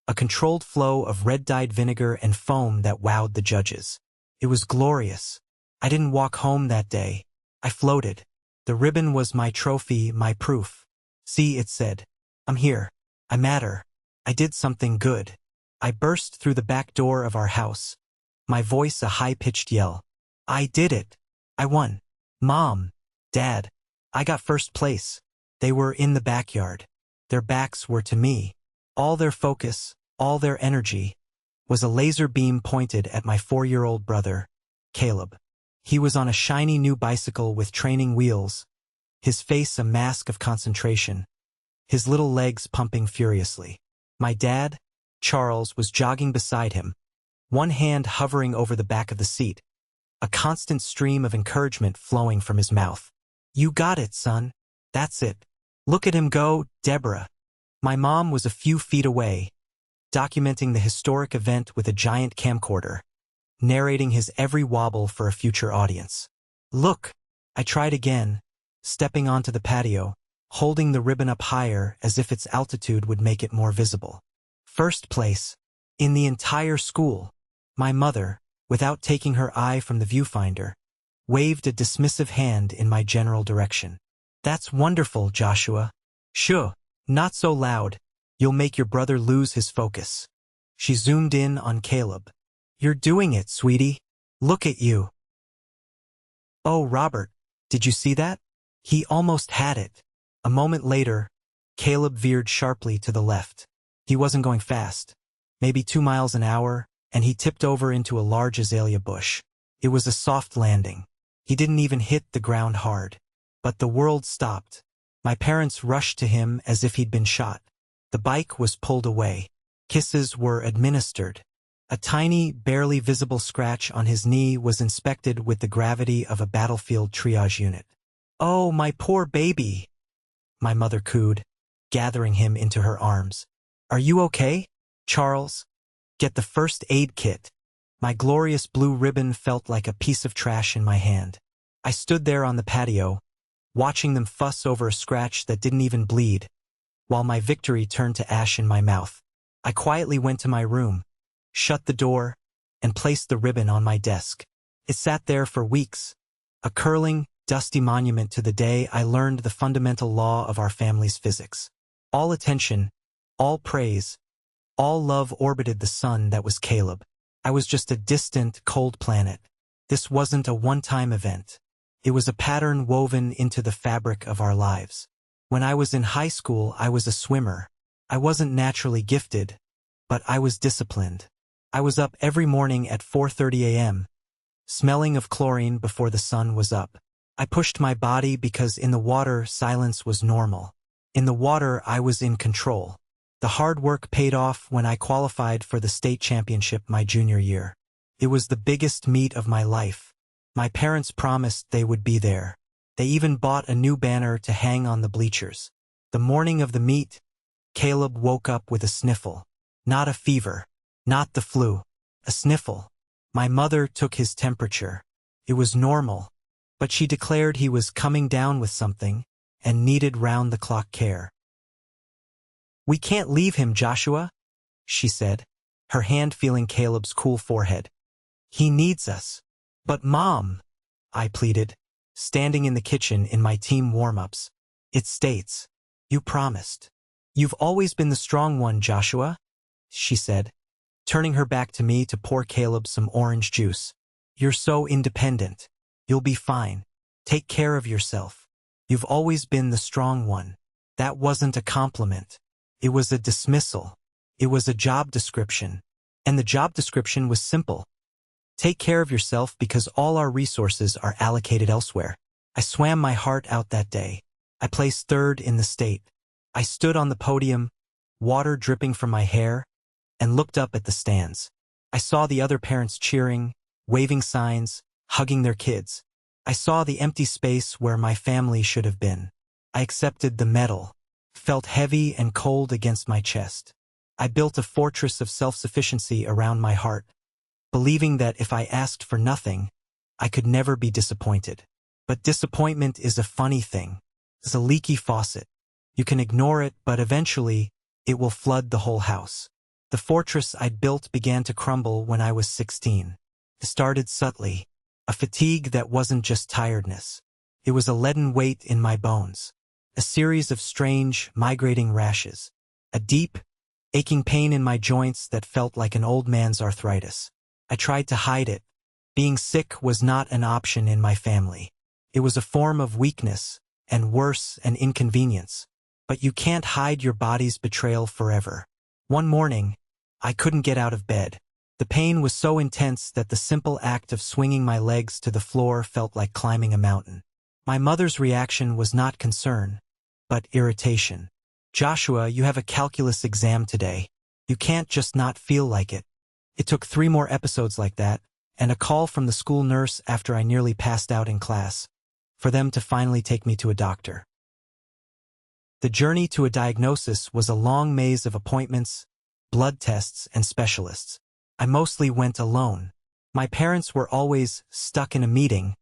a controlled flow of red-dyed vinegar and foam that wowed the judges. It was glorious. I didn't walk home that day. I floated. The ribbon was my trophy, my proof. See, it said, I'm here. I matter. I did something good. I burst through the back door of our house, my voice a high-pitched yell. I did it. I won. Mom, Dad, I got first place. They were in the backyard. Their backs were to me. All their focus, all their energy, was a laser beam pointed at my 4-year-old brother, Caleb. He was on a shiny new bicycle with training wheels, his face a mask of concentration, his little legs pumping furiously. My dad, Charles, was jogging beside him, one hand hovering over the back of the seat, a constant stream of encouragement flowing from his mouth. You got it, son. That's it. Look at him go, Deborah. My mom was a few feet away, documenting the historic event with a giant camcorder, narrating his every wobble for a future audience. Look, I tried again, stepping onto the patio, holding the ribbon up higher as if its altitude would make it more visible. First place, in the entire school. My mother, without taking her eye from the viewfinder, waved a dismissive hand in my general direction. That's wonderful, Joshua. Shoo, not so loud. You'll make your brother lose his focus. She zoomed in on Caleb. You're doing it, sweetie. Look at you. Oh, Robert, did you see that? He almost had it. A moment later, Caleb veered sharply to the left. He wasn't going fast, maybe 2 miles an hour, and he tipped over into a large azalea bush. It was a soft landing. He didn't even hit the ground hard. But the world stopped. My parents rushed to him as if he'd been shot. The bike was pulled away. Kisses were administered. A tiny, barely visible scratch on his knee was inspected with the gravity of a battlefield triage unit. Oh, my poor baby, my mother cooed, gathering him into her arms. Are you okay, Charles? Get the first aid kit. My glorious blue ribbon felt like a piece of trash in my hand. I stood there on the patio, watching them fuss over a scratch that didn't even bleed, while my victory turned to ash in my mouth. I quietly went to my room, shut the door, and placed the ribbon on my desk. It sat there for weeks, a curling, dusty monument to the day I learned the fundamental law of our family's physics. All attention, all praise, all love orbited the sun that was Caleb. I was just a distant, cold planet. This wasn't a one-time event. It was a pattern woven into the fabric of our lives. When I was in high school, I was a swimmer. I wasn't naturally gifted, but I was disciplined. I was up every morning at 4:30 a.m., smelling of chlorine before the sun was up. I pushed my body because in the water, silence was normal. In the water, I was in control. The hard work paid off when I qualified for the state championship my junior year. It was the biggest meet of my life. My parents promised they would be there. They even bought a new banner to hang on the bleachers. The morning of the meet, Caleb woke up with a sniffle. Not a fever, not the flu, a sniffle. My mother took his temperature. It was normal, but she declared he was coming down with something and needed round-the-clock care. We can't leave him, Joshua, she said, her hand feeling Caleb's cool forehead. He needs us. But Mom, I pleaded, standing in the kitchen in my team warm-ups. It states, you promised. You've always been the strong one, Joshua, she said, turning her back to me to pour Caleb some orange juice. You're so independent. You'll be fine. Take care of yourself. You've always been the strong one. That wasn't a compliment. It was a dismissal. It was a job description. And the job description was simple. Take care of yourself because all our resources are allocated elsewhere. I swam my heart out that day. I placed third in the state. I stood on the podium, water dripping from my hair, and looked up at the stands. I saw the other parents cheering, waving signs, hugging their kids. I saw the empty space where my family should have been. I accepted the medal, felt heavy and cold against my chest. I built a fortress of self-sufficiency around my heart, believing that if I asked for nothing, I could never be disappointed. But disappointment is a funny thing. It's a leaky faucet. You can ignore it, but eventually, it will flood the whole house. The fortress I'd built began to crumble when I was 16. It started subtly, a fatigue that wasn't just tiredness. It was a leaden weight in my bones, a series of strange, migrating rashes, a deep, aching pain in my joints that felt like an old man's arthritis. I tried to hide it. Being sick was not an option in my family. It was a form of weakness, and worse, an inconvenience. But you can't hide your body's betrayal forever. One morning, I couldn't get out of bed. The pain was so intense that the simple act of swinging my legs to the floor felt like climbing a mountain. My mother's reaction was not concern, but irritation. "Joshua, you have a calculus exam today. You can't just not feel like it." It took 3 more episodes like that, and a call from the school nurse after I nearly passed out in class, for them to finally take me to a doctor. The journey to a diagnosis was a long maze of appointments, blood tests, and specialists. I mostly went alone. My parents were always stuck in a meeting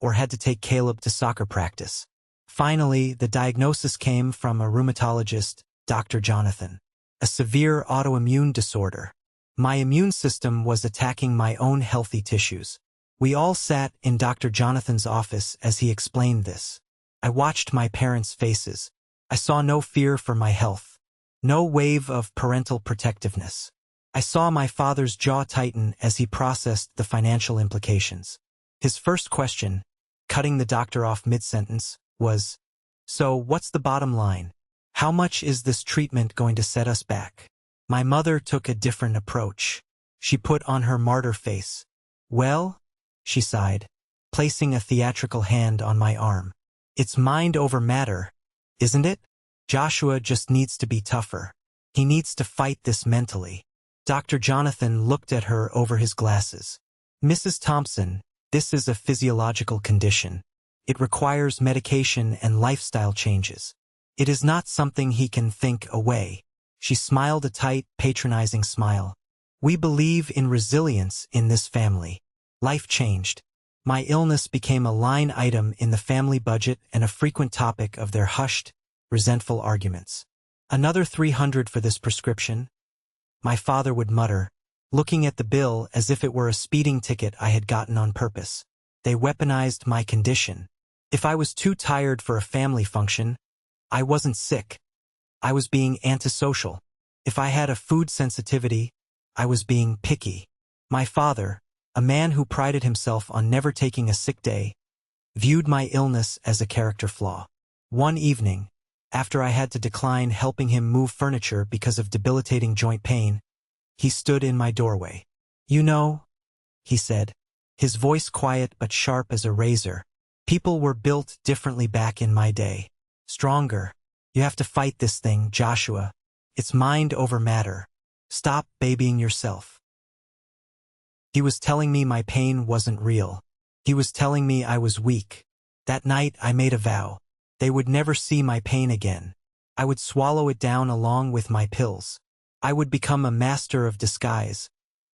or had to take Caleb to soccer practice. Finally, the diagnosis came from a rheumatologist, Dr. Jonathan. A severe autoimmune disorder. My immune system was attacking my own healthy tissues. We all sat in Dr. Jonathan's office as he explained this. I watched my parents' faces. I saw no fear for my health, no wave of parental protectiveness. I saw my father's jaw tighten as he processed the financial implications. His first question, cutting the doctor off mid-sentence, was, "So what's the bottom line? How much is this treatment going to set us back?" My mother took a different approach. She put on her martyr face. "Well," she sighed, placing a theatrical hand on my arm. "It's mind over matter, isn't it? Joshua just needs to be tougher. He needs to fight this mentally." Dr. Jonathan looked at her over his glasses. "Mrs. Thompson, this is a physiological condition. It requires medication and lifestyle changes. It is not something he can think away." She smiled a tight, patronizing smile. "We believe in resilience in this family." Life changed. My illness became a line item in the family budget and a frequent topic of their hushed, resentful arguments. "Another $300 for this prescription?" my father would mutter, looking at the bill as if it were a speeding ticket I had gotten on purpose. They weaponized my condition. If I was too tired for a family function, I wasn't sick. I was being antisocial. If I had a food sensitivity, I was being picky. My father, a man who prided himself on never taking a sick day, viewed my illness as a character flaw. One evening, after I had to decline helping him move furniture because of debilitating joint pain, he stood in my doorway. "You know," he said, his voice quiet but sharp as a razor, "people were built differently back in my day. Stronger. You have to fight this thing, Joshua. It's mind over matter. Stop babying yourself." He was telling me my pain wasn't real. He was telling me I was weak. That night I made a vow. They would never see my pain again. I would swallow it down along with my pills. I would become a master of disguise,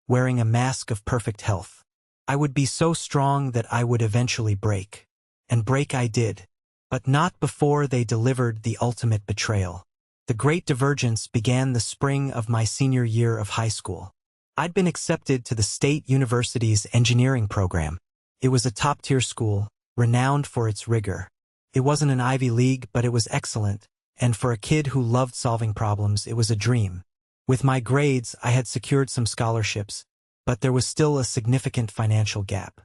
wearing a mask of perfect health. I would be so strong that I would eventually break. And break I did. But not before they delivered the ultimate betrayal. The Great Divergence began the spring of my senior year of high school. I'd been accepted to the State University's engineering program. It was a top-tier school, renowned for its rigor. It wasn't an Ivy League, but it was excellent, and for a kid who loved solving problems, it was a dream. With my grades, I had secured some scholarships, but there was still a significant financial gap.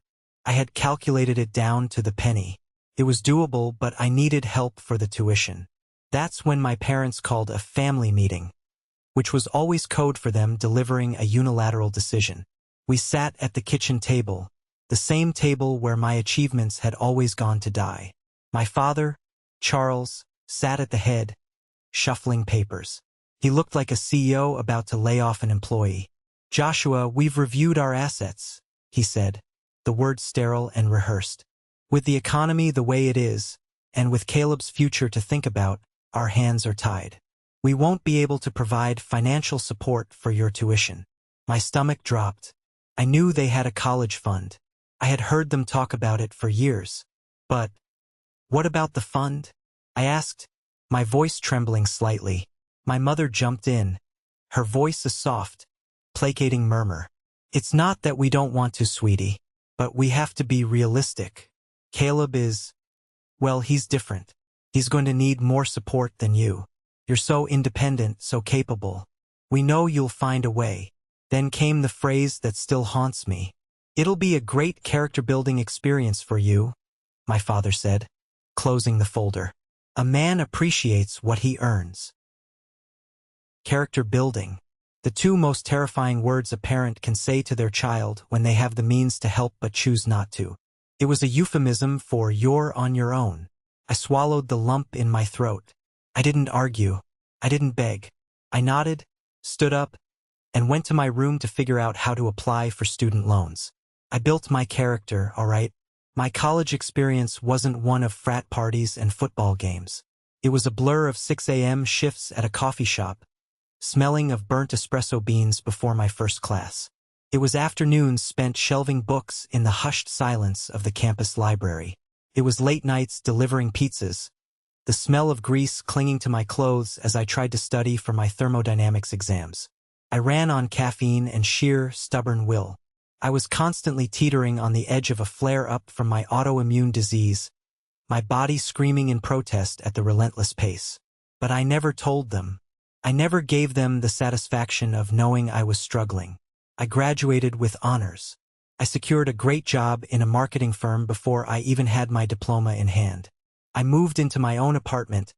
I had calculated it down to the penny. It was doable, but I needed help for the tuition. That's when my parents called a family meeting, which was always code for them delivering a unilateral decision. We sat at the kitchen table, the same table where my achievements had always gone to die. My father, Charles, sat at the head, shuffling papers. He looked like a CEO about to lay off an employee. "Joshua, we've reviewed our assets," he said, the words sterile and rehearsed. "With the economy the way it is, and with Caleb's future to think about, our hands are tied. We won't be able to provide financial support for your tuition." My stomach dropped. I knew they had a college fund. I had heard them talk about it for years. But what about the fund? I asked, my voice trembling slightly. My mother jumped in, her voice a soft, placating murmur. "It's not that we don't want to, sweetie, but we have to be realistic. Caleb is, well, he's different. He's going to need more support than you. You're so independent, so capable. We know you'll find a way." Then came the phrase that still haunts me. "It'll be a great character-building experience for you," my father said, closing the folder. "A man appreciates what he earns." Character building. The two most terrifying words a parent can say to their child when they have the means to help but choose not to. It was a euphemism for "you're on your own." I swallowed the lump in my throat. I didn't argue. I didn't beg. I nodded, stood up, and went to my room to figure out how to apply for student loans. I built my character, all right. My college experience wasn't one of frat parties and football games. It was a blur of 6 a.m. shifts at a coffee shop, smelling of burnt espresso beans before my first class. It was afternoons spent shelving books in the hushed silence of the campus library. It was late nights delivering pizzas, the smell of grease clinging to my clothes as I tried to study for my thermodynamics exams. I ran on caffeine and sheer, stubborn will. I was constantly teetering on the edge of a flare-up from my autoimmune disease, my body screaming in protest at the relentless pace. But I never told them. I never gave them the satisfaction of knowing I was struggling. I graduated with honors. I secured a great job in a marketing firm before I even had my diploma in hand. I moved into my own apartment,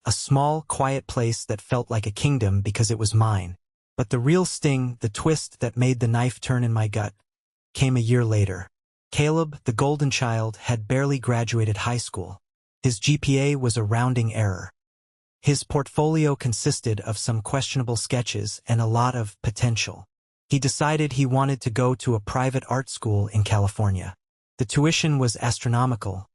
a small, quiet place that felt like a kingdom because it was mine. But the real sting, the twist that made the knife turn in my gut, came a year later. Caleb, the golden child, had barely graduated high school. His GPA was a rounding error. His portfolio consisted of some questionable sketches and a lot of potential. He decided he wanted to go to a private art school in California. The tuition was astronomical,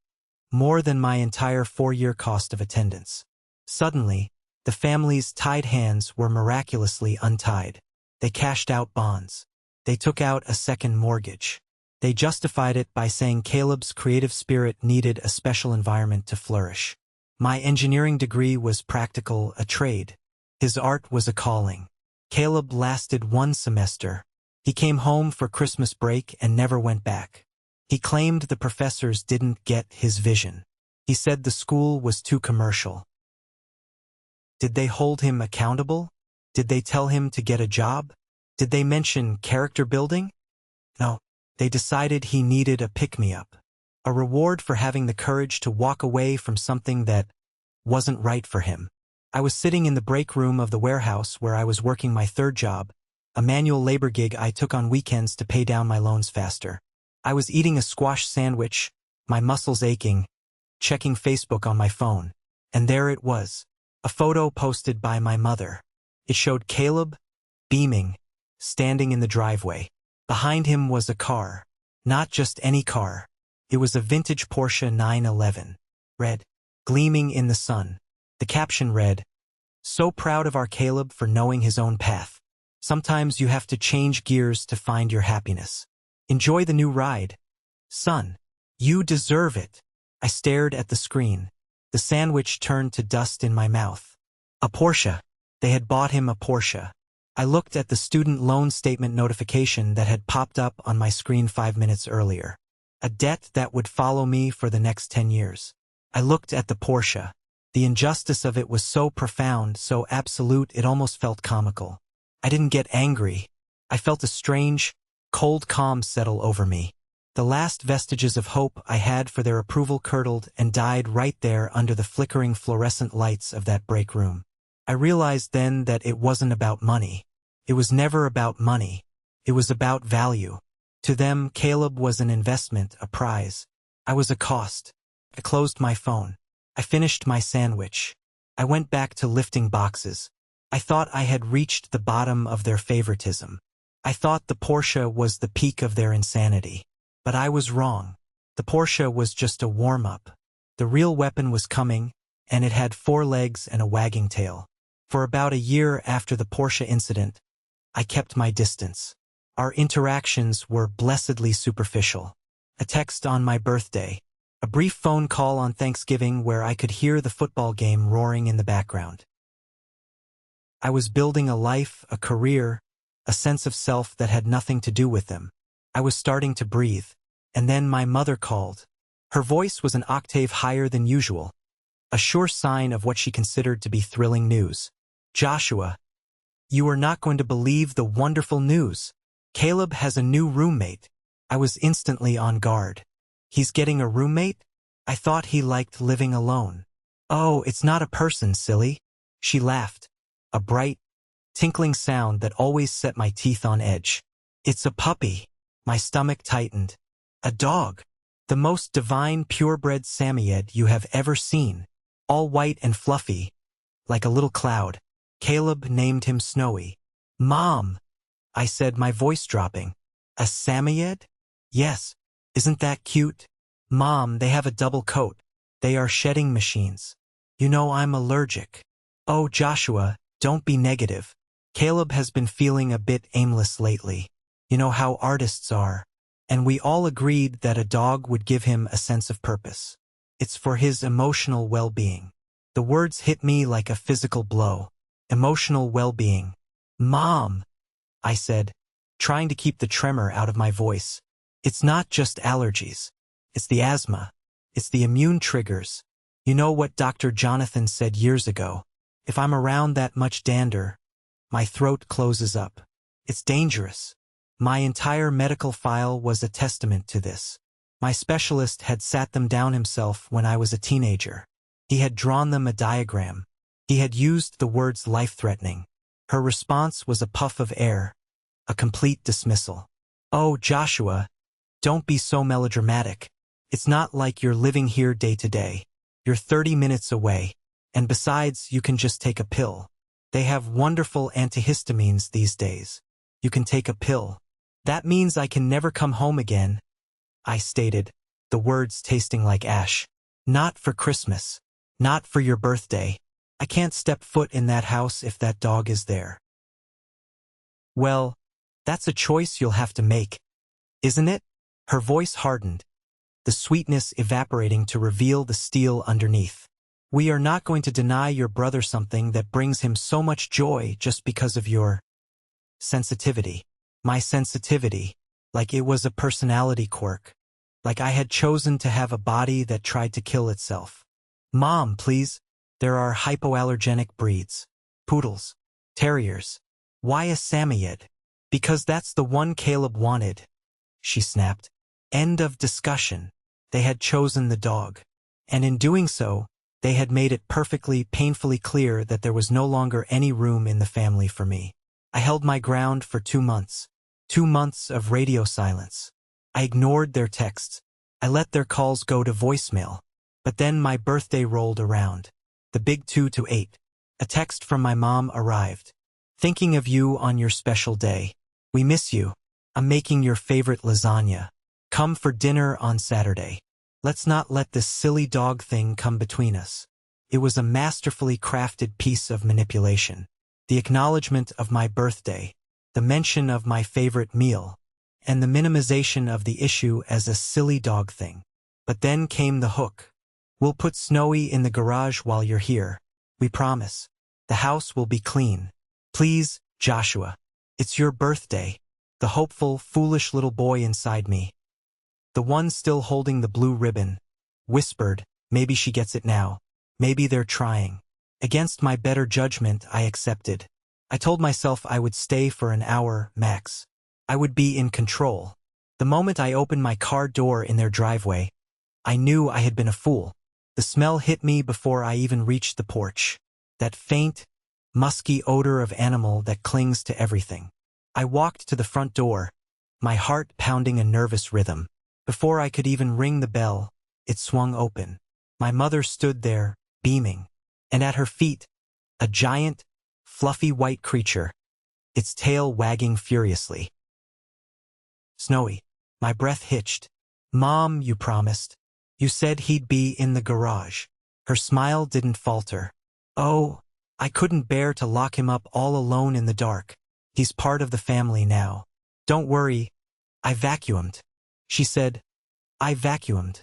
more than my entire 4-year cost of attendance. Suddenly, the family's tied hands were miraculously untied. They cashed out bonds. They took out a second mortgage. They justified it by saying Caleb's creative spirit needed a special environment to flourish. My engineering degree was practical, a trade. His art was a calling. Caleb lasted 1 semester. He came home for Christmas break and never went back. He claimed the professors didn't get his vision. He said the school was too commercial. Did they hold him accountable? Did they tell him to get a job? Did they mention character building? No. They decided he needed a pick-me-up, a reward for having the courage to walk away from something that wasn't right for him. I was sitting in the break room of the warehouse where I was working my third job, a manual labor gig I took on weekends to pay down my loans faster. I was eating a squash sandwich, my muscles aching, checking Facebook on my phone, and there it was, a photo posted by my mother. It showed Caleb, beaming, standing in the driveway. Behind him was a car, not just any car. It was a vintage Porsche 911, red, gleaming in the sun. The caption read, "So proud of our Caleb for knowing his own path. Sometimes you have to change gears to find your happiness. Enjoy the new ride. Son, you deserve it." I stared at the screen. The sandwich turned to dust in my mouth. A Porsche. They had bought him a Porsche. I looked at the student loan statement notification that had popped up on my screen 5 minutes earlier. A debt that would follow me for the next 10 years. I looked at the Porsche. The injustice of it was so profound, so absolute, it almost felt comical. I didn't get angry. I felt a strange, cold calm settle over me. The last vestiges of hope I had for their approval curdled and died right there under the flickering fluorescent lights of that break room. I realized then that it wasn't about money. It was never about money. It was about value. To them, Caleb was an investment, a prize. I was a cost. I closed my phone. I finished my sandwich. I went back to lifting boxes. I thought I had reached the bottom of their favoritism. I thought the Porsche was the peak of their insanity. But I was wrong. The Porsche was just a warm-up. The real weapon was coming, and it had 4 legs and a wagging tail. For about a year after the Porsche incident, I kept my distance. Our interactions were blessedly superficial. A text on my birthday. A brief phone call on Thanksgiving where I could hear the football game roaring in the background. I was building a life, a career, a sense of self that had nothing to do with them. I was starting to breathe. And then my mother called. Her voice was an octave higher than usual. A sure sign of what she considered to be thrilling news. Joshua, you are not going to believe the wonderful news. Caleb has a new roommate. I was instantly on guard. He's getting a roommate? I thought he liked living alone. Oh, it's not a person, silly. She laughed. A bright, tinkling sound that always set my teeth on edge. It's a puppy. My stomach tightened. A dog. The most divine purebred Samoyed you have ever seen. All white and fluffy, like a little cloud. Caleb named him Snowy. Mom, I said, my voice dropping. A Samoyed? Yes. Isn't that cute? Mom, they have a double coat. They are shedding machines. You know I'm allergic. Oh, Joshua, don't be negative. Caleb has been feeling a bit aimless lately. You know how artists are. And we all agreed that a dog would give him a sense of purpose. It's for his emotional well-being. The words hit me like a physical blow. Emotional well-being. Mom, I said, trying to keep the tremor out of my voice. It's not just allergies. It's the asthma. It's the immune triggers. You know what Dr. Jonathan said years ago? If I'm around that much dander, my throat closes up. It's dangerous. My entire medical file was a testament to this. My specialist had sat them down himself when I was a teenager. He had drawn them a diagram. He had used the words life-threatening. Her response was a puff of air, a complete dismissal. Oh, Joshua, don't be so melodramatic. It's not like you're living here day to day. You're 30 minutes away. And besides, you can just take a pill. They have wonderful antihistamines these days. You can take a pill. That means I can never come home again, I stated, the words tasting like ash. Not for Christmas. Not for your birthday. I can't step foot in that house if that dog is there. Well, that's a choice you'll have to make, isn't it? Her voice hardened, the sweetness evaporating to reveal the steel underneath. We are not going to deny your brother something that brings him so much joy just because of your sensitivity. My sensitivity, like it was a personality quirk, like I had chosen to have a body that tried to kill itself. Mom, please, there are hypoallergenic breeds. Poodles. Terriers. Why a Samoyed? Because that's the one Caleb wanted, she snapped. End of discussion. They had chosen the dog. And in doing so, they had made it perfectly, painfully clear that there was no longer any room in the family for me. I held my ground for 2 months. 2 months of radio silence. I ignored their texts. I let their calls go to voicemail. But then my birthday rolled around. The big 2-8. A text from my mom arrived. Thinking of you on your special day. We miss you. I'm making your favorite lasagna. Come for dinner on Saturday. Let's not let this silly dog thing come between us. It was a masterfully crafted piece of manipulation. The acknowledgement of my birthday, the mention of my favorite meal, and the minimization of the issue as a silly dog thing. But then came the hook. We'll put Snowy in the garage while you're here. We promise. The house will be clean. Please, Joshua. It's your birthday. The hopeful, foolish little boy inside me, the one still holding the blue ribbon, whispered, maybe she gets it now. Maybe they're trying. Against my better judgment, I accepted. I told myself I would stay for an hour, max. I would be in control. The moment I opened my car door in their driveway, I knew I had been a fool. The smell hit me before I even reached the porch. That faint, musky odor of animal that clings to everything. I walked to the front door, my heart pounding a nervous rhythm. Before I could even ring the bell, it swung open. My mother stood there, beaming, and at her feet, a giant, fluffy white creature, its tail wagging furiously. Snowy. My breath hitched. Mom, you promised. You said he'd be in the garage. Her smile didn't falter. Oh, I couldn't bear to lock him up all alone in the dark. He's part of the family now. Don't worry, I vacuumed. She said, I vacuumed.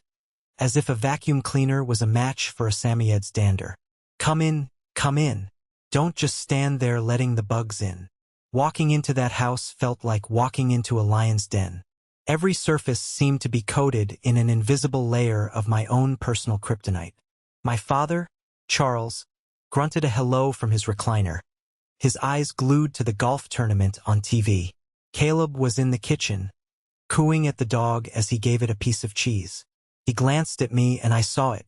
As if a vacuum cleaner was a match for a Samoyed's dander. Come in, come in. Don't just stand there letting the bugs in. Walking into that house felt like walking into a lion's den. Every surface seemed to be coated in an invisible layer of my own personal kryptonite. My father, Charles, grunted a hello from his recliner, his eyes glued to the golf tournament on TV. Caleb was in the kitchen, cooing at the dog as he gave it a piece of cheese. He glanced at me and I saw it,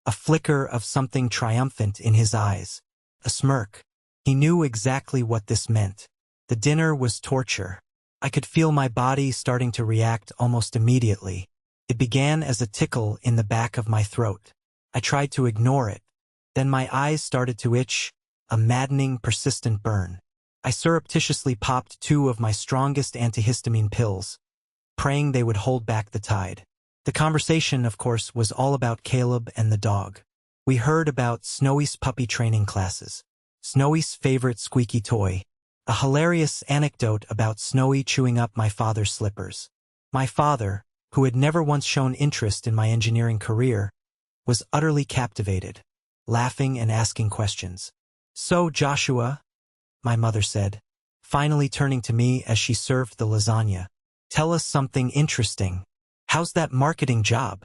a flicker of something triumphant in his eyes, a smirk. He knew exactly what this meant. The dinner was torture. I could feel my body starting to react almost immediately. It began as a tickle in the back of my throat. I tried to ignore it. Then my eyes started to itch, a maddening, persistent burn. I surreptitiously popped 2 of my strongest antihistamine pills, praying they would hold back the tide. The conversation, of course, was all about Caleb and the dog. We heard about Snowy's puppy training classes, Snowy's favorite squeaky toy, a hilarious anecdote about Snowy chewing up my father's slippers. My father, who had never once shown interest in my engineering career, was utterly captivated, laughing and asking questions. So, Joshua, my mother said, finally turning to me as she served the lasagna, tell us something interesting. How's that marketing job?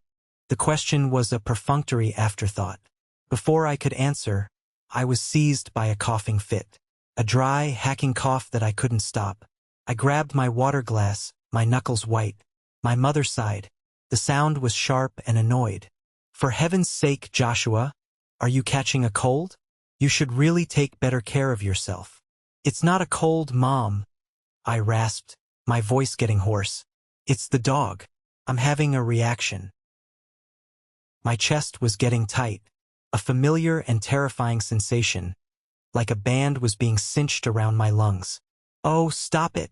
The question was a perfunctory afterthought. Before I could answer, I was seized by a coughing fit. A dry, hacking cough that I couldn't stop. I grabbed my water glass, my knuckles white. My mother sighed. The sound was sharp and annoyed. For heaven's sake, Joshua, are you catching a cold? You should really take better care of yourself. It's not a cold, Mom, I rasped, my voice getting hoarse. It's the dog. I'm having a reaction. My chest was getting tight, a familiar and terrifying sensation, like a band was being cinched around my lungs. Oh, stop it,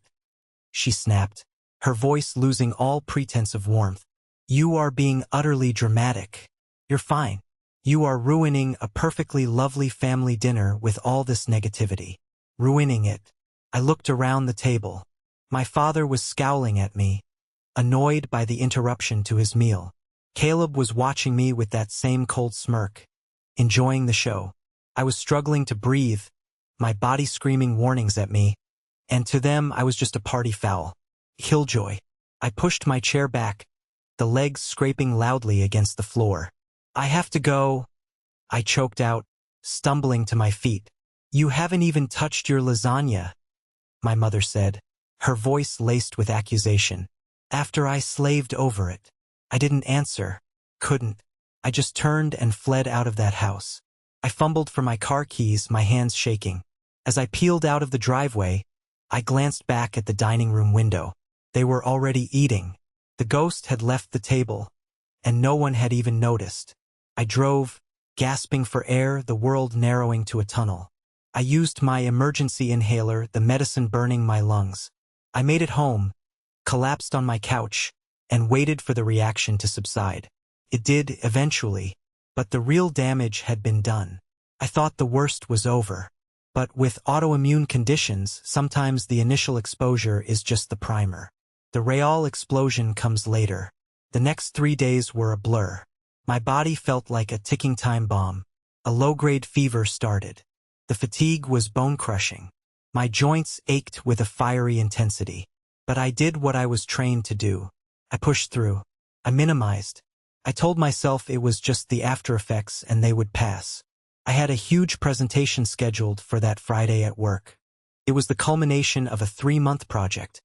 she snapped, her voice losing all pretense of warmth. You are being utterly dramatic. You're fine. You are ruining a perfectly lovely family dinner with all this negativity. Ruining it. I looked around the table. My father was scowling at me, annoyed by the interruption to his meal. Caleb was watching me with that same cold smirk, enjoying the show. I was struggling to breathe, my body screaming warnings at me, and to them I was just a party foul. Killjoy. I pushed my chair back, the legs scraping loudly against the floor. I have to go, I choked out, stumbling to my feet. You haven't even touched your lasagna, my mother said, her voice laced with accusation. After I slaved over it. I didn't answer, couldn't. I just turned and fled out of that house. I fumbled for my car keys, my hands shaking. As I peeled out of the driveway, I glanced back at the dining room window. They were already eating. The ghost had left the table, and no one had even noticed. I drove, gasping for air, the world narrowing to a tunnel. I used my emergency inhaler, the medicine burning my lungs. I made it home, collapsed on my couch, and waited for the reaction to subside. It did, eventually, but the real damage had been done. I thought the worst was over. But with autoimmune conditions, sometimes the initial exposure is just the primer. The real explosion comes later. The next 3 days were a blur. My body felt like a ticking time bomb. A low-grade fever started. The fatigue was bone-crushing. My joints ached with a fiery intensity. But I did what I was trained to do. I pushed through. I minimized. I told myself it was just the after-effects and they would pass. I had a huge presentation scheduled for that Friday at work. It was the culmination of a 3-month project.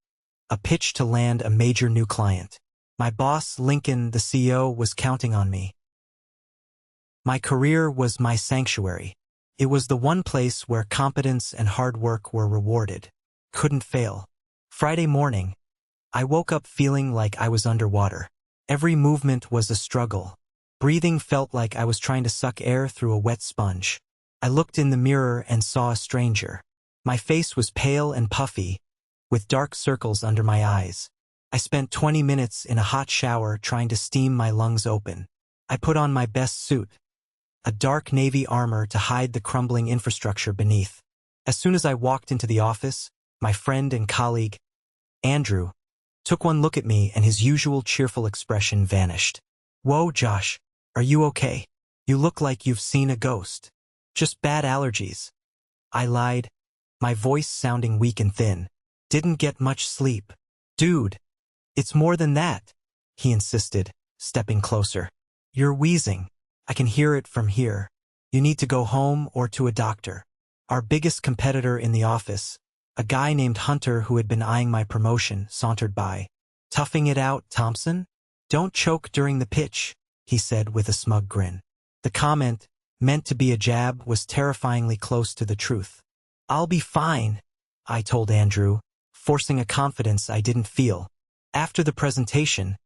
a pitch to land a major new client. My boss, Lincoln, the CEO, was counting on me. My career was my sanctuary. It was the one place where competence and hard work were rewarded. Couldn't fail. Friday morning, I woke up feeling like I was underwater. Every movement was a struggle. Breathing felt like I was trying to suck air through a wet sponge. I looked in the mirror and saw a stranger. My face was pale and puffy, with dark circles under my eyes. I spent 20 minutes in a hot shower trying to steam my lungs open. I put on my best suit, a dark navy armor to hide the crumbling infrastructure beneath. As soon as I walked into the office, my friend and colleague, Andrew, took one look at me and his usual cheerful expression vanished. "Whoa, Josh, are you okay? You look like you've seen a ghost." "Just bad allergies," I lied, my voice sounding weak and thin. "Didn't get much sleep." "Dude, it's more than that," he insisted, stepping closer. "You're wheezing. I can hear it from here. You need to go home or to a doctor." Our biggest competitor in the office, a guy named Hunter who had been eyeing my promotion, sauntered by. "Toughing it out, Thompson? Don't choke during the pitch," he said with a smug grin. The comment, meant to be a jab, was terrifyingly close to the truth. "I'll be fine," I told Andrew, forcing a confidence I didn't feel. "After the presentation,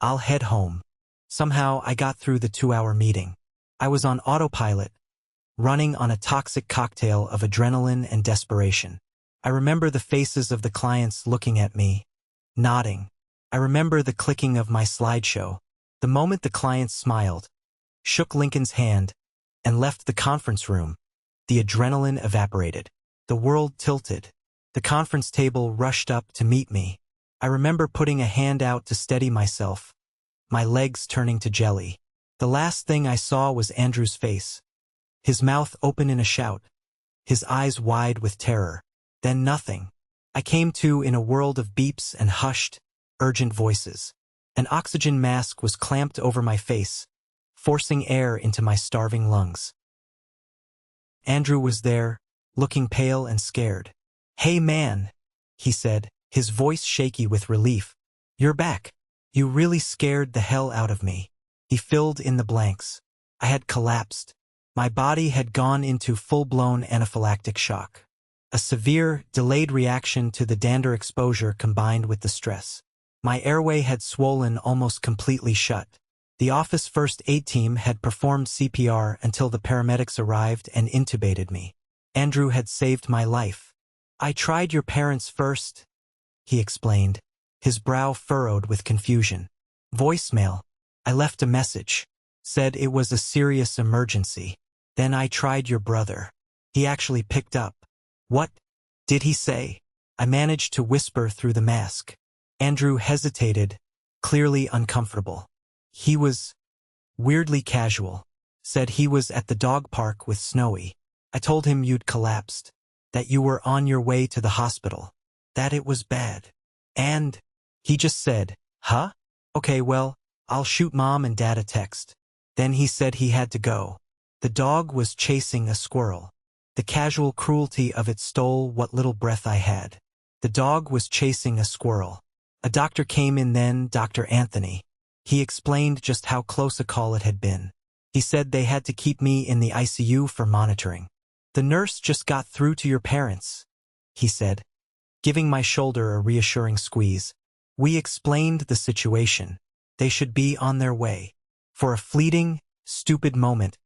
I'll head home." Somehow I got through the 2-hour meeting. I was on autopilot, running on a toxic cocktail of adrenaline and desperation. I remember the faces of the clients looking at me, nodding. I remember the clicking of my slideshow. The moment the client smiled, shook Lincoln's hand, and left the conference room, the adrenaline evaporated. The world tilted. The conference table rushed up to meet me. I remember putting a hand out to steady myself, my legs turning to jelly. The last thing I saw was Andrew's face, his mouth open in a shout, his eyes wide with terror. Then nothing. I came to in a world of beeps and hushed, urgent voices. An oxygen mask was clamped over my face, forcing air into my starving lungs. Andrew was there, looking pale and scared. "Hey man," he said, his voice shaky with relief. "You're back. You really scared the hell out of me." He filled in the blanks. I had collapsed. My body had gone into full-blown anaphylactic shock. A severe, delayed reaction to the dander exposure combined with the stress. My airway had swollen almost completely shut. The office first aid team had performed CPR until the paramedics arrived and intubated me. Andrew had saved my life. "I tried your parents first," he explained, his brow furrowed with confusion. "Voicemail. I left a message. Said it was a serious emergency. Then I tried your brother. He actually picked up." "What did he say?" I managed to whisper through the mask. Andrew hesitated, clearly uncomfortable. He was weirdly casual. Said he was at the dog park with Snowy. I told him you'd collapsed, that you were on your way to the hospital, that it was bad. And he just said, "Huh? Okay, well, I'll shoot Mom and Dad a text." Then he said he had to go. The dog was chasing a squirrel. The casual cruelty of it stole what little breath I had. The dog was chasing a squirrel. A doctor came in then, Dr. Anthony. He explained just how close a call it had been. He said they had to keep me in the ICU for monitoring. "The nurse just got through to your parents," he said, giving my shoulder a reassuring squeeze. "We explained the situation. They should be on their way." For a fleeting, stupid moment,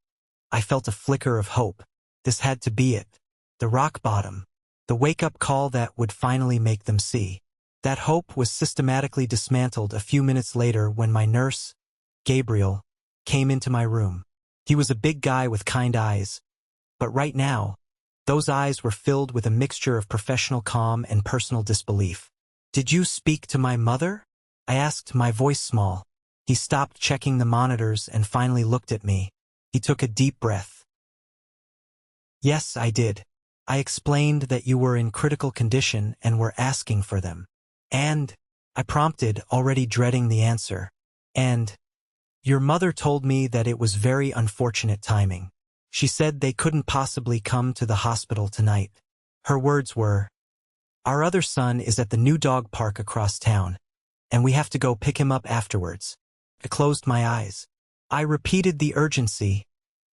I felt a flicker of hope. This had to be it. The rock bottom. The wake-up call that would finally make them see. That hope was systematically dismantled a few minutes later when my nurse, Gabriel, came into my room. He was a big guy with kind eyes. But right now, those eyes were filled with a mixture of professional calm and personal disbelief. "Did you speak to my mother?" I asked, my voice small. He stopped checking the monitors and finally looked at me. He took a deep breath. "Yes, I did. I explained that you were in critical condition and were asking for them." "And," I prompted, already dreading the answer. "And your mother told me that it was very unfortunate timing. She said they couldn't possibly come to the hospital tonight. Her words were, Our other son is at the new dog park across town, and we have to go pick him up afterwards. I closed my eyes. I repeated the urgency,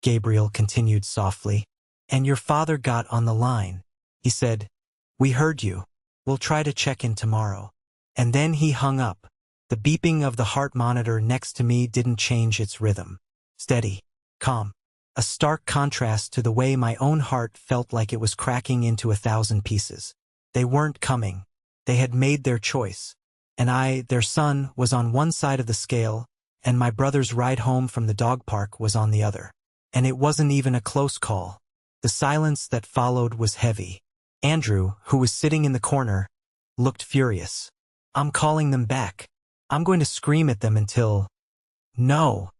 Gabriel continued softly. And your father got on the line. He said, "We heard you. We'll try to check in tomorrow." And then he hung up. The beeping of the heart monitor next to me didn't change its rhythm. Steady, calm. A stark contrast to the way my own heart felt like it was cracking into 1,000 pieces. They weren't coming. They had made their choice. And I, their son, was on one side of the scale, and my brother's ride home from the dog park was on the other. And it wasn't even a close call. The silence that followed was heavy. Andrew, who was sitting in the corner, looked furious. "I'm calling them back. I'm going to scream at them until—" "No,"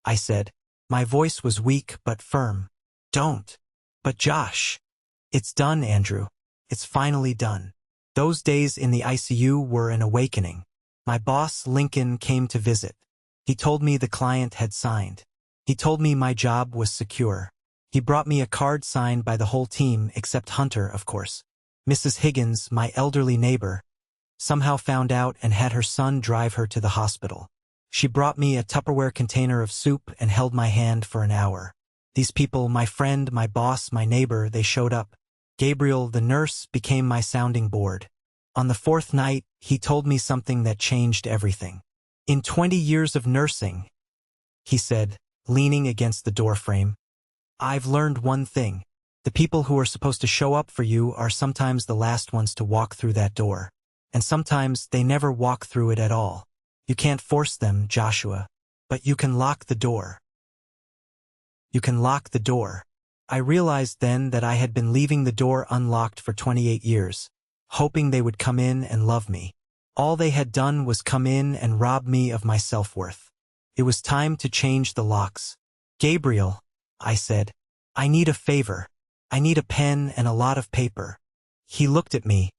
I said. My voice was weak but firm. "Don't." "But Josh." "It's done, Andrew. It's finally done." Those days in the ICU were an awakening. My boss, Lincoln, came to visit. He told me the client had signed. He told me my job was secure. He brought me a card signed by the whole team except Hunter, of course. Mrs. Higgins, my elderly neighbor, somehow found out and had her son drive her to the hospital. She brought me a Tupperware container of soup and held my hand for an hour. These people, my friend, my boss, my neighbor, they showed up. Gabriel, the nurse, became my sounding board. On the 4th night, he told me something that changed everything. "In 20 years of nursing," he said, leaning against the doorframe, "I've learned one thing. The people who are supposed to show up for you are sometimes the last ones to walk through that door. And sometimes they never walk through it at all. You can't force them, Joshua. But you can lock the door. You can lock the door." I realized then that I had been leaving the door unlocked for 28 years, hoping they would come in and love me. All they had done was come in and rob me of my self-worth. It was time to change the locks. "Gabriel," I said, "I need a favor. I need a pen and a lot of paper." He looked at me,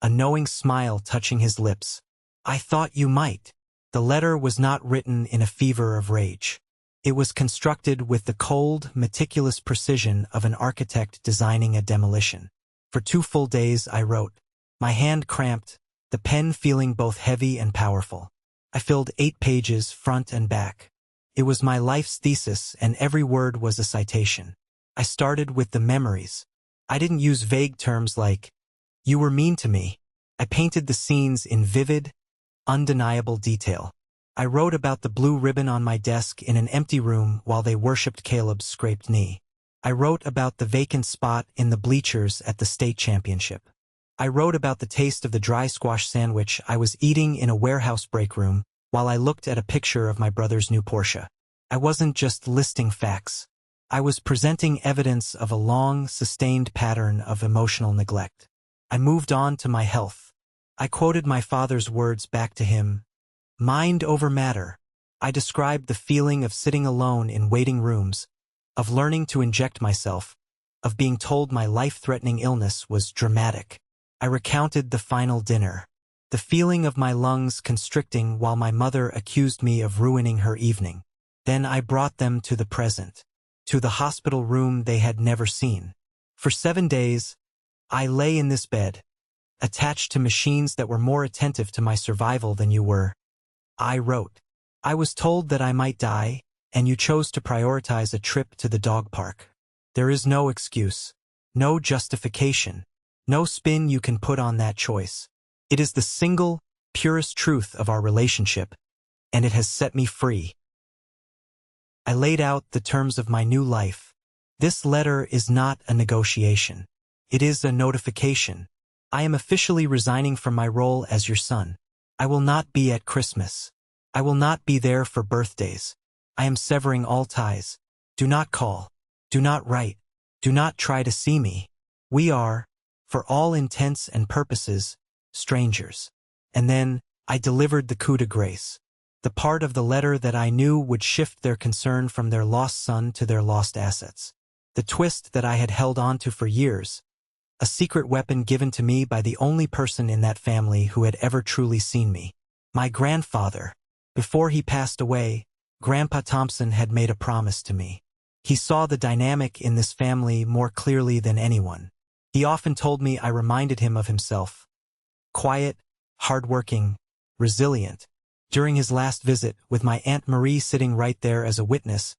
a knowing smile touching his lips. "I thought you might." The letter was not written in a fever of rage. It was constructed with the cold, meticulous precision of an architect designing a demolition. For 2 full days I wrote. My hand cramped, the pen feeling both heavy and powerful. I filled 8 pages, front and back. It was my life's thesis, and every word was a citation. I started with the memories. I didn't use vague terms like, "You were mean to me." I painted the scenes in vivid, undeniable detail. I wrote about the blue ribbon on my desk in an empty room while they worshipped Caleb's scraped knee. I wrote about the vacant spot in the bleachers at the state championship. I wrote about the taste of the dry squash sandwich I was eating in a warehouse break room while I looked at a picture of my brother's new Porsche. I wasn't just listing facts. I was presenting evidence of a long, sustained pattern of emotional neglect. I moved on to my health. I quoted my father's words back to him. Mind over matter. I described the feeling of sitting alone in waiting rooms, of learning to inject myself, of being told my life-threatening illness was dramatic. I recounted the final dinner, the feeling of my lungs constricting while my mother accused me of ruining her evening. Then I brought them to the present, to the hospital room they had never seen. For 7 days, I lay in this bed, attached to machines that were more attentive to my survival than you were. I wrote, I was told that I might die, and you chose to prioritize a trip to the dog park. There is no excuse, no justification, no spin you can put on that choice. It is the single, purest truth of our relationship, and it has set me free. I laid out the terms of my new life. This letter is not a negotiation. It is a notification. I am officially resigning from my role as your son. I will not be at Christmas. I will not be there for birthdays. I am severing all ties. Do not call. Do not write. Do not try to see me. We are, for all intents and purposes, strangers. And then, I delivered the coup de grace. The part of the letter that I knew would shift their concern from their lost son to their lost assets. The twist that I had held on to for years. A secret weapon given to me by the only person in that family who had ever truly seen me. My grandfather. Before he passed away, Grandpa Thompson had made a promise to me. He saw the dynamic in this family more clearly than anyone. He often told me I reminded him of himself, Quiet, hardworking, resilient. During his last visit, with my Aunt Marie sitting right there as a witness,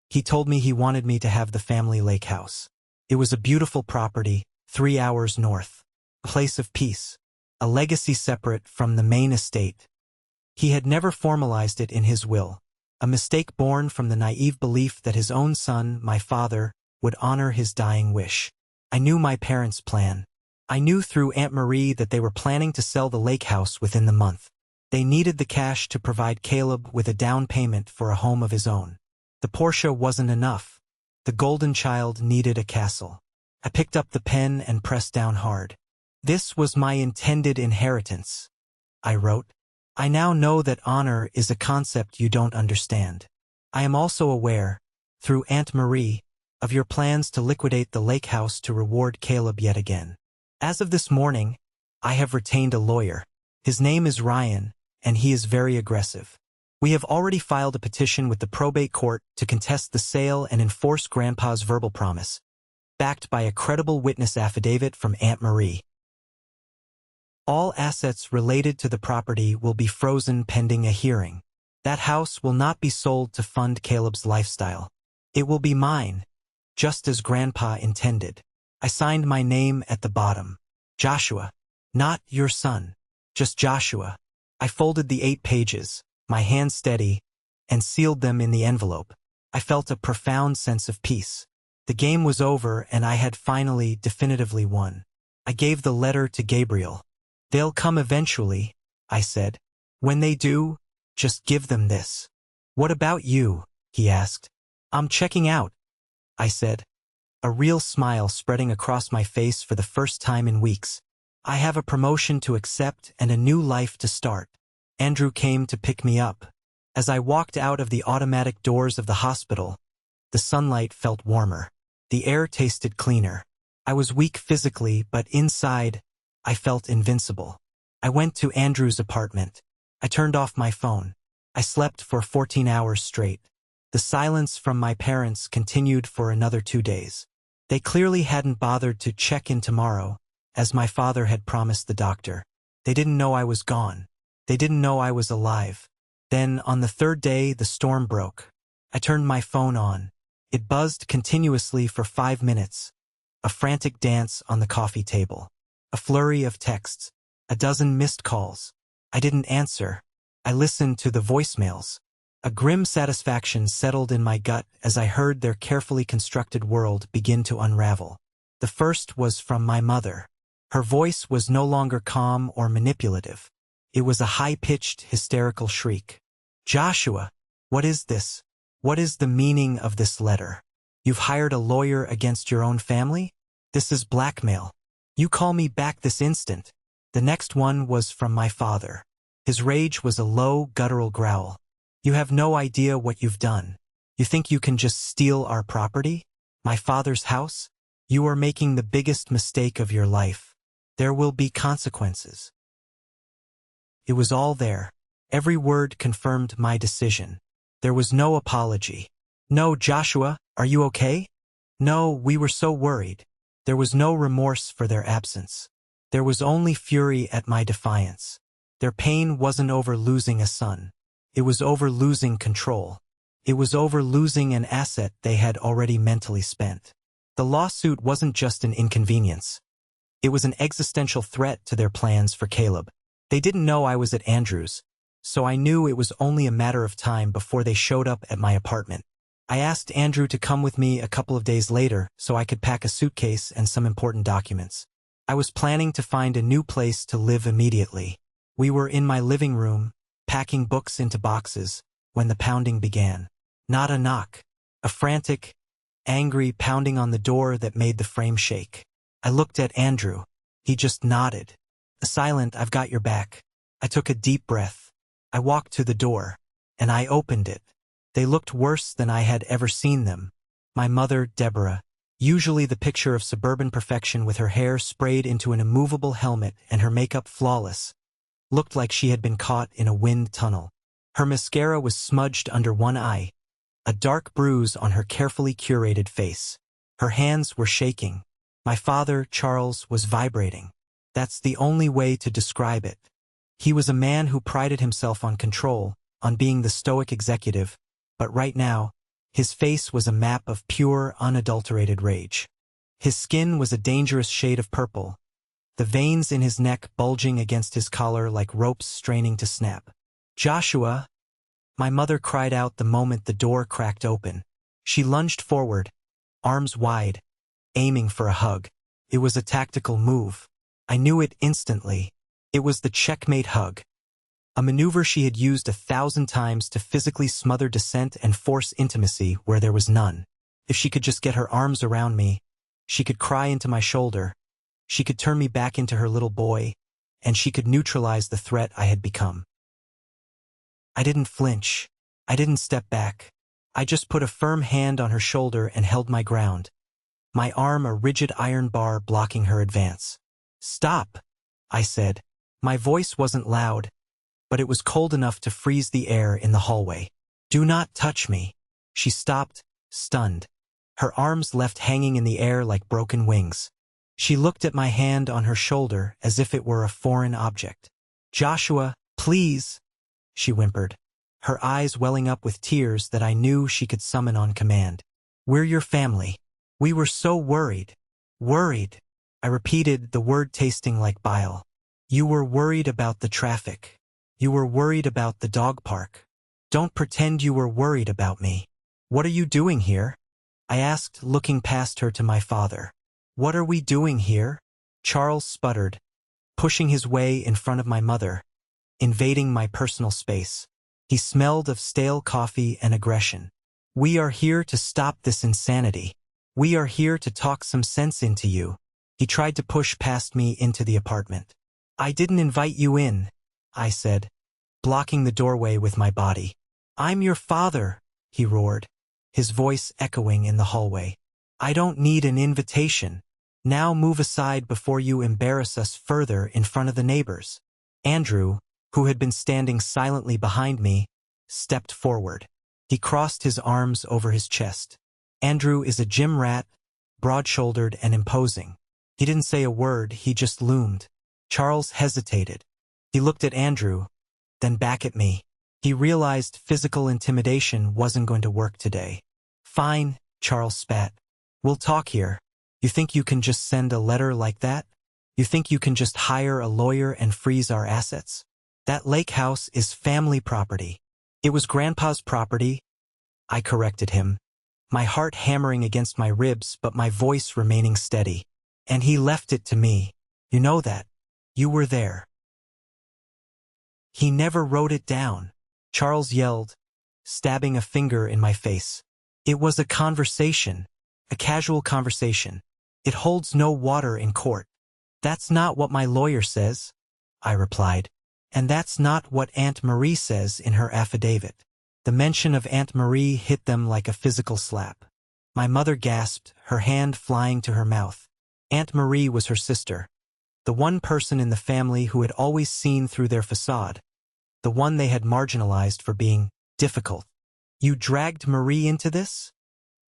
he told me he wanted me to have the family lake house. It was a beautiful property, 3 hours north. A place of peace. A legacy separate from the main estate. He had never formalized it in his will. A mistake born from the naive belief that his own son, my father, would honor his dying wish. I knew my parents' plan. I knew through Aunt Marie that they were planning to sell the lake house within the month. They needed the cash to provide Caleb with a down payment for a home of his own. The Porsche wasn't enough. The golden child needed a castle. I picked up the pen and pressed down hard. This was my intended inheritance, I wrote. I now know that honor is a concept you don't understand. I am also aware, through Aunt Marie, of your plans to liquidate the lake house to reward Caleb yet again. As of this morning, I have retained a lawyer. His name is Ryan, and he is very aggressive. We have already filed a petition with the probate court to contest the sale and enforce Grandpa's verbal promise, backed by a credible witness affidavit from Aunt Marie. All assets related to the property will be frozen pending a hearing. That house will not be sold to fund Caleb's lifestyle. It will be mine, just as Grandpa intended. I signed my name at the bottom. Joshua. Not your son. Just Joshua. I folded the 8 pages, my hand steady, and sealed them in the envelope. I felt a profound sense of peace. The game was over and I had finally, definitively won. I gave the letter to Gabriel. They'll come eventually, I said. When they do, just give them this. What about you? He asked. I'm checking out, I said. A real smile spreading across my face for the first time in weeks. I have a promotion to accept and a new life to start. Andrew came to pick me up. As I walked out of the automatic doors of the hospital, the sunlight felt warmer. The air tasted cleaner. I was weak physically, but inside, I felt invincible. I went to Andrew's apartment. I turned off my phone. I slept for 14 hours straight. The silence from my parents continued for another 2 days. They clearly hadn't bothered to check in tomorrow, as my father had promised the doctor. They didn't know I was gone. They didn't know I was alive. Then, on the 3rd day, the storm broke. I turned my phone on. It buzzed continuously for 5 minutes. A frantic dance on the coffee table. A flurry of texts. A dozen missed calls. I didn't answer. I listened to the voicemails. A grim satisfaction settled in my gut as I heard their carefully constructed world begin to unravel. The first was from my mother. Her voice was no longer calm or manipulative. It was a high-pitched, hysterical shriek. Joshua, what is this? What is the meaning of this letter? You've hired a lawyer against your own family? This is blackmail. You call me back this instant. The next one was from my father. His rage was a low, guttural growl. You have no idea what you've done. You think you can just steal our property? My father's house? You are making the biggest mistake of your life. There will be consequences. It was all there. Every word confirmed my decision. There was no apology. No, Joshua, are you okay? No, we were so worried. There was no remorse for their absence. There was only fury at my defiance. Their pain wasn't over losing a son. It was over losing control. It was over losing an asset they had already mentally spent. The lawsuit wasn't just an inconvenience. It was an existential threat to their plans for Caleb. They didn't know I was at Andrew's, so I knew it was only a matter of time before they showed up at my apartment. I asked Andrew to come with me a couple of days later so I could pack a suitcase and some important documents. I was planning to find a new place to live immediately. We were in my living room, packing books into boxes, when the pounding began. Not a knock. A frantic, angry pounding on the door that made the frame shake. I looked at Andrew. He just nodded. Silent, I've got your back. I took a deep breath. I walked to the door, and I opened it. They looked worse than I had ever seen them. My mother, Deborah, usually the picture of suburban perfection with her hair sprayed into an immovable helmet and her makeup flawless, looked like she had been caught in a wind tunnel. Her mascara was smudged under one eye, a dark bruise on her carefully curated face. Her hands were shaking. My father, Charles, was vibrating. That's the only way to describe it. He was a man who prided himself on control, on being the stoic executive, but right now, his face was a map of pure, unadulterated rage. His skin was a dangerous shade of purple, the veins in his neck bulging against his collar like ropes straining to snap. "Joshua!" My mother cried out the moment the door cracked open. She lunged forward, arms wide, aiming for a hug. It was a tactical move. I knew it instantly. It was the checkmate hug. A maneuver she had used 1,000 times to physically smother dissent and force intimacy where there was none. If she could just get her arms around me, she could cry into my shoulder, she could turn me back into her little boy, and she could neutralize the threat I had become. I didn't flinch. I didn't step back. I just put a firm hand on her shoulder and held my ground, my arm a rigid iron bar blocking her advance. "Stop," I said. My voice wasn't loud, but it was cold enough to freeze the air in the hallway. "Do not touch me." She stopped, stunned, her arms left hanging in the air like broken wings. She looked at my hand on her shoulder as if it were a foreign object. "Joshua, please," she whimpered, her eyes welling up with tears that I knew she could summon on command. "We're your family. We were so worried." "Worried," I repeated, the word tasting like bile. "You were worried about the traffic. You were worried about the dog park. Don't pretend you were worried about me." "What are you doing here?" I asked, looking past her to my father. "What are we doing here?" Charles sputtered, pushing his way in front of my mother, invading my personal space. He smelled of stale coffee and aggression. "We are here to stop this insanity. We are here to talk some sense into you." He tried to push past me into the apartment. "I didn't invite you in," I said, blocking the doorway with my body. "I'm your father," he roared, his voice echoing in the hallway. "I don't need an invitation. Now move aside before you embarrass us further in front of the neighbors." Andrew, who had been standing silently behind me, stepped forward. He crossed his arms over his chest. Andrew is a gym rat, broad-shouldered and imposing. He didn't say a word, he just loomed. Charles hesitated. He looked at Andrew, then back at me. He realized physical intimidation wasn't going to work today. "Fine," Charles spat. "We'll talk here. You think you can just send a letter like that? You think you can just hire a lawyer and freeze our assets? That lake house is family property." "It was Grandpa's property," I corrected him, my heart hammering against my ribs but my voice remaining steady. "And he left it to me. You know that. You were there." "He never wrote it down," Charles yelled, stabbing a finger in my face. "It was a conversation, a casual conversation. It holds no water in court." "That's not what my lawyer says," I replied. "And that's not what Aunt Marie says in her affidavit." The mention of Aunt Marie hit them like a physical slap. My mother gasped, her hand flying to her mouth. Aunt Marie was her sister, the one person in the family who had always seen through their facade, the one they had marginalized for being difficult. "You dragged Marie into this?"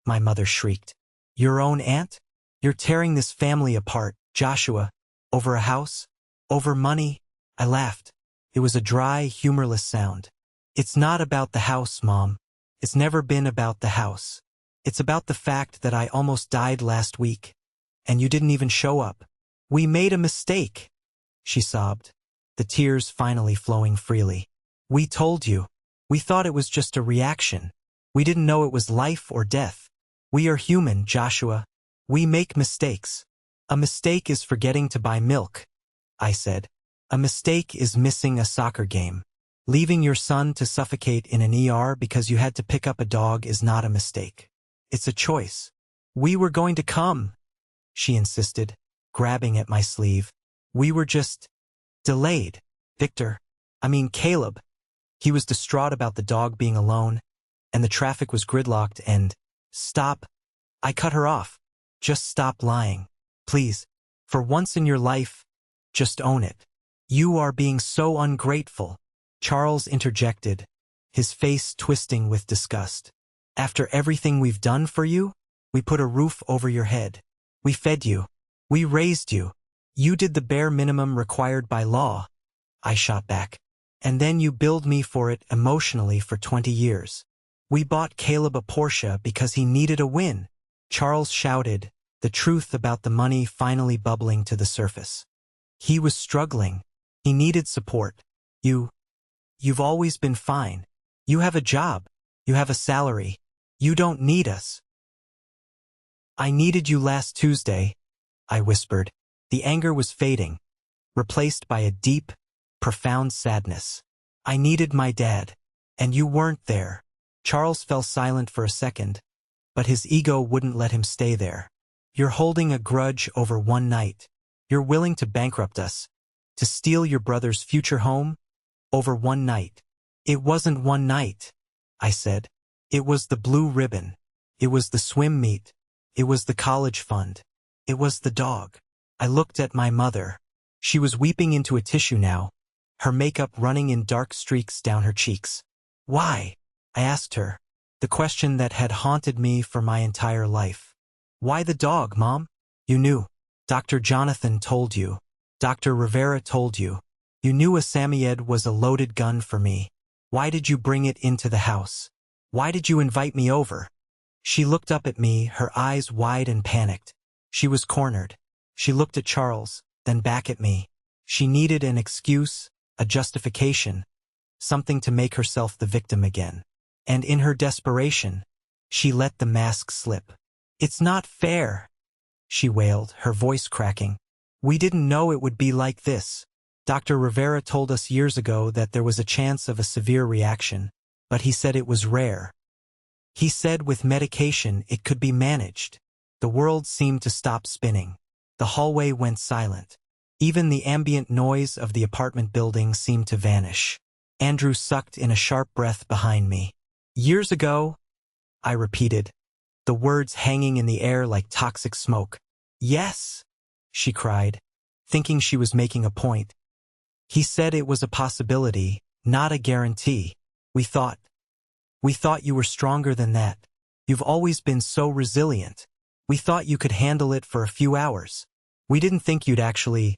my mother shrieked. "Your own aunt? You're tearing this family apart, Joshua, over a house? Over money?" I laughed. It was a dry, humorless sound. "It's not about the house, Mom. It's never been about the house. It's about the fact that I almost died last week, and you didn't even show up. We made a mistake," she sobbed, the tears finally flowing freely. "We told you. We thought it was just a reaction. We didn't know it was life or death. We are human, Joshua. We make mistakes. A mistake is forgetting to buy milk," I said. "A mistake is missing a soccer game. Leaving your son to suffocate in an ER because you had to pick up a dog is not a mistake. It's a choice." "We were going to come," she insisted, grabbing at my sleeve. "We were just delayed. Caleb." He was distraught about the dog being alone, and the traffic was gridlocked and, "Stop." I cut her off. "Just stop lying. Please. For once in your life, just own it. You are being so ungrateful," Charles interjected, his face twisting with disgust. "After everything we've done for you, we put a roof over your head. We fed you. We raised you. You did the bare minimum required by law, I shot back. And then you billed me for it emotionally for 20 years. We bought Caleb a Porsche because he needed a win, Charles shouted, the truth about the money finally bubbling to the surface. He was struggling. He needed support. You've always been fine. You have a job. You have a salary. You don't need us. I needed you last Tuesday, I whispered. The anger was fading, replaced by a deep, profound sadness. I needed my dad, and you weren't there. Charles fell silent for a second, but his ego wouldn't let him stay there. You're holding a grudge over one night. You're willing to bankrupt us, to steal your brother's future home, over one night. It wasn't one night, I said. It was the blue ribbon. It was the swim meet. It was the college fund. It was the dog. I looked at my mother. She was weeping into a tissue now, her makeup running in dark streaks down her cheeks. Why? I asked her, the question that had haunted me for my entire life. Why the dog, Mom? You knew. Dr. Jonathan told you. Dr. Rivera told you. You knew a Samoyed was a loaded gun for me. Why did you bring it into the house? Why did you invite me over? She looked up at me, her eyes wide and panicked. She was cornered. She looked at Charles, then back at me. She needed an excuse, a justification, something to make herself the victim again. And in her desperation, she let the mask slip. It's not fair, she wailed, her voice cracking. We didn't know it would be like this. Dr. Rivera told us years ago that there was a chance of a severe reaction, but he said it was rare. He said with medication it could be managed. The world seemed to stop spinning. The hallway went silent. Even the ambient noise of the apartment building seemed to vanish. Andrew sucked in a sharp breath behind me. Years ago, I repeated, the words hanging in the air like toxic smoke. Yes, she cried, thinking she was making a point. He said it was a possibility, not a guarantee. We thought you were stronger than that. You've always been so resilient. We thought you could handle it for a few hours. We didn't think you'd actually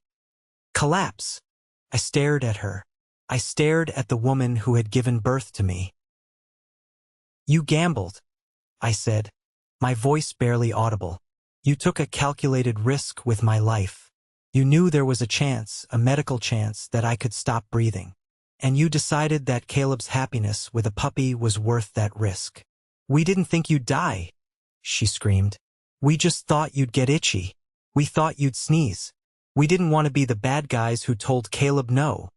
collapse. I stared at her. I stared at the woman who had given birth to me. You gambled, I said, my voice barely audible. You took a calculated risk with my life. You knew there was a chance, a medical chance, that I could stop breathing. And you decided that Caleb's happiness with a puppy was worth that risk. We didn't think you'd die, she screamed. We just thought you'd get itchy. We thought you'd sneeze. We didn't want to be the bad guys who told Caleb no.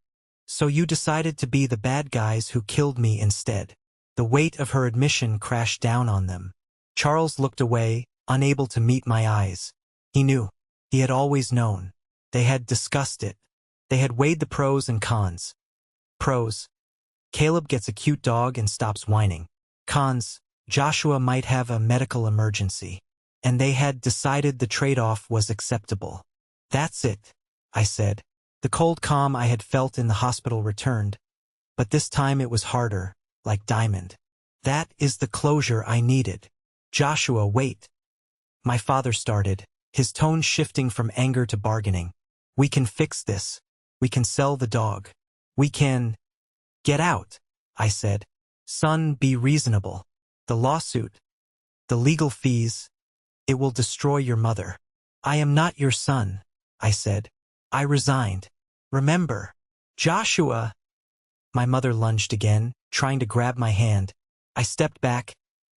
So you decided to be the bad guys who killed me instead. The weight of her admission crashed down on them. Charles looked away, unable to meet my eyes. He knew. He had always known. They had discussed it. They had weighed the pros and cons. Pros: Caleb gets a cute dog and stops whining. Cons: Joshua might have a medical emergency. And they had decided the trade-off was acceptable. That's it, I said. The cold calm I had felt in the hospital returned, but this time it was harder, like diamond. That is the closure I needed. Joshua, wait. My father started, his tone shifting from anger to bargaining. We can fix this. We can sell the dog. We can get out, I said. Son, be reasonable. The lawsuit, the legal fees, it will destroy your mother. I am not your son, I said. I resigned. Remember, Joshua. My mother lunged again, trying to grab my hand. I stepped back,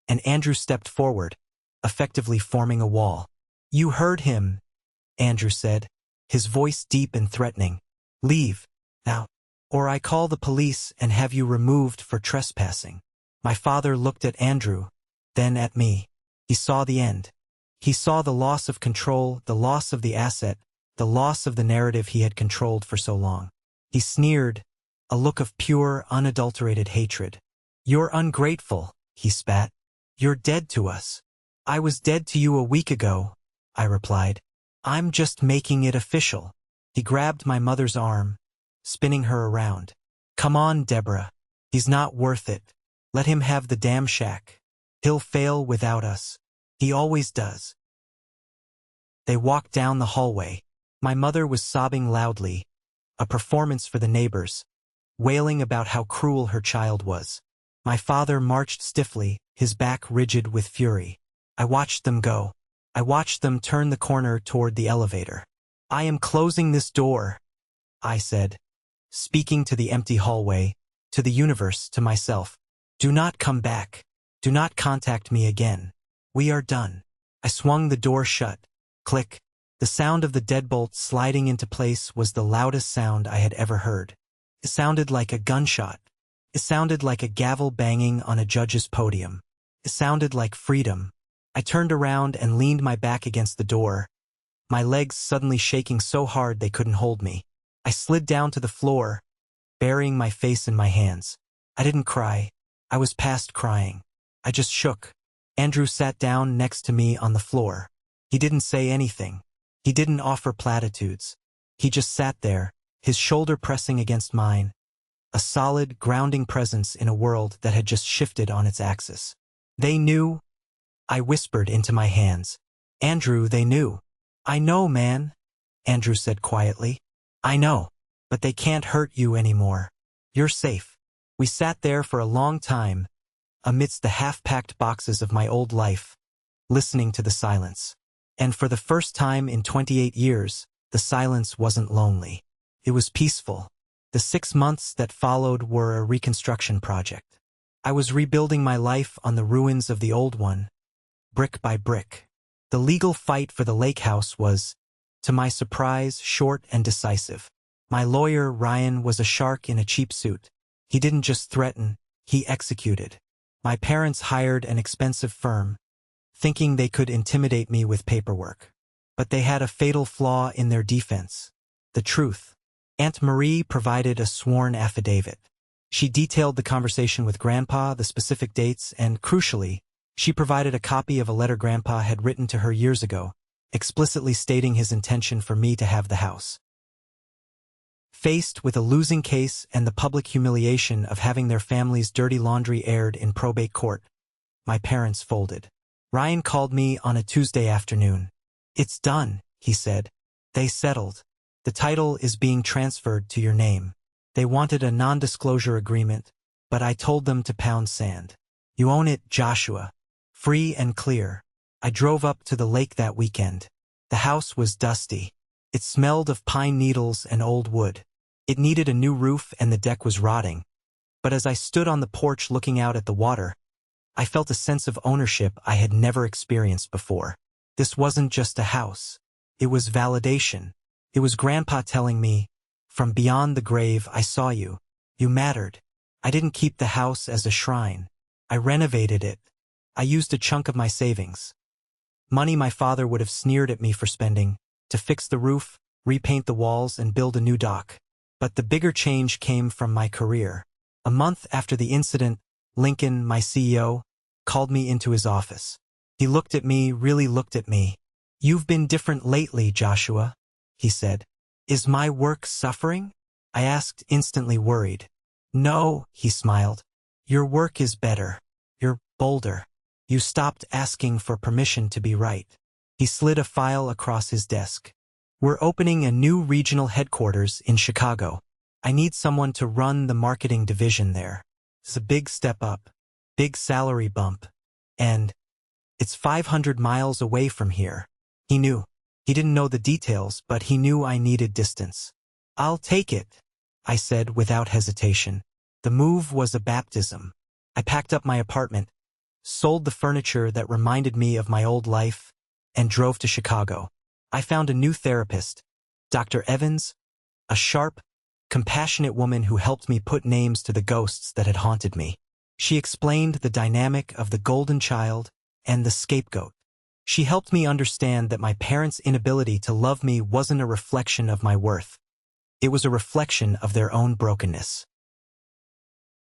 and Andrew stepped forward, effectively forming a wall. You heard him, Andrew said, his voice deep and threatening. Leave, now, or I call the police and have you removed for trespassing. My father looked at Andrew, then at me. He saw the end. He saw the loss of control, the loss of the asset, the loss of the narrative he had controlled for so long. He sneered, a look of pure, unadulterated hatred. You're ungrateful, he spat. You're dead to us. I was dead to you a week ago, I replied. I'm just making it official. He grabbed my mother's arm, spinning her around. Come on, Deborah. He's not worth it. Let him have the damn shack. He'll fail without us. He always does. They walked down the hallway. My mother was sobbing loudly, a performance for the neighbors, wailing about how cruel her child was. My father marched stiffly, his back rigid with fury. I watched them go. I watched them turn the corner toward the elevator. "I am closing this door," I said, speaking to the empty hallway, to the universe, to myself. "Do not come back. Do not contact me again. We are done." I swung the door shut. Click. The sound of the deadbolt sliding into place was the loudest sound I had ever heard. It sounded like a gunshot. It sounded like a gavel banging on a judge's podium. It sounded like freedom. I turned around and leaned my back against the door, my legs suddenly shaking so hard they couldn't hold me. I slid down to the floor, burying my face in my hands. I didn't cry. I was past crying. I just shook. Andrew sat down next to me on the floor. He didn't say anything. He didn't offer platitudes. He just sat there, his shoulder pressing against mine, a solid, grounding presence in a world that had just shifted on its axis. "They knew," I whispered into my hands. "Andrew, they knew." "I know, man," Andrew said quietly. "I know, but they can't hurt you anymore. You're safe." We sat there for a long time, amidst the half-packed boxes of my old life, listening to the silence. And for the first time in 28 years, the silence wasn't lonely. It was peaceful. The 6 months that followed were a reconstruction project. I was rebuilding my life on the ruins of the old one, brick by brick. The legal fight for the lake house was, to my surprise, short and decisive. My lawyer, Ryan, was a shark in a cheap suit. He didn't just threaten, he executed. My parents hired an expensive firm, thinking they could intimidate me with paperwork. But they had a fatal flaw in their defense: the truth. Aunt Marie provided a sworn affidavit. She detailed the conversation with Grandpa, the specific dates, and, crucially, she provided a copy of a letter Grandpa had written to her years ago, explicitly stating his intention for me to have the house. Faced with a losing case and the public humiliation of having their family's dirty laundry aired in probate court, my parents folded. Ryan called me on a Tuesday afternoon. "It's done," he said. "They settled. The title is being transferred to your name. They wanted a non-disclosure agreement, but I told them to pound sand. You own it, Joshua. Free and clear." I drove up to the lake that weekend. The house was dusty. It smelled of pine needles and old wood. It needed a new roof and the deck was rotting. But as I stood on the porch looking out at the water, I felt a sense of ownership I had never experienced before. This wasn't just a house. It was validation. It was Grandpa telling me, "From beyond the grave, I saw you. You mattered." I didn't keep the house as a shrine. I renovated it. I used a chunk of my savings, money my father would have sneered at me for spending, to fix the roof, repaint the walls, and build a new dock. But the bigger change came from my career. A month after the incident, Lincoln, my CEO, called me into his office. He looked at me, really looked at me. "You've been different lately, Joshua," he said. "Is my work suffering?" I asked, instantly worried. "No," he smiled. "Your work is better. You're bolder. You stopped asking for permission to be right." He slid a file across his desk. "We're opening a new regional headquarters in Chicago. I need someone to run the marketing division there. It's a big step up, big salary bump, and it's 500 miles away from here." He knew. He didn't know the details, but he knew I needed distance. "I'll take it," I said without hesitation. The move was a baptism. I packed up my apartment, sold the furniture that reminded me of my old life, and drove to Chicago. I found a new therapist, Dr. Evans, a sharp, compassionate woman who helped me put names to the ghosts that had haunted me. She explained the dynamic of the golden child and the scapegoat. She helped me understand that my parents' inability to love me wasn't a reflection of my worth. It was a reflection of their own brokenness.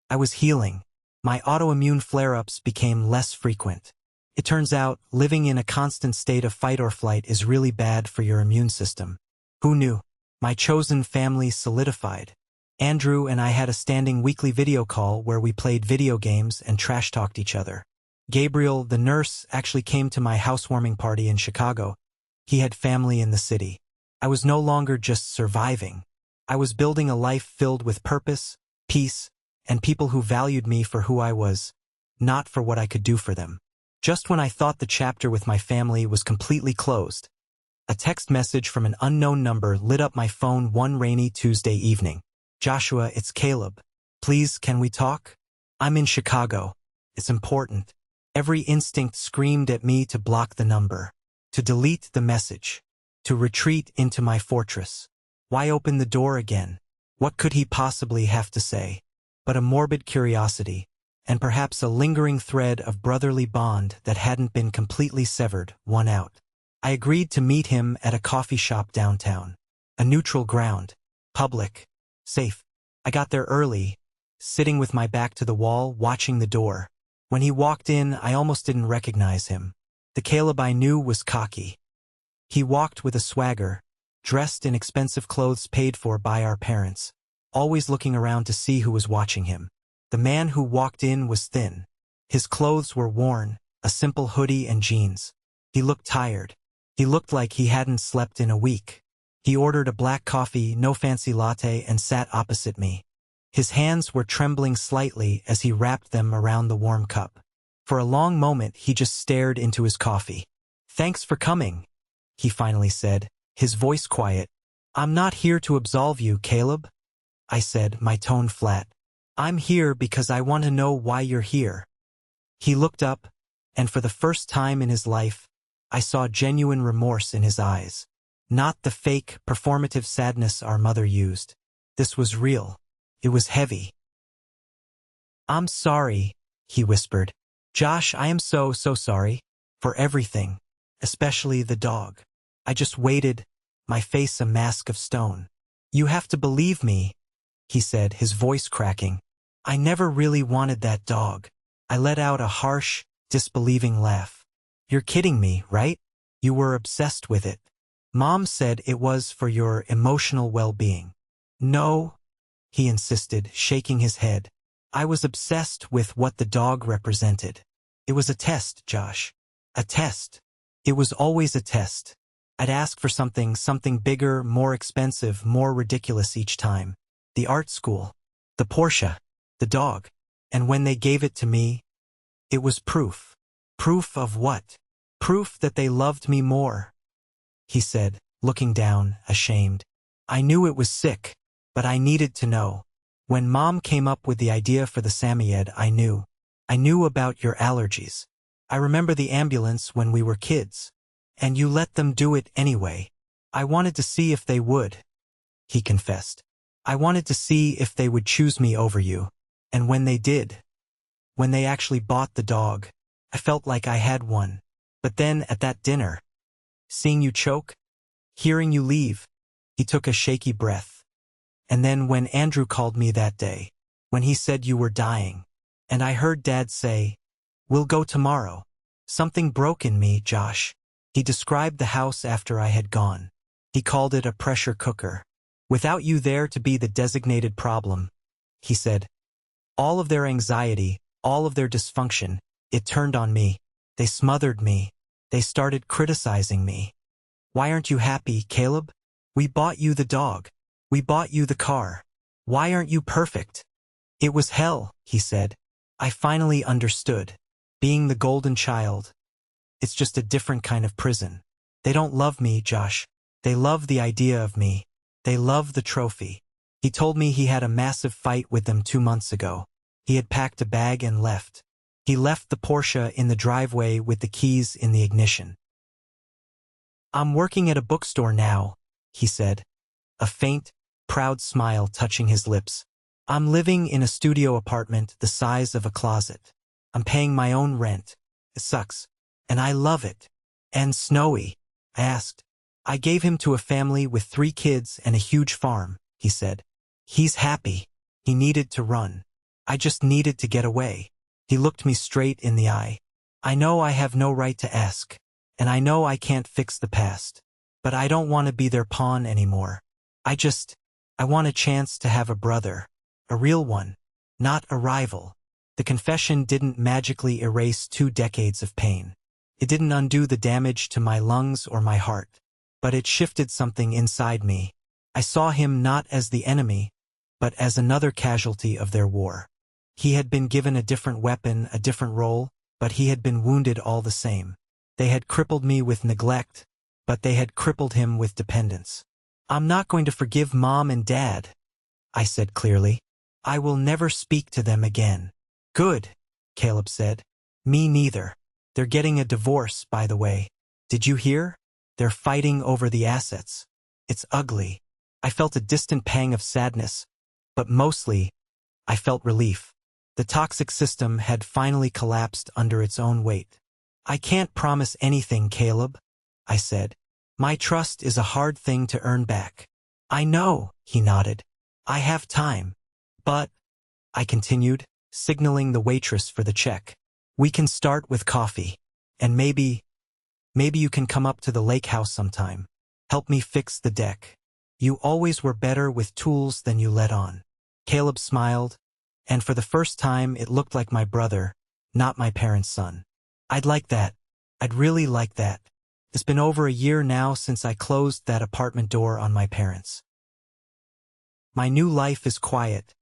I was healing. My autoimmune flare-ups became less frequent. It turns out, living in a constant state of fight or flight is really bad for your immune system. Who knew? My chosen family solidified. Andrew and I had a standing weekly video call where we played video games and trash-talked each other. Gabriel, the nurse, actually came to my housewarming party in Chicago. He had family in the city. I was no longer just surviving. I was building a life filled with purpose, peace, and people who valued me for who I was, not for what I could do for them. Just when I thought the chapter with my family was completely closed, a text message from an unknown number lit up my phone one rainy Tuesday evening. "Joshua, it's Caleb. Please, can we talk? I'm in Chicago. It's important." Every instinct screamed at me to block the number, to delete the message, to retreat into my fortress. Why open the door again? What could he possibly have to say? But a morbid curiosity, and perhaps a lingering thread of brotherly bond that hadn't been completely severed, won out. I agreed to meet him at a coffee shop downtown. A neutral ground, public, safe. I got there early, sitting with my back to the wall, watching the door. When he walked in, I almost didn't recognize him. The Caleb I knew was cocky. He walked with a swagger, dressed in expensive clothes paid for by our parents, always looking around to see who was watching him. The man who walked in was thin. His clothes were worn, a simple hoodie and jeans. He looked tired. He looked like he hadn't slept in a week. He ordered a black coffee, no fancy latte, and sat opposite me. His hands were trembling slightly as he wrapped them around the warm cup. For a long moment, he just stared into his coffee. "Thanks for coming," he finally said, his voice quiet. "I'm not here to absolve you, Caleb," I said, my tone flat. "I'm here because I want to know why you're here." He looked up, and for the first time in his life, I saw genuine remorse in his eyes. Not the fake, performative sadness our mother used. This was real. It was heavy. "I'm sorry," he whispered. "Josh, I am so sorry. For everything. Especially the dog." I just waited, my face a mask of stone. "You have to believe me," he said, his voice cracking. "I never really wanted that dog." I let out a harsh, disbelieving laugh. "You're kidding me, right? You were obsessed with it. Mom said it was for your emotional well-being." "No," he insisted, shaking his head. "I was obsessed with what the dog represented. It was a test, Josh. A test. It was always a test. I'd ask for something bigger, more expensive, more ridiculous each time. The art school, the Porsche, the dog. And when they gave it to me, it was proof. Proof of what? Proof that they loved me more," he said, looking down, ashamed. "I knew it was sick, but I needed to know. When Mom came up with the idea for the Samoyed, I knew. I knew about your allergies. I remember the ambulance when we were kids. And you let them do it anyway. I wanted to see if they would," he confessed. "I wanted to see if they would choose me over you. And when they did, when they actually bought the dog, I felt like I had one. But then at that dinner, seeing you choke, hearing you leave," he took a shaky breath. "And then when Andrew called me that day, when he said you were dying, and I heard Dad say, 'We'll go tomorrow,' something broke in me, Josh." He described the house after I had gone. He called it a pressure cooker. "Without you there to be the designated problem," he said. "All of their anxiety, all of their dysfunction, it turned on me. They smothered me. They started criticizing me. Why aren't you happy, Caleb? We bought you the dog. We bought you the car. Why aren't you perfect?" "It was hell," he said. "I finally understood. Being the golden child. It's just a different kind of prison. They don't love me, Josh. They love the idea of me. They love the trophy." He told me he had a massive fight with them 2 months ago. He had packed a bag and left. He left the Porsche in the driveway with the keys in the ignition. "I'm working at a bookstore now," he said, a faint, proud smile touching his lips. "I'm living in a studio apartment the size of a closet. I'm paying my own rent. It sucks. And I love it." "And Snowy?" I asked. "I gave him to a family with 3 kids and a huge farm," he said. "He's happy." He needed to run. I just needed to get away. He looked me straight in the eye. "I know I have no right to ask, and I know I can't fix the past, but I don't want to be their pawn anymore. I want a chance to have a brother, a real one, not a rival." The confession didn't magically erase 2 decades of pain. It didn't undo the damage to my lungs or my heart. but it shifted something inside me. I saw him not as the enemy, but as another casualty of their war. He had been given a different weapon, a different role, but he had been wounded all the same. They had crippled me with neglect, but they had crippled him with dependence. "I'm not going to forgive Mom and Dad," I said clearly. "I will never speak to them again." "Good," Caleb said. "Me neither. They're getting a divorce, by the way. Did you hear? They're fighting over the assets. It's ugly." I felt a distant pang of sadness, but mostly, I felt relief. The toxic system had finally collapsed under its own weight. "I can't promise anything, Caleb," I said. "My trust is a hard thing to earn back." "I know," he nodded. "I have time. But," I continued, signaling the waitress for the check, "we can start with coffee. And maybe you can come up to the lake house sometime. Help me fix the deck. You always were better with tools than you let on." Caleb smiled, and for the first time it looked like my brother, not my parents' son. "I'd like that. I'd really like that. It's been over a year now since I closed that apartment door on my parents. My new life is quiet,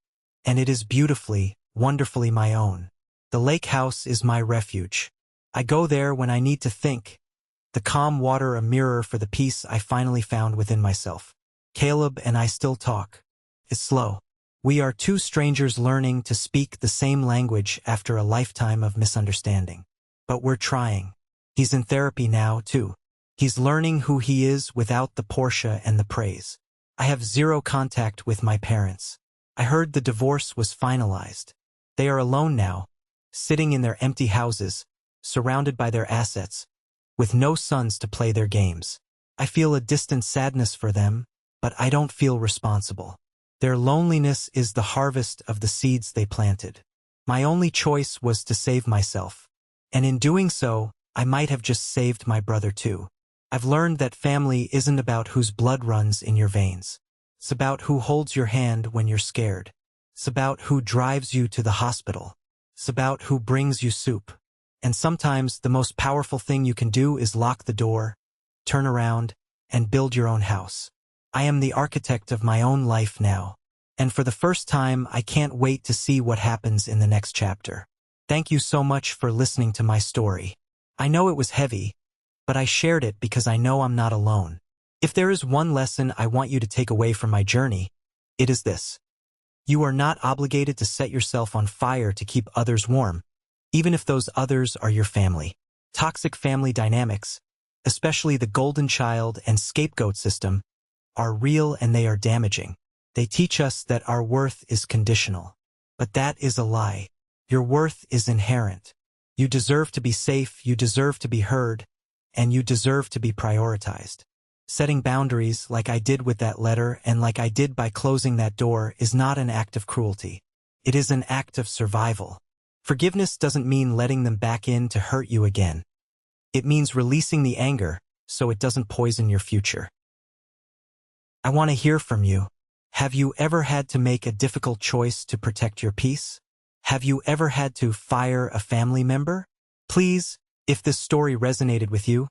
and it is beautifully, wonderfully my own. The lake house is my refuge. I go there when I need to think. The calm water a mirror for the peace I finally found within myself. Caleb and I still talk. It's slow. We are two strangers learning to speak the same language after a lifetime of misunderstanding. But we're trying. He's in therapy now, too. He's learning who he is without the Porsche and the praise. I have zero contact with my parents. I heard the divorce was finalized. They are alone now, sitting in their empty houses, surrounded by their assets, with no sons to play their games. I feel a distant sadness for them, but I don't feel responsible. Their loneliness is the harvest of the seeds they planted. My only choice was to save myself. And in doing so, I might have just saved my brother too. I've learned that family isn't about whose blood runs in your veins. It's about who holds your hand when you're scared. It's about who drives you to the hospital. It's about who brings you soup. And sometimes the most powerful thing you can do is lock the door, turn around, and build your own house. I am the architect of my own life now. And for the first time, I can't wait to see what happens in the next chapter. Thank you so much for listening to my story. I know it was heavy, but I shared it because I know I'm not alone. If there is one lesson I want you to take away from my journey, it is this. You are not obligated to set yourself on fire to keep others warm, even if those others are your family. Toxic family dynamics, especially the golden child and scapegoat system, are real and they are damaging. They teach us that our worth is conditional. But that is a lie. Your worth is inherent. You deserve to be safe, you deserve to be heard, and you deserve to be prioritized. Setting boundaries like I did with that letter and like I did by closing that door is not an act of cruelty. It is an act of survival. Forgiveness doesn't mean letting them back in to hurt you again. It means releasing the anger so it doesn't poison your future. I want to hear from you. Have you ever had to make a difficult choice to protect your peace? Have you ever had to fire a family member? Please, if this story resonated with you,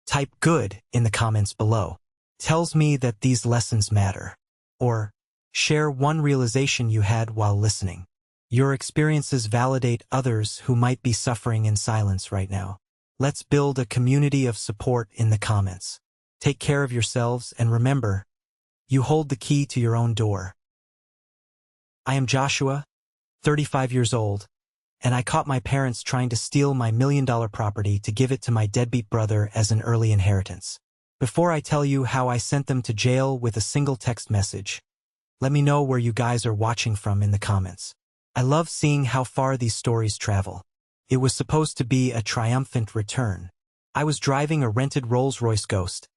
type good in the comments below. Tells me that these lessons matter. Or share one realization you had while listening. Your experiences validate others who might be suffering in silence right now. Let's build a community of support in the comments. Take care of yourselves and remember, you hold the key to your own door. I am Joshua, 35 years old, and I caught my parents trying to steal my $1 million property to give it to my deadbeat brother as an early inheritance. Before I tell you how I sent them to jail with a single text message, let me know where you guys are watching from in the comments. I love seeing how far these stories travel. It was supposed to be a triumphant return. I was driving a rented Rolls-Royce Ghost,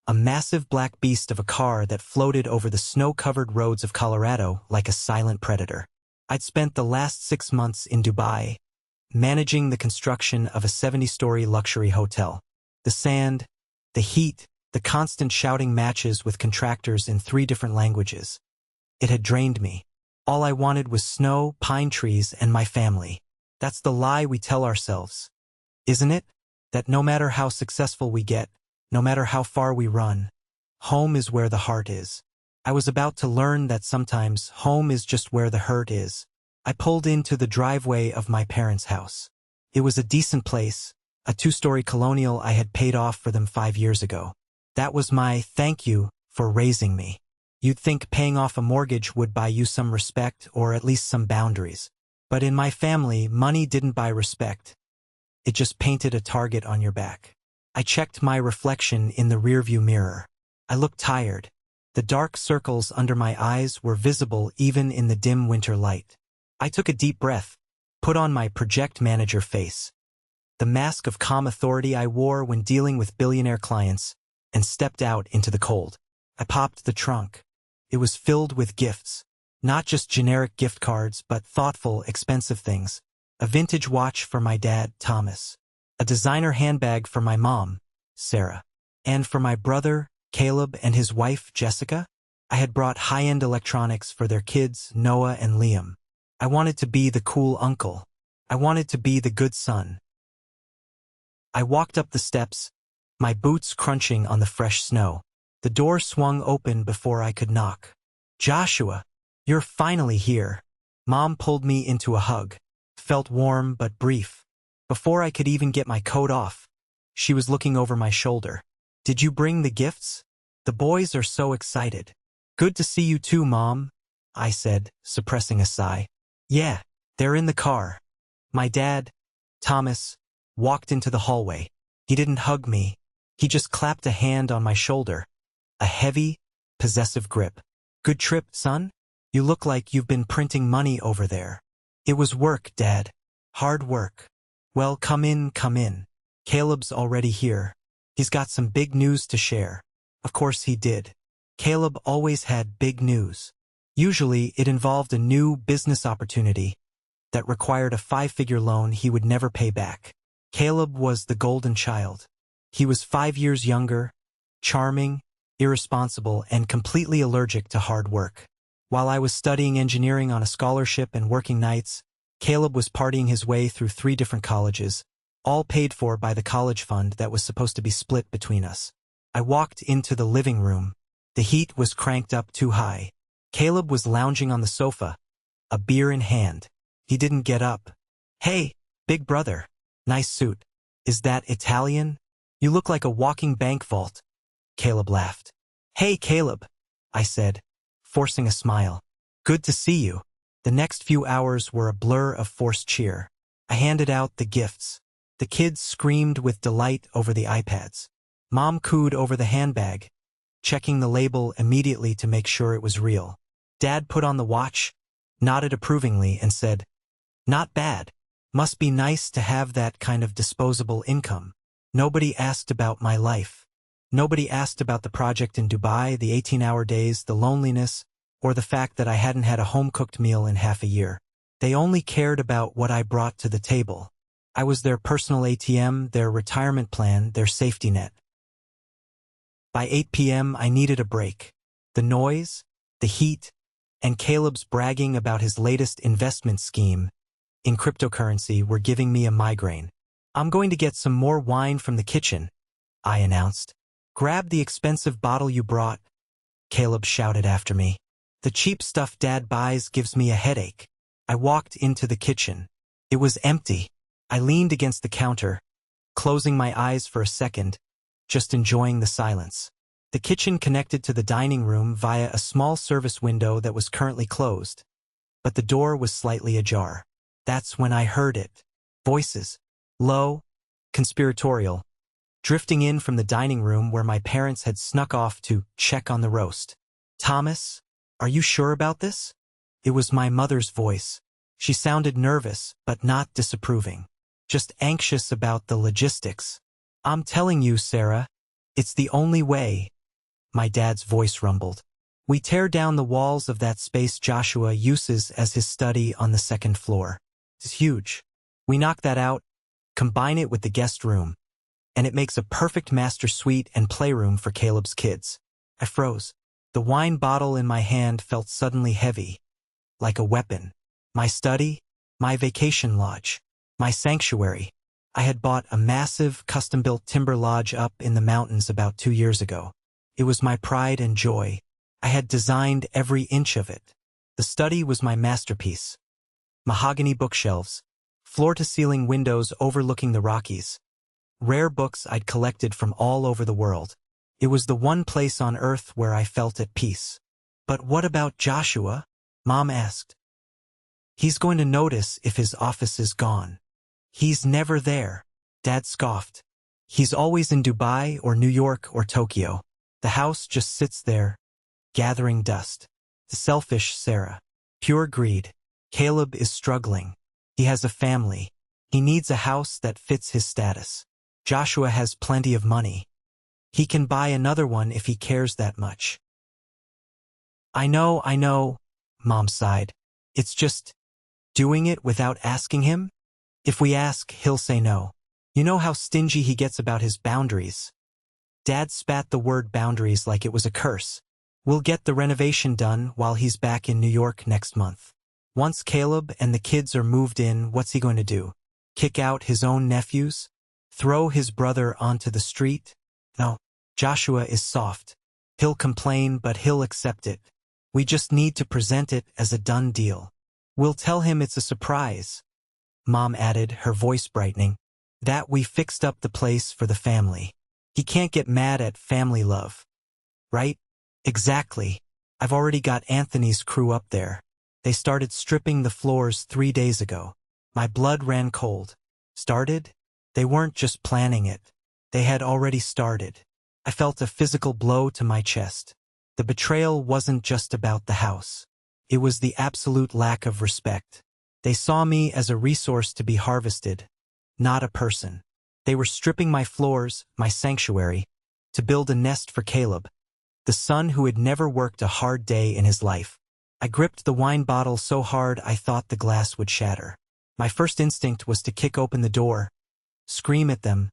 a massive black beast of a car that floated over the snow-covered roads of Colorado like a silent predator. I'd spent the last 6 months in Dubai, managing the construction of a 70-story luxury hotel. The sand, the heat, the constant shouting matches with contractors in 3 different languages. It had drained me. All I wanted was snow, pine trees, and my family. That's the lie we tell ourselves, isn't it? That no matter how successful we get, no matter how far we run, Home is where the heart is. I was about to learn that sometimes home is just where the hurt is. I pulled into the driveway of my parents' house. It was a decent place, a 2-story colonial I had paid off for them 5 years ago. That was my thank you for raising me. You'd think paying off a mortgage would buy you some respect or at least some boundaries. But in my family, money didn't buy respect. It just painted a target on your back. I checked my reflection in the rearview mirror. I looked tired. The dark circles under my eyes were visible even in the dim winter light. I took a deep breath, put on my project manager face, the mask of calm authority I wore when dealing with billionaire clients, and stepped out into the cold. I popped the trunk. It was filled with gifts. Not just generic gift cards, but thoughtful, expensive things. A vintage watch for my dad, Thomas. A designer handbag for my mom, Sarah. And for my brother, Caleb, and his wife, Jessica, I had brought high-end electronics for their kids, Noah and Liam. I wanted to be the cool uncle. I wanted to be the good son. I walked up the steps, my boots crunching on the fresh snow. The door swung open before I could knock. Joshua, you're finally here. Mom pulled me into a hug. Felt warm but brief. Before I could even get my coat off, she was looking over my shoulder. Did you bring the gifts? The boys are so excited. Good to see you too, Mom, I said, suppressing a sigh. Yeah, they're in the car. My dad, Thomas, walked into the hallway. He didn't hug me. He just clapped a hand on my shoulder. A heavy, possessive grip. Good trip, son? You look like you've been printing money over there. It was work, Dad. Hard work. Well, come in, come in. Caleb's already here. He's got some big news to share. Of course he did. Caleb always had big news. Usually it involved a new business opportunity that required a 5-figure loan he would never pay back. Caleb was the golden child. He was 5 years younger, charming, irresponsible, and completely allergic to hard work. While I was studying engineering on a scholarship and working nights, Caleb was partying his way through 3 different colleges, all paid for by the college fund that was supposed to be split between us. I walked into the living room. The heat was cranked up too high. Caleb was lounging on the sofa, a beer in hand. He didn't get up. Hey, big brother. Nice suit. Is that Italian? You look like a walking bank vault. Caleb laughed. Hey, Caleb, I said, forcing a smile. Good to see you. The next few hours were a blur of forced cheer. I handed out the gifts. The kids screamed with delight over the iPads. Mom cooed over the handbag, checking the label immediately to make sure it was real. Dad put on the watch, nodded approvingly, and said, Not bad. Must be nice to have that kind of disposable income. Nobody asked about my life. Nobody asked about the project in Dubai, the 18-hour days, the loneliness, or the fact that I hadn't had a home-cooked meal in half a year. They only cared about what I brought to the table. I was their personal ATM, their retirement plan, their safety net. By 8 p.m., I needed a break. The noise, the heat, and Caleb's bragging about his latest investment scheme in cryptocurrency were giving me a migraine. I'm going to get some more wine from the kitchen, I announced. Grab the expensive bottle you brought, Caleb shouted after me. The cheap stuff Dad buys gives me a headache. I walked into the kitchen. It was empty. I leaned against the counter, closing my eyes for a second, just enjoying the silence. The kitchen connected to the dining room via a small service window that was currently closed, but the door was slightly ajar. That's when I heard it. Voices. Low, conspiratorial, drifting in from the dining room where my parents had snuck off to check on the roast. Thomas, are you sure about this? It was my mother's voice. She sounded nervous, but not disapproving. Just anxious about the logistics. I'm telling you, Sarah, it's the only way, my dad's voice rumbled. We tear down the walls of that space Joshua uses as his study on the second floor. It's huge. We knock that out, combine it with the guest room, and it makes a perfect master suite and playroom for Caleb's kids. I froze. The wine bottle in my hand felt suddenly heavy, like a weapon. My study, my vacation lodge, my sanctuary. I had bought a massive, custom-built timber lodge up in the mountains about 2 years ago. It was my pride and joy. I had designed every inch of it. The study was my masterpiece. Mahogany bookshelves, floor-to-ceiling windows overlooking the Rockies, rare books I'd collected from all over the world. It was the one place on earth where I felt at peace. But what about Joshua? Mom asked. He's going to notice if his office is gone. He's never there, Dad scoffed. He's always in Dubai or New York or Tokyo. The house just sits there, gathering dust. The selfish Sarah. Pure greed. Caleb is struggling. He has a family. He needs a house that fits his status. Joshua has plenty of money. He can buy another one if he cares that much. I know, Mom sighed. It's just doing it without asking him? If we ask, he'll say no. You know how stingy he gets about his boundaries. Dad spat the word boundaries like it was a curse. We'll get the renovation done while he's back in New York next month. Once Caleb and the kids are moved in, what's he going to do? Kick out his own nephews? Throw his brother onto the street? No, Joshua is soft. He'll complain, but he'll accept it. We just need to present it as a done deal. We'll tell him it's a surprise. Mom added, her voice brightening, that we fixed up the place for the family. He can't get mad at family love. Right? Exactly. I've already got Anthony's crew up there. They started stripping the floors 3 days ago. My blood ran cold. Started? They weren't just planning it. They had already started. I felt a physical blow to my chest. The betrayal wasn't just about the house. It was the absolute lack of respect. They saw me as a resource to be harvested, not a person. They were stripping my floors, my sanctuary, to build a nest for Caleb, the son who had never worked a hard day in his life. I gripped the wine bottle so hard I thought the glass would shatter. My first instinct was to kick open the door, scream at them,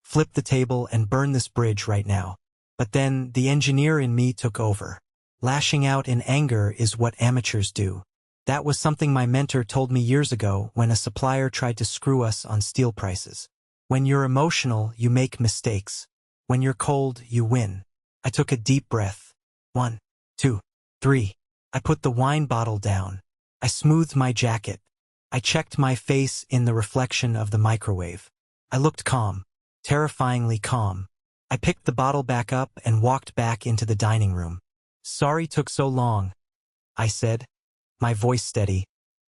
flip the table and burn this bridge right now. But then the engineer in me took over. Lashing out in anger is what amateurs do. That was something my mentor told me years ago when a supplier tried to screw us on steel prices. When you're emotional, you make mistakes. When you're cold, you win. I took a deep breath. 1, 2, 3. I put the wine bottle down. I smoothed my jacket. I checked my face in the reflection of the microwave. I looked calm, terrifyingly calm. I picked the bottle back up and walked back into the dining room. Sorry took so long, I said, my voice steady,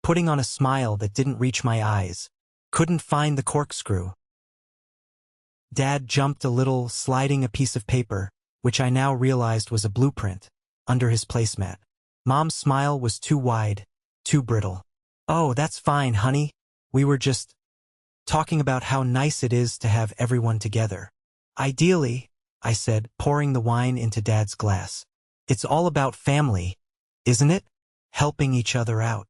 putting on a smile that didn't reach my eyes. Couldn't find the corkscrew. Dad jumped a little, sliding a piece of paper, which I now realized was a blueprint, under his placemat. Mom's smile was too wide, too brittle. Oh, that's fine, honey. We were just talking about how nice it is to have everyone together. Ideally, I said, pouring the wine into Dad's glass. It's all about family, isn't it? Helping each other out.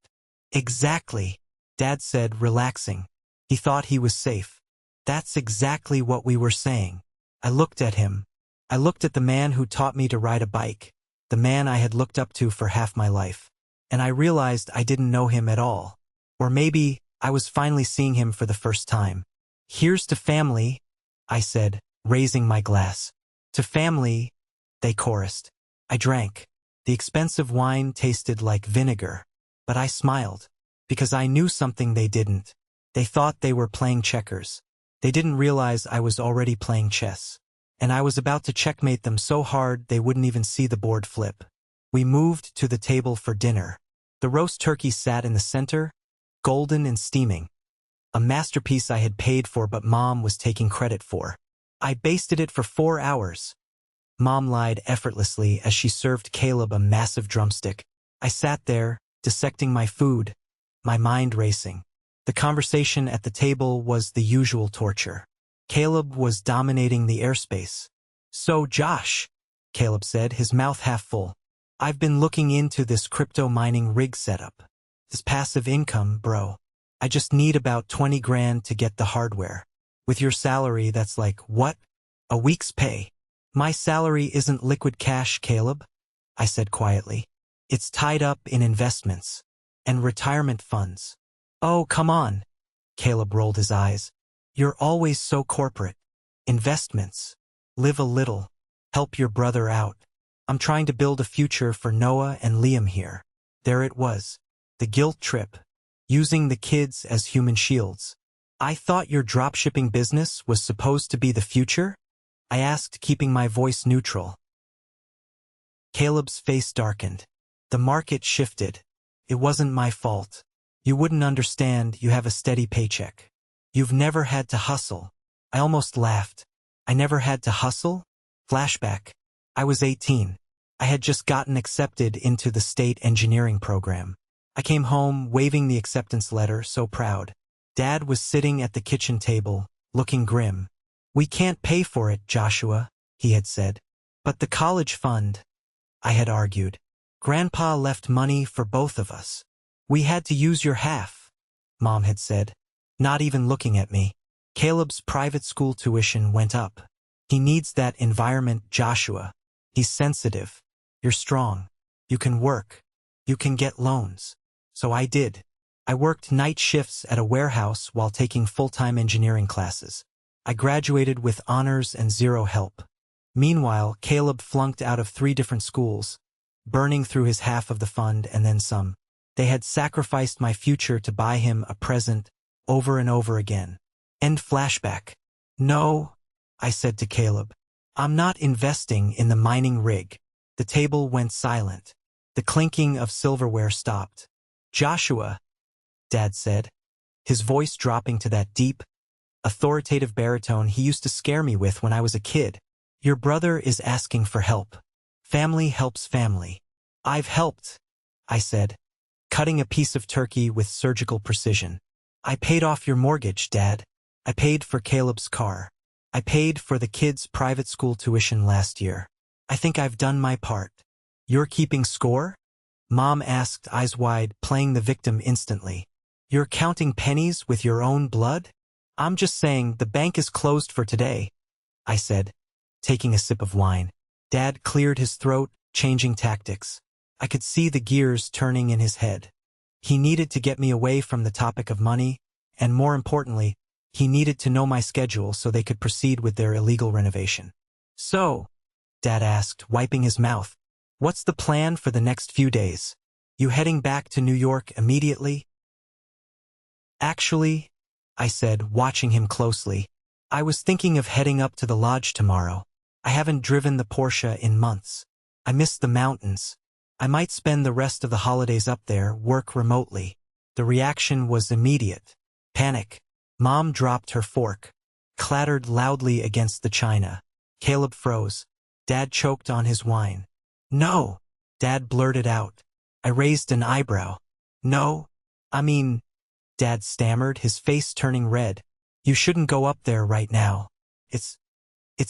Exactly, Dad said, relaxing. He thought he was safe. That's exactly what we were saying. I looked at him. I looked at the man who taught me to ride a bike, the man I had looked up to for half my life. And I realized I didn't know him at all. Or maybe I was finally seeing him for the first time. Here's to family, I said, raising my glass. To family, they chorused. I drank. The expensive wine tasted like vinegar. But I smiled, because I knew something they didn't. They thought they were playing checkers. They didn't realize I was already playing chess. And I was about to checkmate them so hard they wouldn't even see the board flip. We moved to the table for dinner. The roast turkey sat in the center, golden and steaming. A masterpiece I had paid for but Mom was taking credit for. I basted it for 4 hours. Mom lied effortlessly as she served Caleb a massive drumstick. I sat there, dissecting my food, my mind racing. The conversation at the table was the usual torture. Caleb was dominating the airspace. So Josh, Caleb said, his mouth half full. I've been looking into this crypto mining rig setup. This passive income, bro. I just need about 20 grand to get the hardware. With your salary, that's like, what? A week's pay. My salary isn't liquid cash, Caleb, I said quietly. It's tied up in investments and retirement funds. Oh, come on, Caleb rolled his eyes. You're always so corporate. Investments. Live a little. Help your brother out. I'm trying to build a future for Noah and Liam here. There it was. The guilt trip. Using the kids as human shields. I thought your dropshipping business was supposed to be the future? I asked, keeping my voice neutral. Caleb's face darkened. The market shifted. It wasn't my fault. You wouldn't understand, you have a steady paycheck. You've never had to hustle. I almost laughed. I never had to hustle? Flashback. I was 18. I had just gotten accepted into the state engineering program. I came home waving the acceptance letter, so proud. Dad was sitting at the kitchen table, looking grim. We can't pay for it, Joshua, he had said. But the college fund, I had argued. Grandpa left money for both of us. We had to use your half, Mom had said, not even looking at me. Caleb's private school tuition went up. He needs that environment, Joshua. He's sensitive. You're strong. You can work. You can get loans. So I did. I worked night shifts at a warehouse while taking full-time engineering classes. I graduated with honors and zero help. Meanwhile, Caleb flunked out of 3 different schools, burning through his half of the fund and then some. They had sacrificed my future to buy him a present over and over again. End flashback. No, I said to Caleb. I'm not investing in the mining rig. The table went silent. The clinking of silverware stopped. Joshua, Dad said, his voice dropping to that deep, authoritative baritone he used to scare me with when I was a kid. Your brother is asking for help. Family helps family. I've helped, I said, cutting a piece of turkey with surgical precision. I paid off your mortgage, Dad. I paid for Caleb's car. I paid for the kids' private school tuition last year. I think I've done my part. You're keeping score? Mom asked, eyes wide, playing the victim instantly. You're counting pennies with your own blood? I'm just saying the bank is closed for today, I said, taking a sip of wine. Dad cleared his throat, changing tactics. I could see the gears turning in his head. He needed to get me away from the topic of money, and more importantly, he needed to know my schedule so they could proceed with their illegal renovation. So, Dad asked, wiping his mouth, what's the plan for the next few days? You heading back to New York immediately? Actually, I said, watching him closely, I was thinking of heading up to the lodge tomorrow. I haven't driven the Porsche in months. I miss the mountains. I might spend the rest of the holidays up there, work remotely. The reaction was immediate. Panic. Mom dropped her fork, clattered loudly against the china. Caleb froze. Dad choked on his wine. No, Dad blurted out. I raised an eyebrow. No, I mean, Dad stammered, his face turning red. You shouldn't go up there right now. It's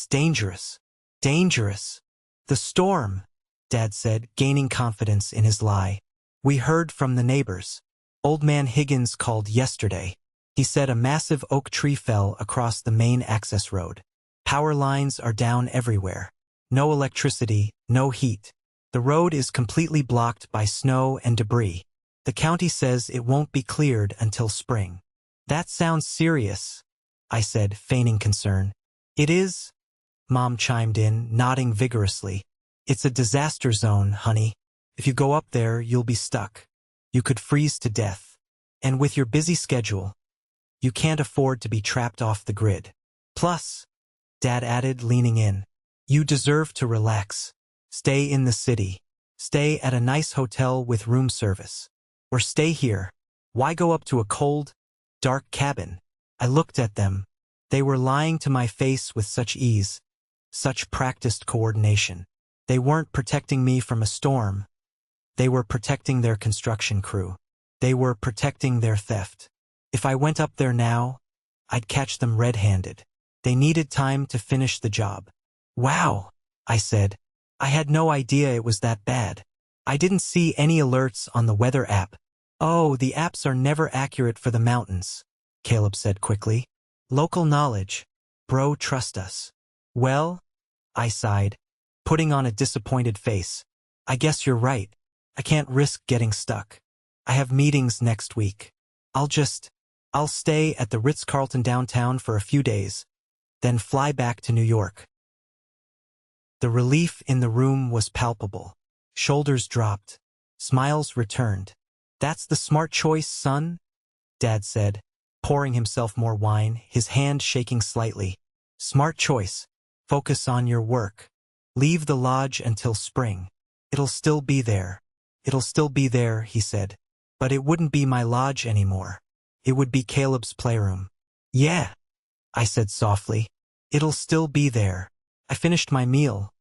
dangerous. Dangerous. The storm, Dad said, gaining confidence in his lie. We heard from the neighbors. Old Man Higgins called yesterday. He said a massive oak tree fell across the main access road. Power lines are down everywhere. No electricity, no heat. The road is completely blocked by snow and debris. The county says it won't be cleared until spring. That sounds serious, I said, feigning concern. It is, Mom chimed in, nodding vigorously. It's a disaster zone, honey. If you go up there, you'll be stuck. You could freeze to death. And with your busy schedule, you can't afford to be trapped off the grid. Plus, Dad added, leaning in, you deserve to relax. Stay in the city. Stay at a nice hotel with room service. Or stay here. Why go up to a cold, dark cabin? I looked at them. They were lying to my face with such ease, such practiced coordination. They weren't protecting me from a storm. They were protecting their construction crew. They were protecting their theft. If I went up there now, I'd catch them red-handed. They needed time to finish the job. Wow, I said. I had no idea it was that bad. I didn't see any alerts on the weather app. Oh, the apps are never accurate for the mountains, Caleb said quickly. Local knowledge. Bro, trust us. Well, I sighed, putting on a disappointed face. I guess you're right. I can't risk getting stuck. I have meetings next week. I'll stay at the Ritz-Carlton downtown for a few days, then fly back to New York. The relief in the room was palpable. Shoulders dropped. Smiles returned. "That's the smart choice, son," Dad said, pouring himself more wine, his hand shaking slightly. "Smart choice. Focus on your work. Leave the lodge until spring. It'll still be there. It'll still be there," he said. "But it wouldn't be my lodge anymore. It would be Caleb's playroom." "Yeah," I said softly. "It'll still be there." I finished my meal,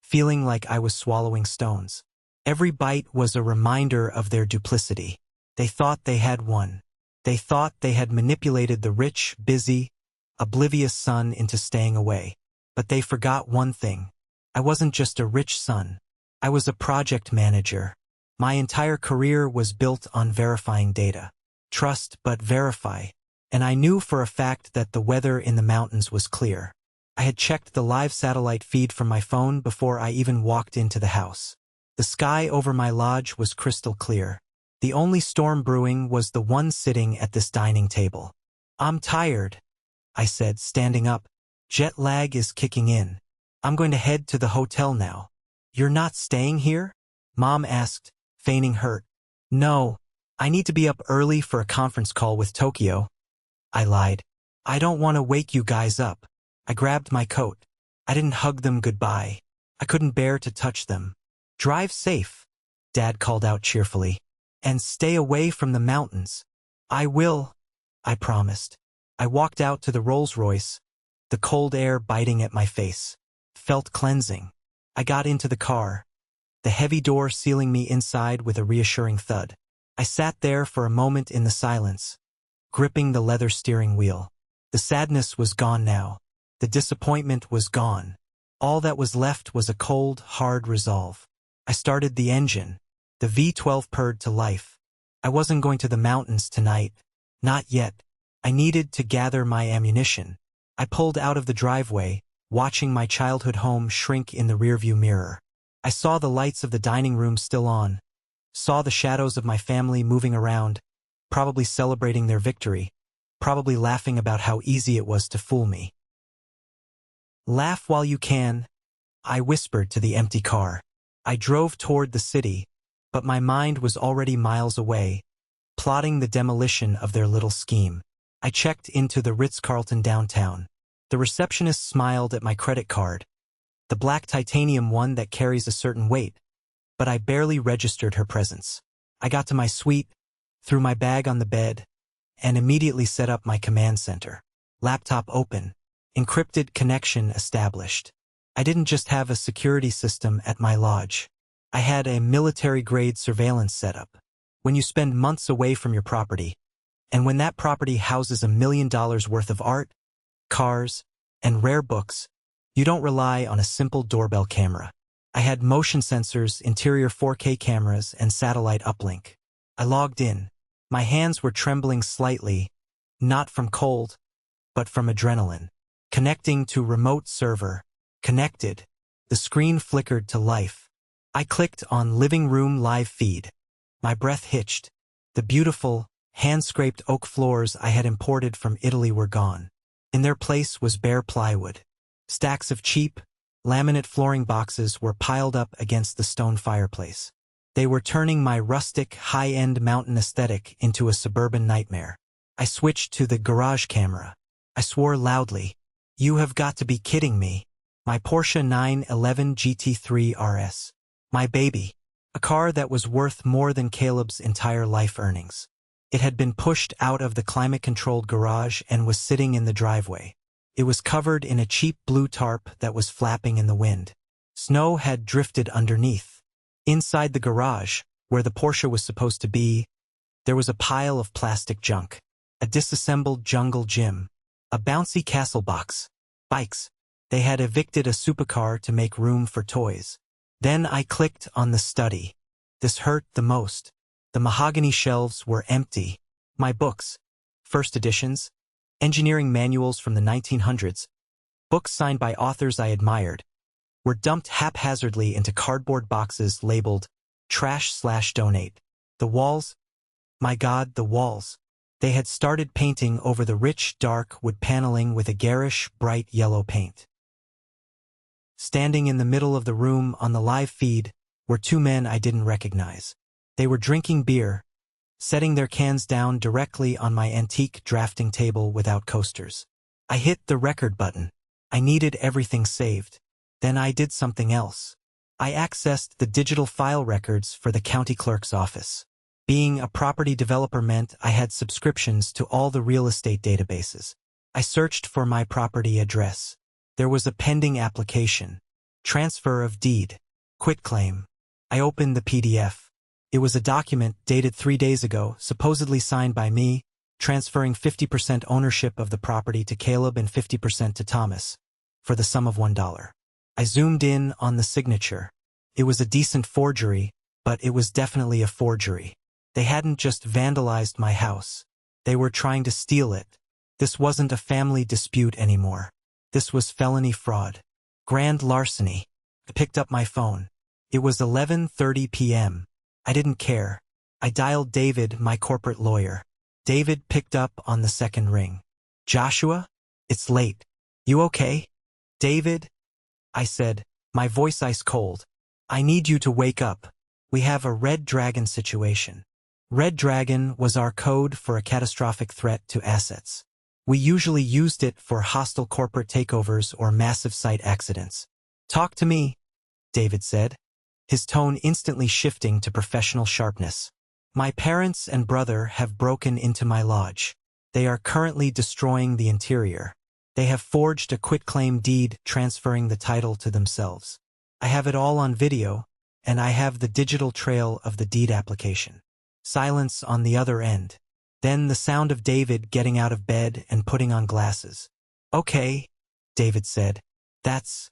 feeling like I was swallowing stones. Every bite was a reminder of their duplicity. They thought they had won. They thought they had manipulated the rich, busy, oblivious son into staying away. But they forgot one thing. I wasn't just a rich son. I was a project manager. My entire career was built on verifying data. Trust but verify. And I knew for a fact that the weather in the mountains was clear. I had checked the live satellite feed from my phone before I even walked into the house. The sky over my lodge was crystal clear. The only storm brewing was the one sitting at this dining table. "I'm tired," I said, standing up. "Jet lag is kicking in. I'm going to head to the hotel now." "You're not staying here?" Mom asked, feigning hurt. "No, I need to be up early for a conference call with Tokyo," I lied. "I don't want to wake you guys up." I grabbed my coat. I didn't hug them goodbye. I couldn't bear to touch them. "Drive safe," Dad called out cheerfully. "And stay away from the mountains." "I will," I promised. I walked out to the Rolls-Royce, the cold air biting at my face. Felt cleansing. I got into the car, the heavy door sealing me inside with a reassuring thud. I sat there for a moment in the silence, gripping the leather steering wheel. The sadness was gone now. The disappointment was gone. All that was left was a cold, hard resolve. I started the engine. The V12 purred to life. I wasn't going to the mountains tonight. Not yet. I needed to gather my ammunition. I pulled out of the driveway, watching my childhood home shrink in the rearview mirror. I saw the lights of the dining room still on, saw the shadows of my family moving around, probably celebrating their victory, probably laughing about how easy it was to fool me. "Laugh while you can," I whispered to the empty car. I drove toward the city, but my mind was already miles away, plotting the demolition of their little scheme. I checked into the Ritz-Carlton downtown. The receptionist smiled at my credit card, the black titanium one that carries a certain weight, but I barely registered her presence. I got to my suite, threw my bag on the bed, and immediately set up my command center. Laptop open. Encrypted connection established. I didn't just have a security system at my lodge. I had a military-grade surveillance setup. When you spend months away from your property, and when that property houses $1 million worth of art, cars, and rare books, you don't rely on a simple doorbell camera. I had motion sensors, interior 4K cameras, and satellite uplink. I logged in. My hands were trembling slightly, not from cold, but from adrenaline. Connecting to remote server. Connected. The screen flickered to life. I clicked on living room live feed. My breath hitched. The beautiful, hand-scraped oak floors I had imported from Italy were gone. In their place was bare plywood. Stacks of cheap, laminate flooring boxes were piled up against the stone fireplace. They were turning my rustic, high-end mountain aesthetic into a suburban nightmare. I switched to the garage camera. I swore loudly. "You have got to be kidding me." My Porsche 911 GT3 RS. My baby. A car that was worth more than Caleb's entire life earnings. It had been pushed out of the climate-controlled garage and was sitting in the driveway. It was covered in a cheap blue tarp that was flapping in the wind. Snow had drifted underneath. Inside the garage, where the Porsche was supposed to be, there was a pile of plastic junk. A disassembled jungle gym. A bouncy castle box. Bikes. They had evicted a supercar to make room for toys. Then I clicked on the study. This hurt the most. The mahogany shelves were empty. My books, first editions, engineering manuals from the 1900s, books signed by authors I admired, were dumped haphazardly into cardboard boxes labeled trash/donate. The walls, my God, the walls. They had started painting over the rich, dark wood paneling with a garish, bright yellow paint. Standing in the middle of the room on the live feed were two men I didn't recognize. They were drinking beer, setting their cans down directly on my antique drafting table without coasters. I hit the record button. I needed everything saved. Then I did something else. I accessed the digital file records for the county clerk's office. Being a property developer meant I had subscriptions to all the real estate databases. I searched for my property address. There was a pending application. Transfer of deed. Quitclaim. I opened the PDF. It was a document dated 3 days ago, supposedly signed by me, transferring 50% ownership of the property to Caleb and 50% to Thomas, for the sum of $1. I zoomed in on the signature. It was a decent forgery, but it was definitely a forgery. They hadn't just vandalized my house. They were trying to steal it. This wasn't a family dispute anymore. This was felony fraud. Grand larceny. I picked up my phone. It was 11:30 p.m. I didn't care. I dialed David, my corporate lawyer. David picked up on the second ring. Joshua? It's late. You okay? David? I said, my voice ice cold. I need you to wake up. We have a Red Dragon situation. Red Dragon was our code for a catastrophic threat to assets. We usually used it for hostile corporate takeovers or massive site accidents. Talk to me, David said, his tone instantly shifting to professional sharpness. My parents and brother have broken into my lodge. They are currently destroying the interior. They have forged a quitclaim deed transferring the title to themselves. I have it all on video, and I have the digital trail of the deed application. Silence on the other end. Then the sound of David getting out of bed and putting on glasses. Okay, David said. That's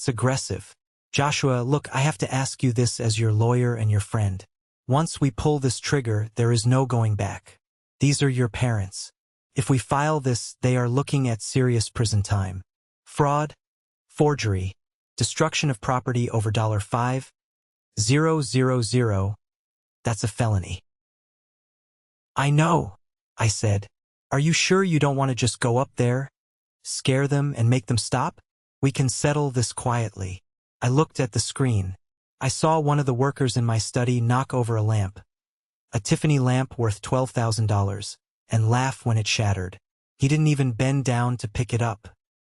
aggressive. Joshua, look, I have to ask you this as your lawyer and your friend. Once we pull this trigger, there is no going back. These are your parents. If we file this, they are looking at serious prison time. Fraud, forgery, destruction of property over $5,000. That's a felony. I know, I said. Are you sure you don't want to just go up there, scare them and make them stop? We can settle this quietly. I looked at the screen. I saw one of the workers in my study knock over a lamp, a Tiffany lamp worth $12,000, and laugh when it shattered. He didn't even bend down to pick it up.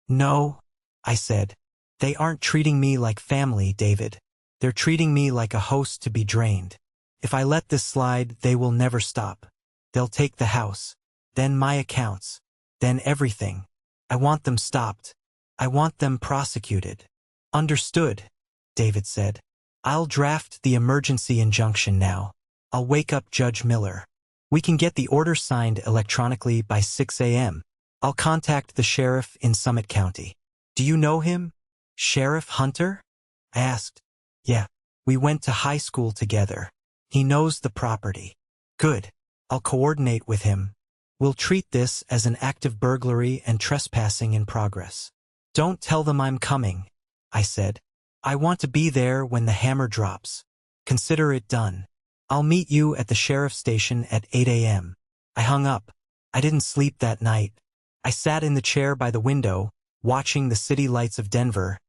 No, I said. They aren't treating me like family, David. They're treating me like a host to be drained. If I let this slide, they will never stop. They'll take the house, then my accounts, then everything. I want them stopped. I want them prosecuted. Understood, David said. I'll draft the emergency injunction now. I'll wake up Judge Miller. We can get the order signed electronically by 6 a.m. I'll contact the sheriff in Summit County. Do you know him? Sheriff Hunter? I asked. Yeah, we went to high school together. He knows the property. Good. I'll coordinate with him. We'll treat this as an active burglary and trespassing in progress. Don't tell them I'm coming, I said. I want to be there when the hammer drops. Consider it done. I'll meet you at the sheriff's station at 8 a.m. I hung up. I didn't sleep that night. I sat in the chair by the window, watching the city lights of Denver,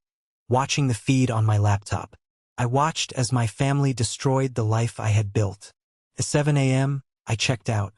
watching the feed on my laptop. I watched as my family destroyed the life I had built. At 7 a.m., I checked out.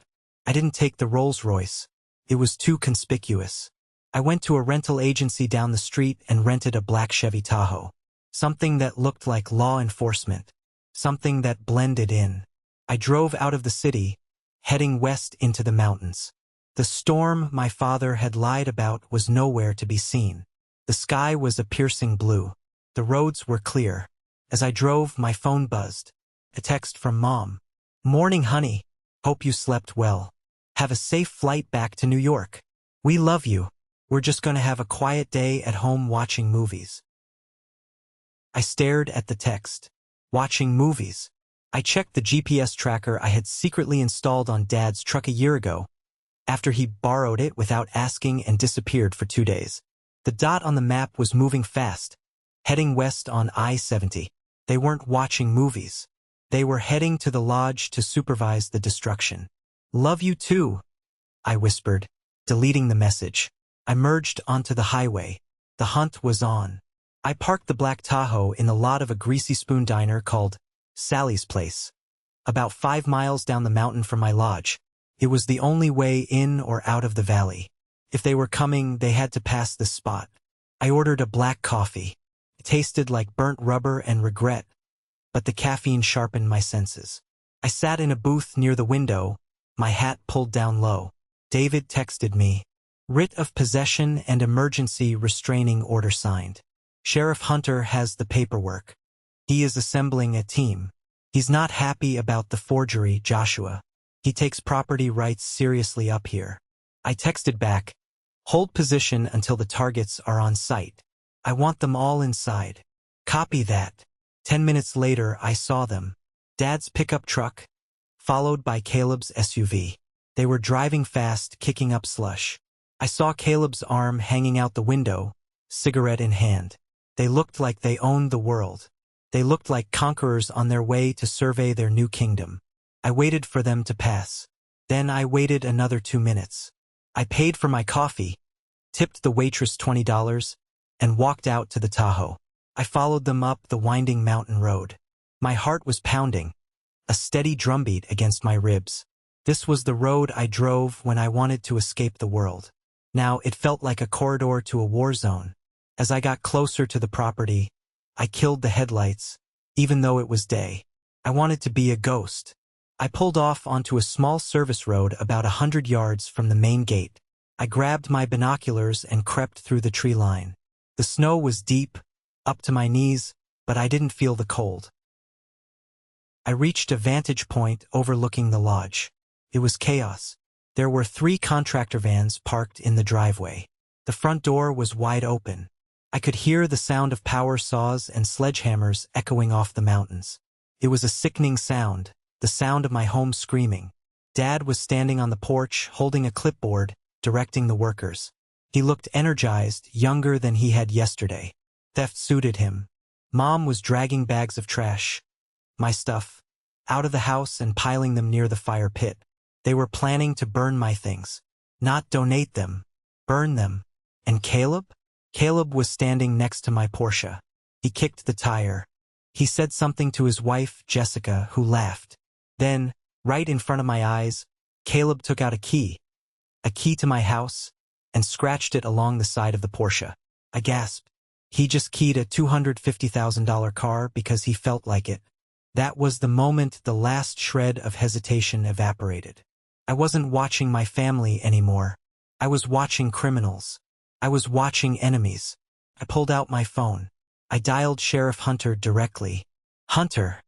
I didn't take the Rolls-Royce. It was too conspicuous. I went to a rental agency down the street and rented a black Chevy Tahoe. Something that looked like law enforcement. Something that blended in. I drove out of the city, heading west into the mountains. The storm my father had lied about was nowhere to be seen. The sky was a piercing blue. The roads were clear. As I drove, my phone buzzed. A text from Mom. Morning, honey. Hope you slept well. Have a safe flight back to New York. We love you. We're just going to have a quiet day at home watching movies. I stared at the text. Watching movies. I checked the GPS tracker I had secretly installed on Dad's truck a year ago, after he borrowed it without asking and disappeared for 2 days. The dot on the map was moving fast, heading west on I-70. They weren't watching movies. They were heading to the lodge to supervise the destruction. Love you too, I whispered, deleting the message. I merged onto the highway. The hunt was on. I parked the black Tahoe in the lot of a greasy spoon diner called Sally's Place, about 5 miles down the mountain from my lodge. It was the only way in or out of the valley. If they were coming, they had to pass this spot. I ordered a black coffee. It tasted like burnt rubber and regret, but the caffeine sharpened my senses. I sat in a booth near the window, my hat pulled down low. David texted me. Writ of possession and emergency restraining order signed. Sheriff Hunter has the paperwork. He is assembling a team. He's not happy about the forgery, Joshua. He takes property rights seriously up here. I texted back, hold position until the targets are on site. I want them all inside. Copy that. 10 minutes later, I saw them. Dad's pickup truck, followed by Caleb's SUV. They were driving fast, kicking up slush. I saw Caleb's arm hanging out the window, cigarette in hand. They looked like they owned the world. They looked like conquerors on their way to survey their new kingdom. I waited for them to pass. Then I waited another 2 minutes. I paid for my coffee, tipped the waitress $20, and walked out to the Tahoe. I followed them up the winding mountain road. My heart was pounding, a steady drumbeat against my ribs. This was the road I drove when I wanted to escape the world. Now it felt like a corridor to a war zone. As I got closer to the property, I killed the headlights, even though it was day. I wanted to be a ghost. I pulled off onto a small service road about 100 yards from the main gate. I grabbed my binoculars and crept through the tree line. The snow was deep, up to my knees, but I didn't feel the cold. I reached a vantage point overlooking the lodge. It was chaos. There were 3 contractor vans parked in the driveway. The front door was wide open. I could hear the sound of power saws and sledgehammers echoing off the mountains. It was a sickening sound, the sound of my home screaming. Dad was standing on the porch, holding a clipboard, directing the workers. He looked energized, younger than he had yesterday. Theft suited him. Mom was dragging bags of trash, my stuff, out of the house and piling them near the fire pit. They were planning to burn my things. Not donate them. Burn them. And Caleb? Caleb was standing next to my Porsche. He kicked the tire. He said something to his wife, Jessica, who laughed. Then, right in front of my eyes, Caleb took out a key to my house, and scratched it along the side of the Porsche. I gasped. He just keyed a $250,000 car because he felt like it. That was the moment the last shred of hesitation evaporated. I wasn't watching my family anymore. I was watching criminals. I was watching enemies. I pulled out my phone. I dialed Sheriff Hunter directly. Hunter,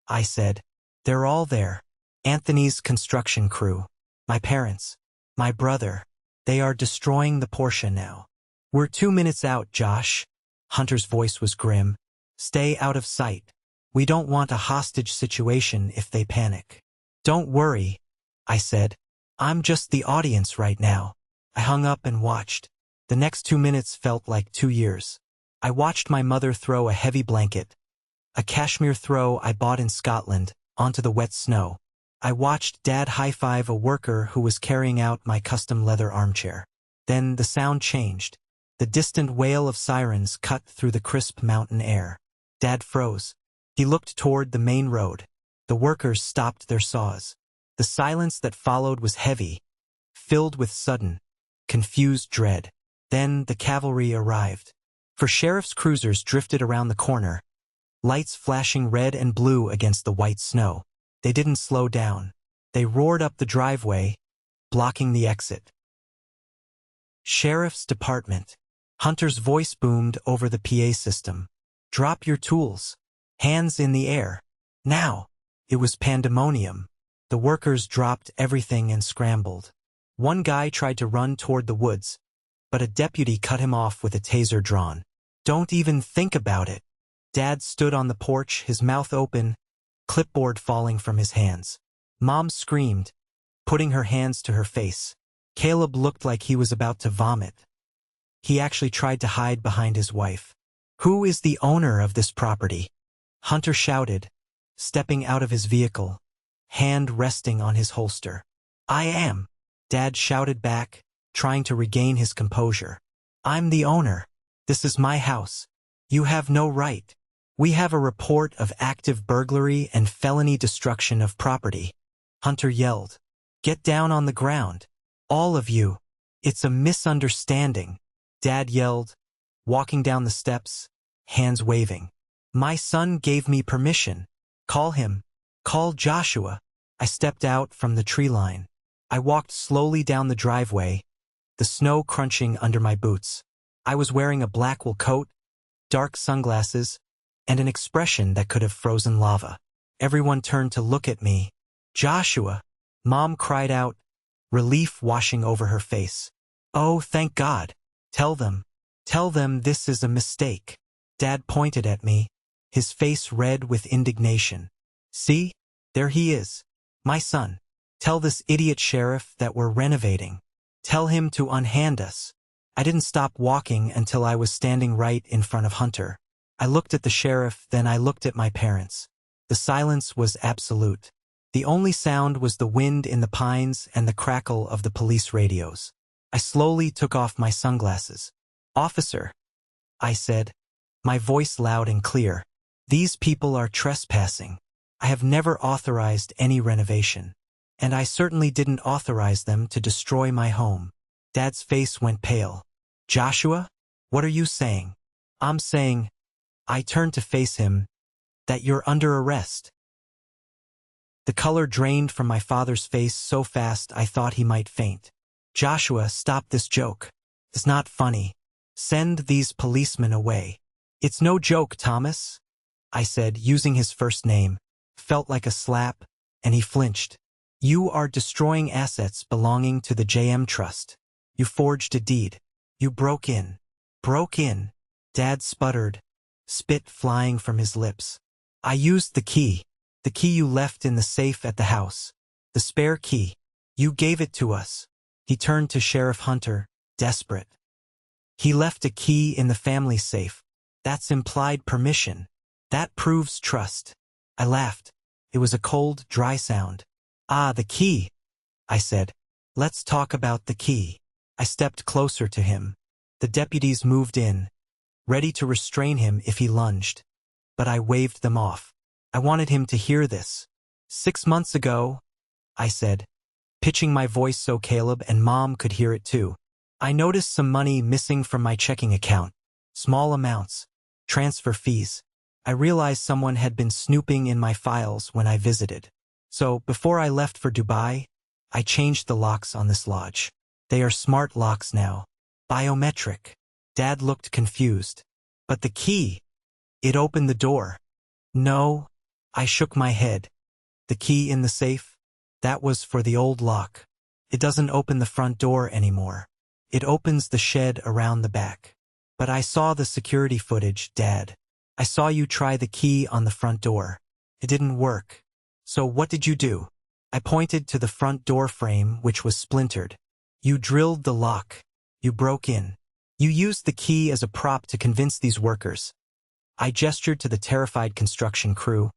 I said. They're all there. Anthony's construction crew. My parents. My brother. They are destroying the Porsche now. We're 2 minutes out, Josh. Hunter's voice was grim. Stay out of sight. We don't want a hostage situation if they panic. Don't worry, I said. I'm just the audience right now. I hung up and watched. The next 2 minutes felt like 2 years. I watched my mother throw a heavy blanket, a cashmere throw I bought in Scotland, onto the wet snow. I watched Dad high-five a worker who was carrying out my custom leather armchair. Then the sound changed. The distant wail of sirens cut through the crisp mountain air. Dad froze. He looked toward the main road. The workers stopped their saws. The silence that followed was heavy, filled with sudden, confused dread. Then the cavalry arrived. For sheriff's cruisers drifted around the corner, lights flashing red and blue against the white snow. They didn't slow down. They roared up the driveway, blocking the exit. Sheriff's Department. Hunter's voice boomed over the PA system. Drop your tools. Hands in the air. Now. It was pandemonium. The workers dropped everything and scrambled. One guy tried to run toward the woods, but a deputy cut him off with a taser drawn. Don't even think about it. Dad stood on the porch, his mouth open, clipboard falling from his hands. Mom screamed, putting her hands to her face. Caleb looked like he was about to vomit. He actually tried to hide behind his wife. Who is the owner of this property? Hunter shouted, stepping out of his vehicle, hand resting on his holster. I am. Dad shouted back, trying to regain his composure. I'm the owner. This is my house. You have no right. We have a report of active burglary and felony destruction of property. Hunter yelled. Get down on the ground. All of you. It's a misunderstanding. Dad yelled, walking down the steps, hands waving. My son gave me permission. Call him. Call Joshua. I stepped out from the tree line. I walked slowly down the driveway, the snow crunching under my boots. I was wearing a black wool coat, dark sunglasses, and an expression that could have frozen lava. Everyone turned to look at me. Joshua! Mom cried out, relief washing over her face. Oh, thank God. Tell them this is a mistake. Dad pointed at me, his face red with indignation. See? There he is. My son. Tell this idiot sheriff that we're renovating. Tell him to unhand us. I didn't stop walking until I was standing right in front of Hunter. I looked at the sheriff, then I looked at my parents. The silence was absolute. The only sound was the wind in the pines and the crackle of the police radios. I slowly took off my sunglasses. Officer, I said, my voice loud and clear. These people are trespassing. I have never authorized any renovation. And I certainly didn't authorize them to destroy my home. Dad's face went pale. Joshua, what are you saying? I'm saying, I turned to face him, that you're under arrest. The color drained from my father's face so fast I thought he might faint. Joshua, stop this joke. It's not funny. Send these policemen away. It's no joke, Thomas, I said, using his first name. Felt like a slap, and he flinched. You are destroying assets belonging to the JM Trust. You forged a deed. You broke in. Broke in. Dad sputtered, spit flying from his lips. I used the key you left in the safe at the house. The spare key. You gave it to us. He turned to Sheriff Hunter, desperate. He left a key in the family safe. That's implied permission. That proves trust. I laughed. It was a cold, dry sound. Ah, the key, I said. Let's talk about the key. I stepped closer to him. The deputies moved in, ready to restrain him if he lunged. But I waved them off. I wanted him to hear this. 6 months ago, I said, pitching my voice so Caleb and Mom could hear it too. I noticed some money missing from my checking account. Small amounts. Transfer fees. I realized someone had been snooping in my files when I visited. So, before I left for Dubai, I changed the locks on this lodge. They are smart locks now. Biometric. Dad looked confused. But the key, it opened the door. No, I shook my head. The key in the safe, that was for the old lock. It doesn't open the front door anymore. It opens the shed around the back. But I saw the security footage, Dad. I saw you try the key on the front door. It didn't work. So what did you do? I pointed to the front door frame, which was splintered. You drilled the lock. You broke in. You used the key as a prop to convince these workers. I gestured to the terrified construction crew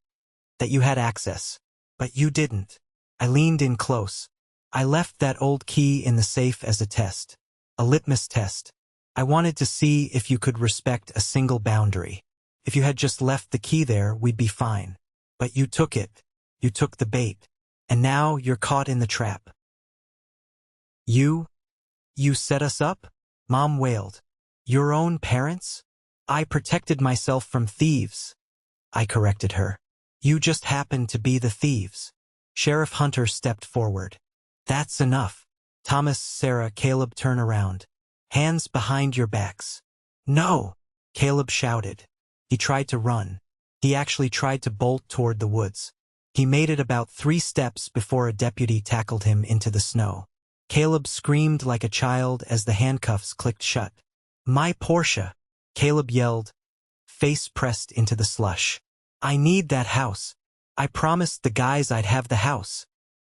that you had access. But you didn't. I leaned in close. I left that old key in the safe as a test. A litmus test. I wanted to see if you could respect a single boundary. If you had just left the key there, we'd be fine. But you took it. You took the bait. And now you're caught in the trap. You set us up? Mom wailed. Your own parents? I protected myself from thieves. I corrected her. You just happened to be the thieves. Sheriff Hunter stepped forward. That's enough. Thomas, Sarah, Caleb, turn around. Hands behind your backs. No! Caleb shouted. He tried to run. He actually tried to bolt toward the woods. He made it about 3 steps before a deputy tackled him into the snow. Caleb screamed like a child as the handcuffs clicked shut. My Porsche! Caleb yelled, face pressed into the slush. I need that house. I promised the guys I'd have the house.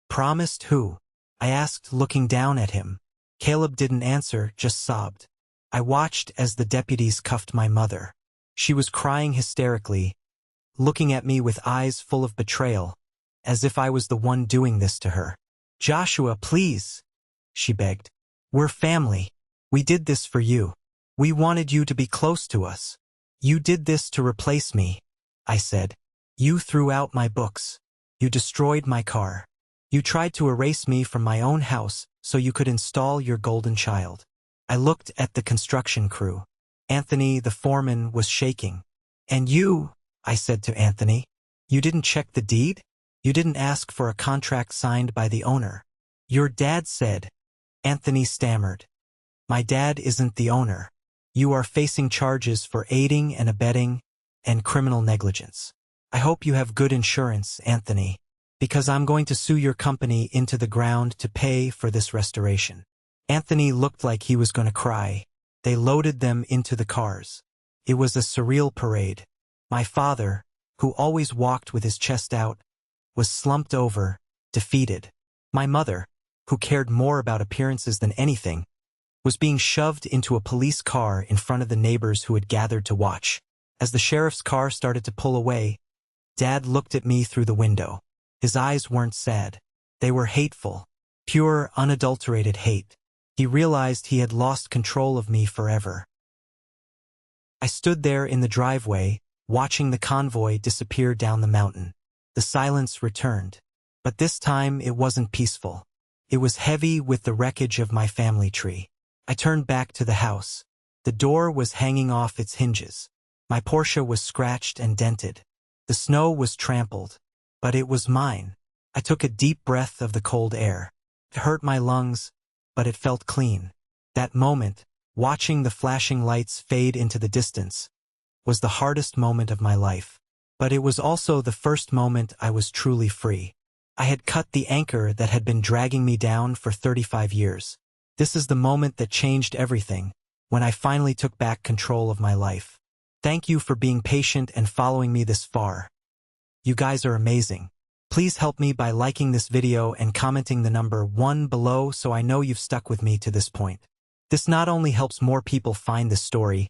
Promised who? I asked, looking down at him. Caleb didn't answer, just sobbed. I watched as the deputies cuffed my mother. She was crying hysterically, looking at me with eyes full of betrayal, as if I was the one doing this to her. Joshua, please, she begged. We're family. We did this for you. We wanted you to be close to us. You did this to replace me, I said. You threw out my books. You destroyed my car. You tried to erase me from my own house so you could install your golden child. I looked at the construction crew. Anthony, the foreman, was shaking. And you, I said to Anthony, you didn't check the deed? You didn't ask for a contract signed by the owner. Your dad said. Anthony stammered. My dad isn't the owner. You are facing charges for aiding and abetting and criminal negligence. I hope you have good insurance, Anthony, because I'm going to sue your company into the ground to pay for this restoration. Anthony looked like he was going to cry. They loaded them into the cars. It was a surreal parade. My father, who always walked with his chest out, was slumped over, defeated. My mother, who cared more about appearances than anything, was being shoved into a police car in front of the neighbors who had gathered to watch. As the sheriff's car started to pull away, Dad looked at me through the window. His eyes weren't sad. They were hateful, pure, unadulterated hate. He realized he had lost control of me forever. I stood there in the driveway, watching the convoy disappear down the mountain. The silence returned. But this time it wasn't peaceful. It was heavy with the wreckage of my family tree. I turned back to the house. The door was hanging off its hinges. My Porsche was scratched and dented. The snow was trampled, but it was mine. I took a deep breath of the cold air. It hurt my lungs, but it felt clean. That moment, watching the flashing lights fade into the distance, was the hardest moment of my life. But it was also the first moment I was truly free. I had cut the anchor that had been dragging me down for 35 years. This is the moment that changed everything, when I finally took back control of my life. Thank you for being patient and following me this far. You guys are amazing. Please help me by liking this video and commenting the number 1 below so I know you've stuck with me to this point. This not only helps more people find this story,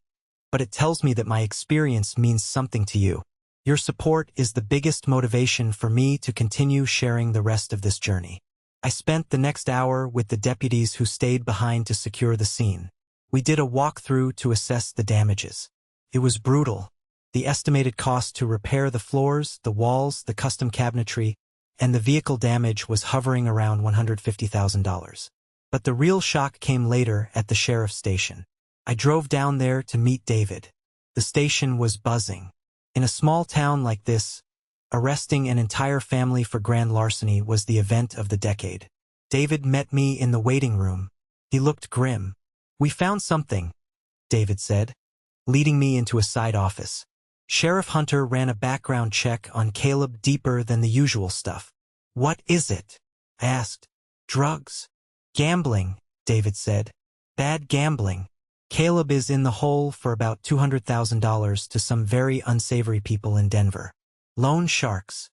but it tells me that my experience means something to you. Your support is the biggest motivation for me to continue sharing the rest of this journey. I spent the next hour with the deputies who stayed behind to secure the scene. We did a walkthrough to assess the damages. It was brutal. The estimated cost to repair the floors, the walls, the custom cabinetry, and the vehicle damage was hovering around $150,000. But the real shock came later at the sheriff's station. I drove down there to meet David. The station was buzzing. In a small town like this, arresting an entire family for grand larceny was the event of the decade. David met me in the waiting room. He looked grim. We found something, David said, leading me into a side office. Sheriff Hunter ran a background check on Caleb deeper than the usual stuff. What is it? I asked. Drugs. Gambling, David said. Bad gambling. Caleb is in the hole for about $200,000 to some very unsavory people in Denver. Loan sharks.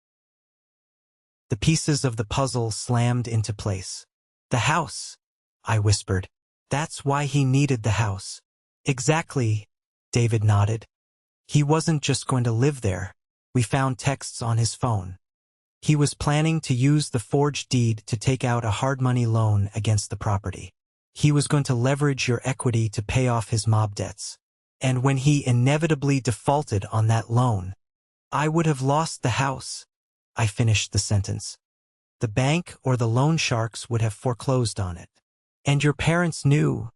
The pieces of the puzzle slammed into place. The house, I whispered. That's why he needed the house. Exactly, David nodded. He wasn't just going to live there. We found texts on his phone. He was planning to use the forged deed to take out a hard money loan against the property. He was going to leverage your equity to pay off his mob debts. And when he inevitably defaulted on that loan, I would have lost the house. I finished the sentence. The bank or the loan sharks would have foreclosed on it. And your parents knew,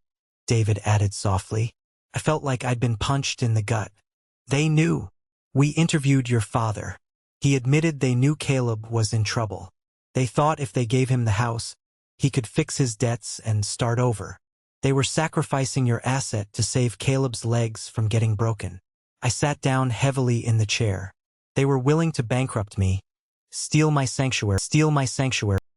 David added softly. I felt like I'd been punched in the gut. They knew. We interviewed your father. He admitted they knew Caleb was in trouble. They thought if they gave him the house, he could fix his debts and start over. They were sacrificing your asset to save Caleb's legs from getting broken. I sat down heavily in the chair. They were willing to bankrupt me, steal my sanctuary,